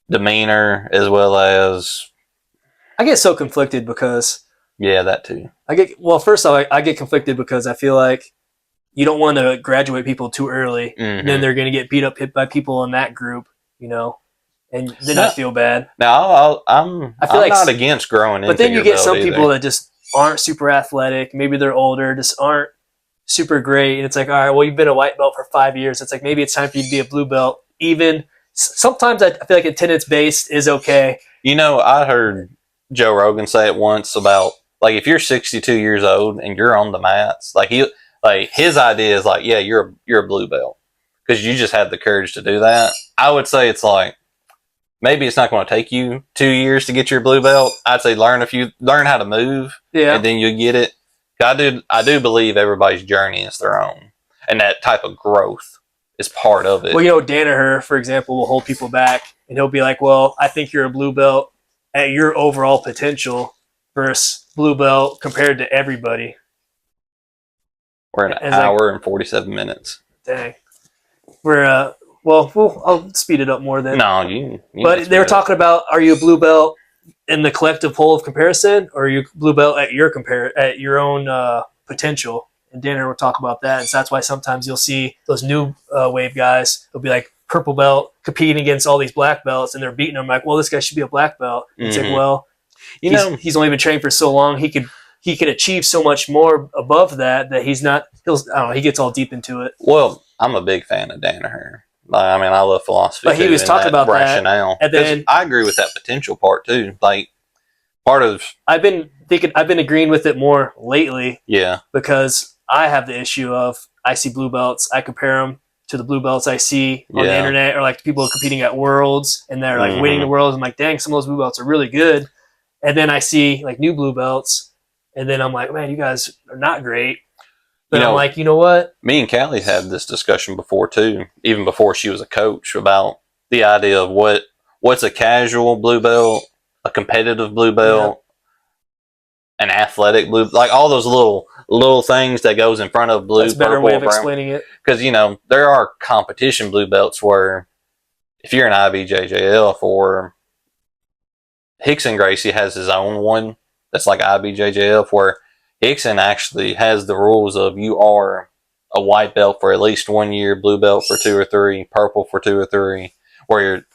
demeanor, as well as... I get so conflicted because... Yeah, that too. First off, I get conflicted because I feel like you don't want to graduate people too early. Mm-hmm. Then they're going to get beat up hit by people in that group, and then I feel bad. Now, I feel I'm like, not against growing into but then you your get belt some either. people that just aren't super athletic. Maybe they're older, just aren't super great. And it's like, all right, well, you've been a white belt for 5 years. It's like maybe it's time for you to be a blue belt. Even sometimes I feel like attendance based is okay. I heard Joe Rogan say it once about like if you're 62 years old and you're on the mats, his idea is like, yeah, you're a blue belt because you just had the courage to do that. I would say it's like maybe it's not going to take you 2 years to get your blue belt. I'd say learn how to move, and then you get it. I do believe everybody's journey is their own, and that type of growth is part of it. Well, Danaher, for example, will hold people back, and he'll be like, well, I think you're a blue belt at your overall potential versus blue belt compared to everybody. We're an hour and 47 minutes. Dang. I'll speed it up more then. No, you but they were talking about, are you a blue belt in the collective whole of comparison, or are you blue belt at your own potential? And Danaher will talk about that. And so that's why sometimes you'll see those new wave guys. They'll be like purple belt competing against all these black belts, and they're beating them. Like, well, this guy should be a black belt. Mm-hmm. It's like, well, he's only been training for so long. He could achieve so much more above that he's not. I don't know. He gets all deep into it. Well, I'm a big fan of Danaher. I mean, I love philosophy. But he was talking about rationale. And then I agree with that potential part too. Like part of I've been agreeing with it more lately. Yeah. Because I have the issue of I see blue belts, I compare them to the blue belts I see on the internet, or like people competing at Worlds and they're like winning the Worlds. I'm like, dang, some of those blue belts are really good. And then I see like new blue belts, and then I'm like, man, you guys are not great. But I'm like, you know what? Me and Callie had this discussion before too, even before she was a coach, about the idea of what's a casual blue belt, a competitive blue belt, an athletic blue, like all those little things that goes in front of blue. That's a better way of explaining it. Because there are competition blue belts where if you're an IBJJF, or Hickson Gracie has his own one that's like IBJJF, where Hickson actually has the rules of you are a white belt for at least 1 year, blue belt for 2 or 3, purple for 2 or 3, where you're...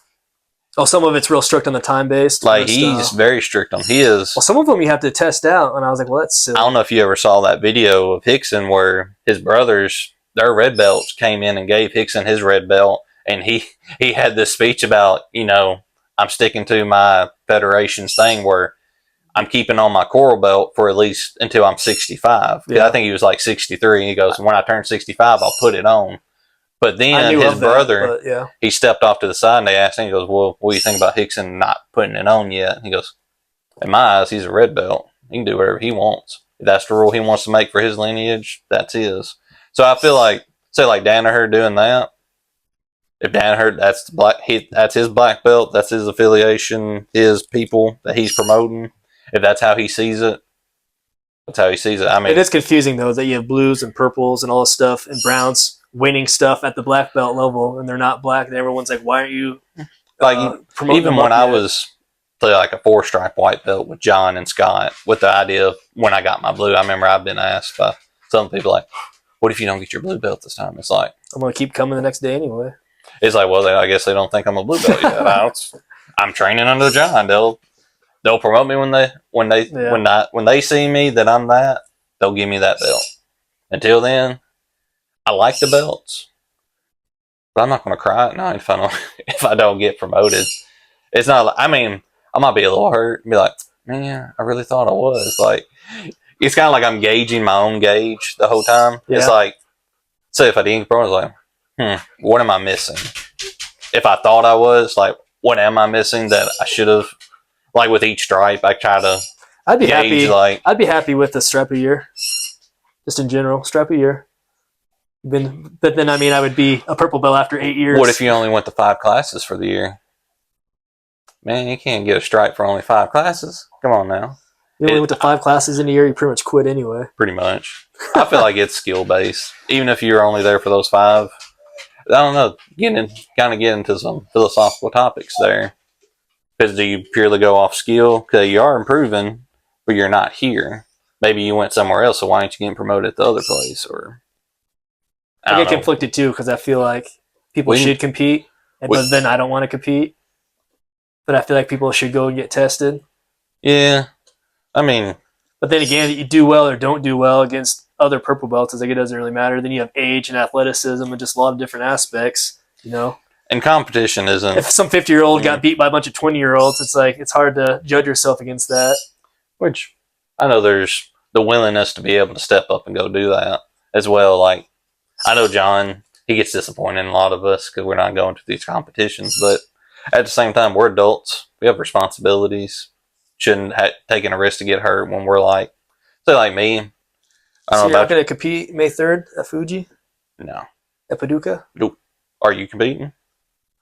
Oh, some of it's real strict on the time-based. Like, he's very strict on his. Well, some of them you have to test out, and I was like, well, that's silly. I don't know if you ever saw that video of Hickson where his brothers, their red belts, came in and gave Hickson his red belt, and he had this speech about, I'm sticking to my federation's thing where I'm keeping on my coral belt for at least until I'm 65. Yeah. I think he was like 63, and he goes, when I turn 65, I'll put it on. But then his brother, he stepped off to the side, and they asked him, he goes, well, what do you think about Hickson not putting it on yet? And he goes, in my eyes, he's a red belt. He can do whatever he wants. If that's the rule he wants to make for his lineage, that's his. So I feel like, say like Danaher doing that, if Danaher, that's his black belt, that's his affiliation, his people that he's promoting. If that's how he sees it, that's how he sees it. I mean, it is confusing though that you have blues and purples and all this stuff and browns winning stuff at the black belt level, and they're not black, and everyone's like, why aren't you promoting even when I was like a 4-stripe white belt with John and Scott, with the idea of when I got my blue, I remember I've been asked by some people like, what if you don't get your blue belt this time? It's like, I'm going to keep coming the next day anyway. It's like, well, I guess they don't think I'm a blue belt yet. I'm training under John. They'll promote me when they see me that I'm that, they'll give me that belt. Until then, I like the belts, but I'm not going to cry at night if I don't get promoted. It's not. I mean, I might be a little hurt and be like, man, I really thought I was. Like, it's kind of like I'm gauging my own gauge the whole time. Yeah. It's like, say if I didn't get promoted, it's like, what am I missing? If I thought I was, like, what am I missing that I should have? Like with each stripe, I try to. I'd be happy. I'd be happy with the stripe a year, just in general, stripe a year. But then I would be a purple belt after 8 years. What if you only went to 5 classes for the year? Man, you can't get a stripe for only 5 classes. Come on now. You only went to 5 classes in a year, you pretty much quit anyway. Pretty much. I feel like it's skill based, even if you're only there for those 5. I don't know. Kind of get into some philosophical topics there. Because do you purely go off skill? Because you are improving, but you're not here. Maybe you went somewhere else, so why aren't you getting promoted at the other place? Or I get conflicted too because I feel like people should compete, but then I don't want to compete. But I feel like people should go and get tested. Yeah, I mean, but then again, you do well or don't do well against other purple belts. It's like it doesn't really matter. Then you have age and athleticism and just a lot of different aspects. And competition isn't. If some 50-year-old got beat by a bunch of 20-year-olds, it's like it's hard to judge yourself against that. Which I know there's the willingness to be able to step up and go do that as well. Like I know John, he gets disappointed in a lot of us because we're not going to these competitions, but at the same time, we're adults. We have responsibilities. Shouldn't have taken a risk to get hurt when we're like, say, like me. I don't know. You're not going to compete May 3rd at Fuji? No. At Paducah? Nope. Are you competing?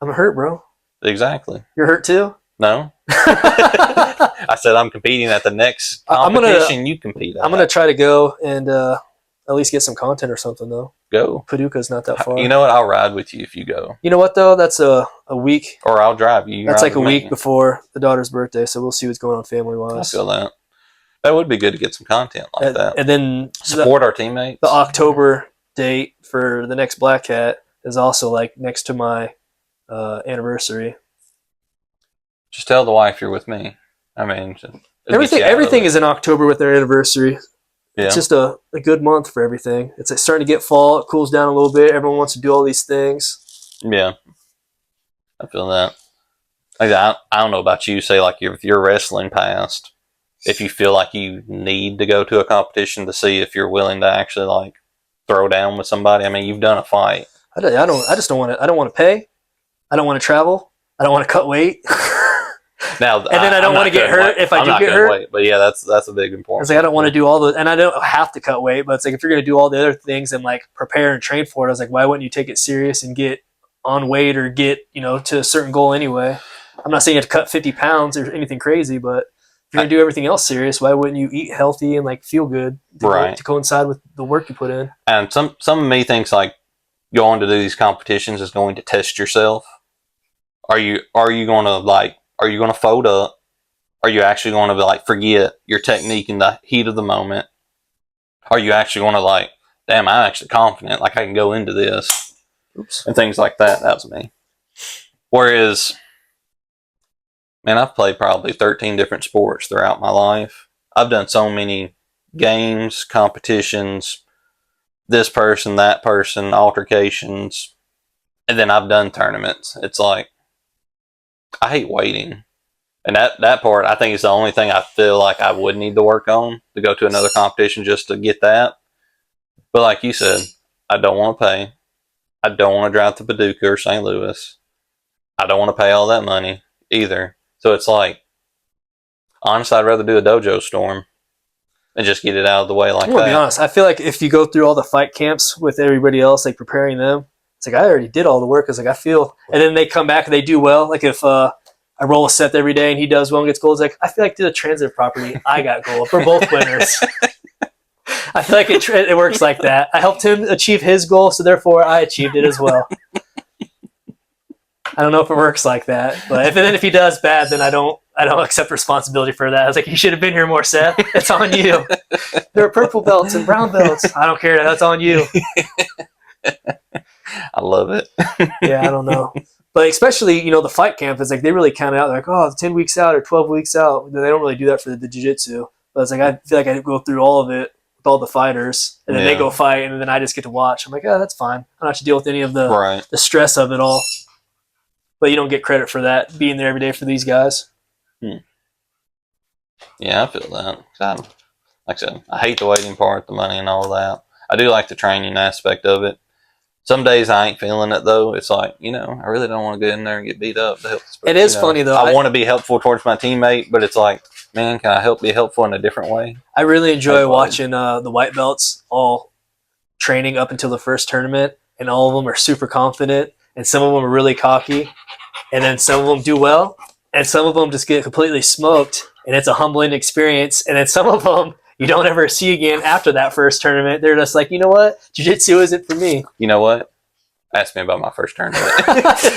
I'm hurt, bro. Exactly. You're hurt too? No. I said I'm competing at the next competition you compete at. I'm going to try to go and at least get some content or something, though. Go. Paducah's not that far. You know what? I'll ride with you if you go. You know what, though? That's a week. Or I'll drive you. That's like a week before the daughter's birthday, so we'll see what's going on family-wise. I feel that. That would be good to get some content like that. And then support our teammates. The October date for the next Black Hat is also like next to my anniversary. Just tell the wife you're with me. I mean, everything is in October with their anniversary. Yeah. It's just a good month for everything. It's like starting to get fall. It cools down a little bit. Everyone wants to do all these things. Yeah. I feel that. Like, I don't know about you. Say, like, if you're wrestling past, if you feel like you need to go to a competition to see if you're willing to actually, like, throw down with somebody. I mean, you've done a fight. I just don't want to. I don't want to pay. I don't want to travel. I don't want to cut weight. Now, and then I don't want to get hurt if I do get hurt. Weight, but yeah, that's a big important. It's like I don't want to do all the, and I don't have to cut weight. But it's like if you're going to do all the other things and like prepare and train for it, I was like, why wouldn't you take it serious and get on weight or get to a certain goal anyway? I'm not saying you have to cut 50 pounds or anything crazy, but if you're going to do everything else serious, why wouldn't you eat healthy and like feel good to coincide with the work you put in? And some of me thinks like going to do these competitions is going to test yourself. Are you going to fold up? Are you actually going to like forget your technique in the heat of the moment? Are you actually going to like, damn, I'm actually confident, like I can go into this. Oops. And things like that. That was me. Whereas, man, I've played probably 13 different sports throughout my life. I've done so many games, competitions, this person, that person, altercations, and then I've done tournaments. It's like, I hate waiting. And that part, I think, is the only thing I feel like I would need to work on to go to another competition just to get that. But like you said, I don't want to pay. I don't want to drive to Paducah or St. Louis. I don't want to pay all that money either. So it's like, honestly, I'd rather do a dojo storm and just get it out of the way like that. I'm going to be honest. I feel like if you go through all the fight camps with everybody else, like preparing them, it's like I already did all the work. It's like I feel, and then they come back and they do well. Like if I roll a Seth every day and he does well and gets gold, it's like I feel like to the transitive property, I got gold. We're both winners. I feel like it works like that. I helped him achieve his goal, so therefore I achieved it as well. I don't know if it works like that, but if he does bad, then I don't accept responsibility for that. I was like, you should have been here more, Seth. It's on you. There are purple belts and brown belts. I don't care. That's on you. I love it. Yeah, I don't know. But especially, the fight camp is like they really count out. They're like, oh, 10 weeks out or 12 weeks out. They don't really do that for the jiu-jitsu. But it's like I feel like I go through all of it with all the fighters, and then they go fight, and then I just get to watch. I'm like, oh, that's fine. I don't have to deal with any of the stress of it all. But you don't get credit for that, being there every day for these guys. Yeah, I feel that. Like I said, I hate the waiting part, the money and all that. I do like the training aspect of it. Some days I ain't feeling it, though. It's like, I really don't want to get in there and get beat up to help this person. It is funny, though. I want to be helpful towards my teammate, but it's like, man, can I be helpful in a different way? I really enjoy watching the white belts all training up until the first tournament, and all of them are super confident, and some of them are really cocky, and then some of them do well, and some of them just get completely smoked, and it's a humbling experience, and then some of them you don't ever see again after that first tournament. They're just like, you know what? Jiu-jitsu isn't for me. You know what? Ask me about my first tournament.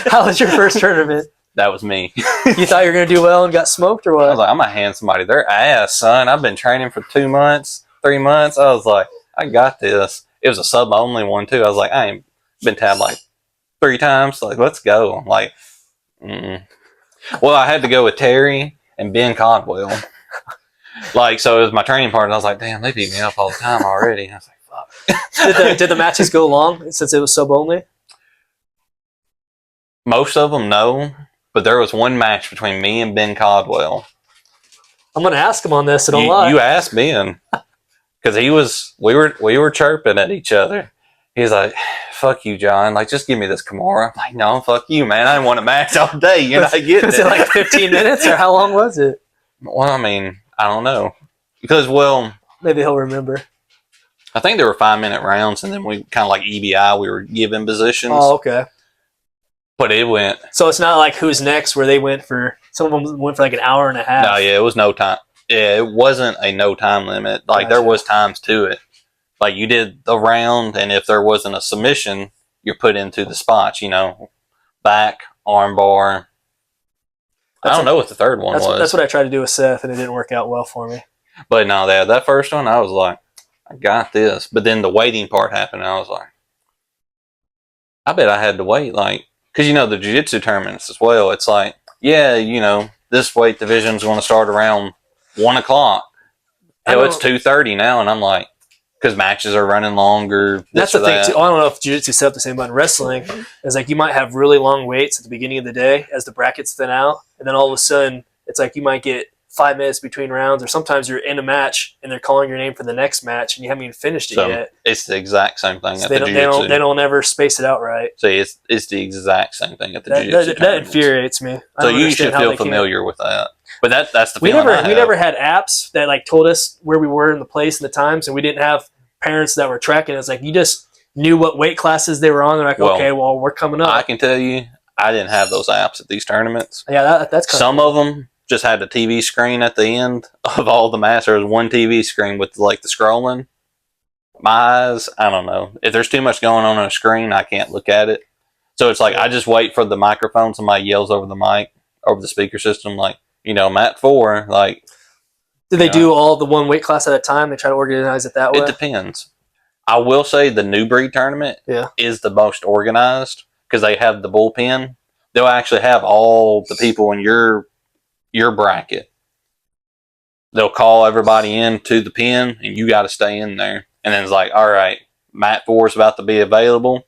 How was your first tournament? That was me. You thought you were going to do well and got smoked or what? I was like, I'm going to hand somebody their ass, son. I've been training for 2 months, 3 months. I was like, I got this. It was a sub only one too. I was like, I ain't been tabbed like 3 times. Like, let's go. I'm like, mm-mm. Well, I had to go with Terry and Ben Codwell. Like, so it was my training partner. I was like, damn, they beat me up all the time already. I was like, fuck. Did the matches go long since it was sub only? Most of them, no. But there was one match between me and Ben Codwell. I'm gonna ask him on this. So don't lie. You asked Ben because we were chirping at each other. He's like, "Fuck you, John. Like, just give me this Kimura." I'm like, "No, fuck you, man. I didn't want to match all day. You're not getting it." Was it like 15 minutes or how long was it? Well, I mean, I don't know because Maybe he'll remember. I think there were 5-minute rounds, and then we kind of like EBI. We were given positions. Oh, okay. But it went. So it's not like who's next, where they went for some of them went for like an hour and a half. No, yeah, it was no time. Yeah, it wasn't a no time limit. Like Gotcha. there was times to it. Like you did the round, and if there wasn't a submission, you're put into the spots. You know, back, arm bar. I don't know what the third one was. That's what I tried to do with Seth, and it didn't work out well for me. But no, that first one, I was like, I got this. But then the waiting part happened, and I was like, I bet I had to wait, like. Because, you know, the jiu-jitsu tournaments as well, it's like, yeah, you know, this weight division is going to start around 1 o'clock. Hell, it's 2:30 now, and I'm like, because matches are running longer. That's the thing, too. I don't know if jiu-jitsu set up the same, but in wrestling, is like you might have really long waits at the beginning of the day as the brackets thin out, and then all of a sudden, it's like you might get 5 minutes between rounds, or sometimes you're in a match, and they're calling your name for the next match, and you haven't even finished it yet. It's the exact same thing at the the jiu-jitsu. They don't ever space it out right. So it's the exact same thing at the jiu-jitsu. That infuriates me. So you should feel familiar with that. But that's the feeling we never had apps that like told us where we were in the place and the times, and we didn't have parents that were tracking. It's like you just knew what weight classes they were on. They're like, okay, well, we're coming up. I can tell you, I didn't have those apps at these tournaments. Yeah, that's some of them just had a TV screen at the end of all the matches. There was one TV screen with like the scrolling. My eyes, I don't know. If there's too much going on a screen, I can't look at it. So it's like I just wait for the microphone. Somebody yells over the mic, over the speaker system, like, you know, Mat 4, like. Did they do all the one weight class at a time? They try to organize it that way? It depends. I will say the new breed tournament is the most organized because they have the bullpen. They'll actually have all the people in your bracket. They'll call everybody in to the pen, and you got to stay in there. And then it's like, all right, Mat 4 is about to be available.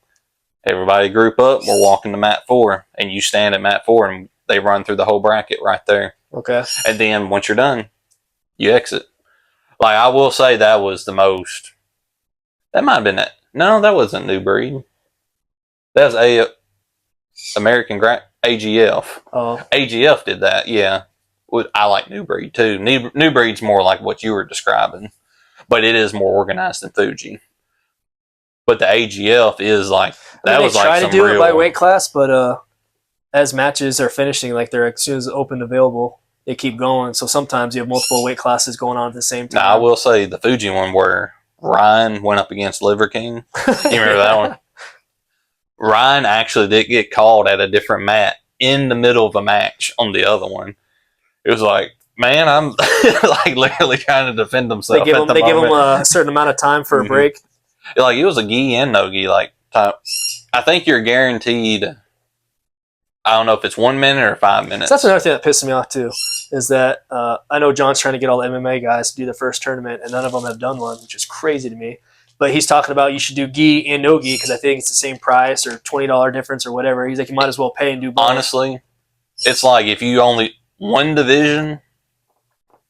Everybody group up. We're walking to Mat 4, and you stand at Mat 4, and they run through the whole bracket right there. Okay. And then once you're done, you exit. Like, I will say that was the most. That might have been that. No, that wasn't New Breed. That was American AGF. Oh. AGF did that, yeah. I like New Breed too. New Breed's more like what you were describing, but it is more organized than Fuji. But the AGF is like that was like some real. They try to do it by weight class, but as matches are finishing, like they're as soon as open available, they keep going. So sometimes you have multiple weight classes going on at the same time. Now, I will say the Fuji one where Ryan went up against Liver King. You remember that one? Ryan actually did get called at a different mat in the middle of a match on the other one. It was like, man, I'm like literally trying to defend himself. They give him a certain amount of time for a break. Like it was a gi and no gi. Like time. I think you're guaranteed. I don't know if it's 1 minute or 5 minutes. So that's another thing that pisses me off too. Is that I know John's trying to get all the MMA guys to do the first tournament, and none of them have done one, which is crazy to me. But he's talking about you should do gi and no gi because I think it's the same price or $20 difference or whatever. He's like, you might as well pay and do both. Honestly, it's like if you only one division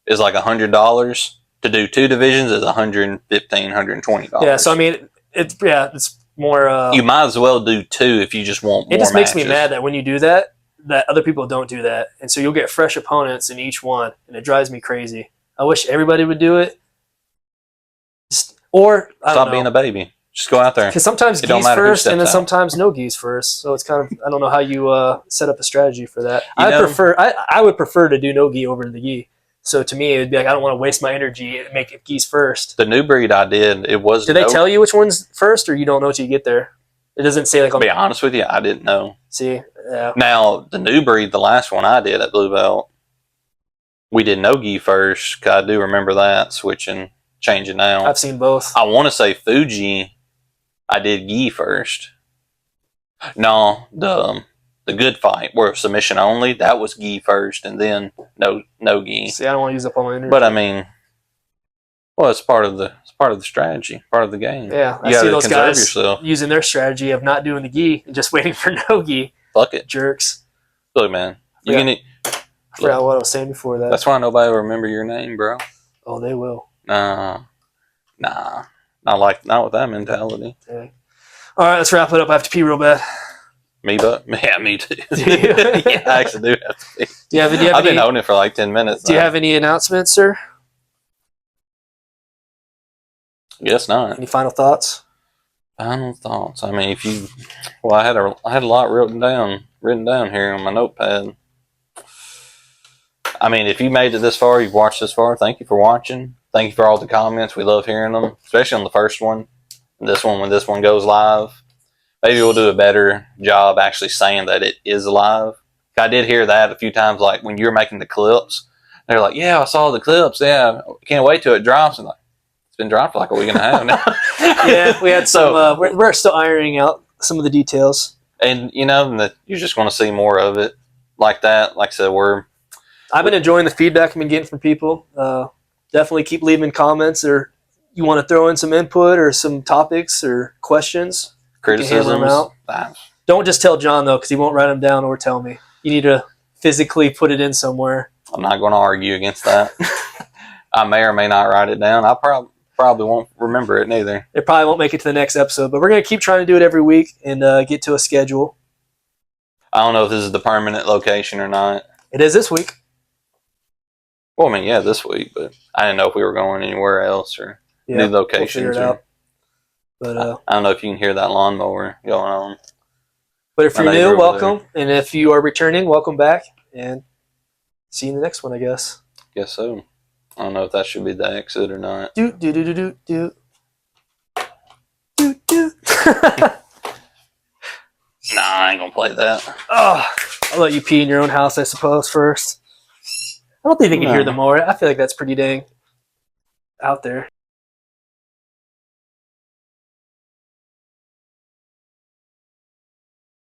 is like $100. To do 2 divisions is $115, $120. Yeah, so I mean, it's more. You might as well do 2 if you just want more. It just makes me mad that when you do that other people don't do that, and so you'll get fresh opponents in each one, and it drives me crazy. I wish everybody would do it. Or stop being a baby. Just go out there. Because sometimes gis first, and then sometimes no gis first. So it's kind of I don't know how you set up a strategy for that. I would prefer to do no gi over the gi. So to me, it would be like I don't want to waste my energy and make it gis first. The new breed I did, it was. Did they tell you which one's first, or you don't know until you get there? It doesn't say like. To be honest with you, I didn't know. See, yeah. Now the new breed, the last one I did at Blue Belt, we did no gi first. Cause I do remember that changing now. I've seen both. I want to say Fuji I did gi first. No, the good fight where submission only, that was gi first, and then no gi. See, I don't want to use up all my energy. But I mean, well, it's part of the strategy, part of the game. Yeah, I see those guys using their strategy of not doing the gi and just waiting for no gi. Fuck it, jerks. Look, man, I forgot what I was saying before that. That's why nobody will remember your name, bro. Oh, they will. Nah, not with that mentality. Okay. All right, let's wrap it up. I have to pee real bad. Me too. Yeah, I actually do have to pee. I've been holding it for like 10 minutes. Do you have any announcements, sir? Guess not. Any final thoughts? Final thoughts. I mean, I had a lot written down here on my notepad. I mean, if you made it this far, you've watched this far, thank you for watching. Thank you for all the comments. We love hearing them, especially on the first one. This one, when this one goes live, maybe we'll do a better job actually saying that it is live. I did hear that a few times, like when you were making the clips. They're like, "Yeah, I saw the clips. Yeah, can't wait till it drops." And like, it's been dropped for like a week and a half now. Yeah, we had some. We're still ironing out some of the details. And you're just going to see more of it like that. Like I said, I've been enjoying the feedback I've been getting from people. Definitely keep leaving comments, or you want to throw in some input or some topics or questions. Criticisms. Don't just tell John, though, because he won't write them down or tell me. You need to physically put it in somewhere. I'm not going to argue against that. I may or may not write it down. I probably won't remember it neither. It probably won't make it to the next episode, but we're going to keep trying to do it every week and get to a schedule. I don't know if this is the permanent location or not. It is this week. Well, I mean, yeah, this week, but I didn't know if we were going anywhere else or new locations. We'll figure it out. But I don't know if you can hear that lawnmower going on. But if you're new, welcome. And if you are returning, welcome back. And see you in the next one, I guess. Guess so. I don't know if that should be the exit or not. Do. Nah, I ain't gonna play that. Oh, I'll let you pee in your own house, I suppose, first. I don't think they can hear the mower. I feel like that's pretty dang out there.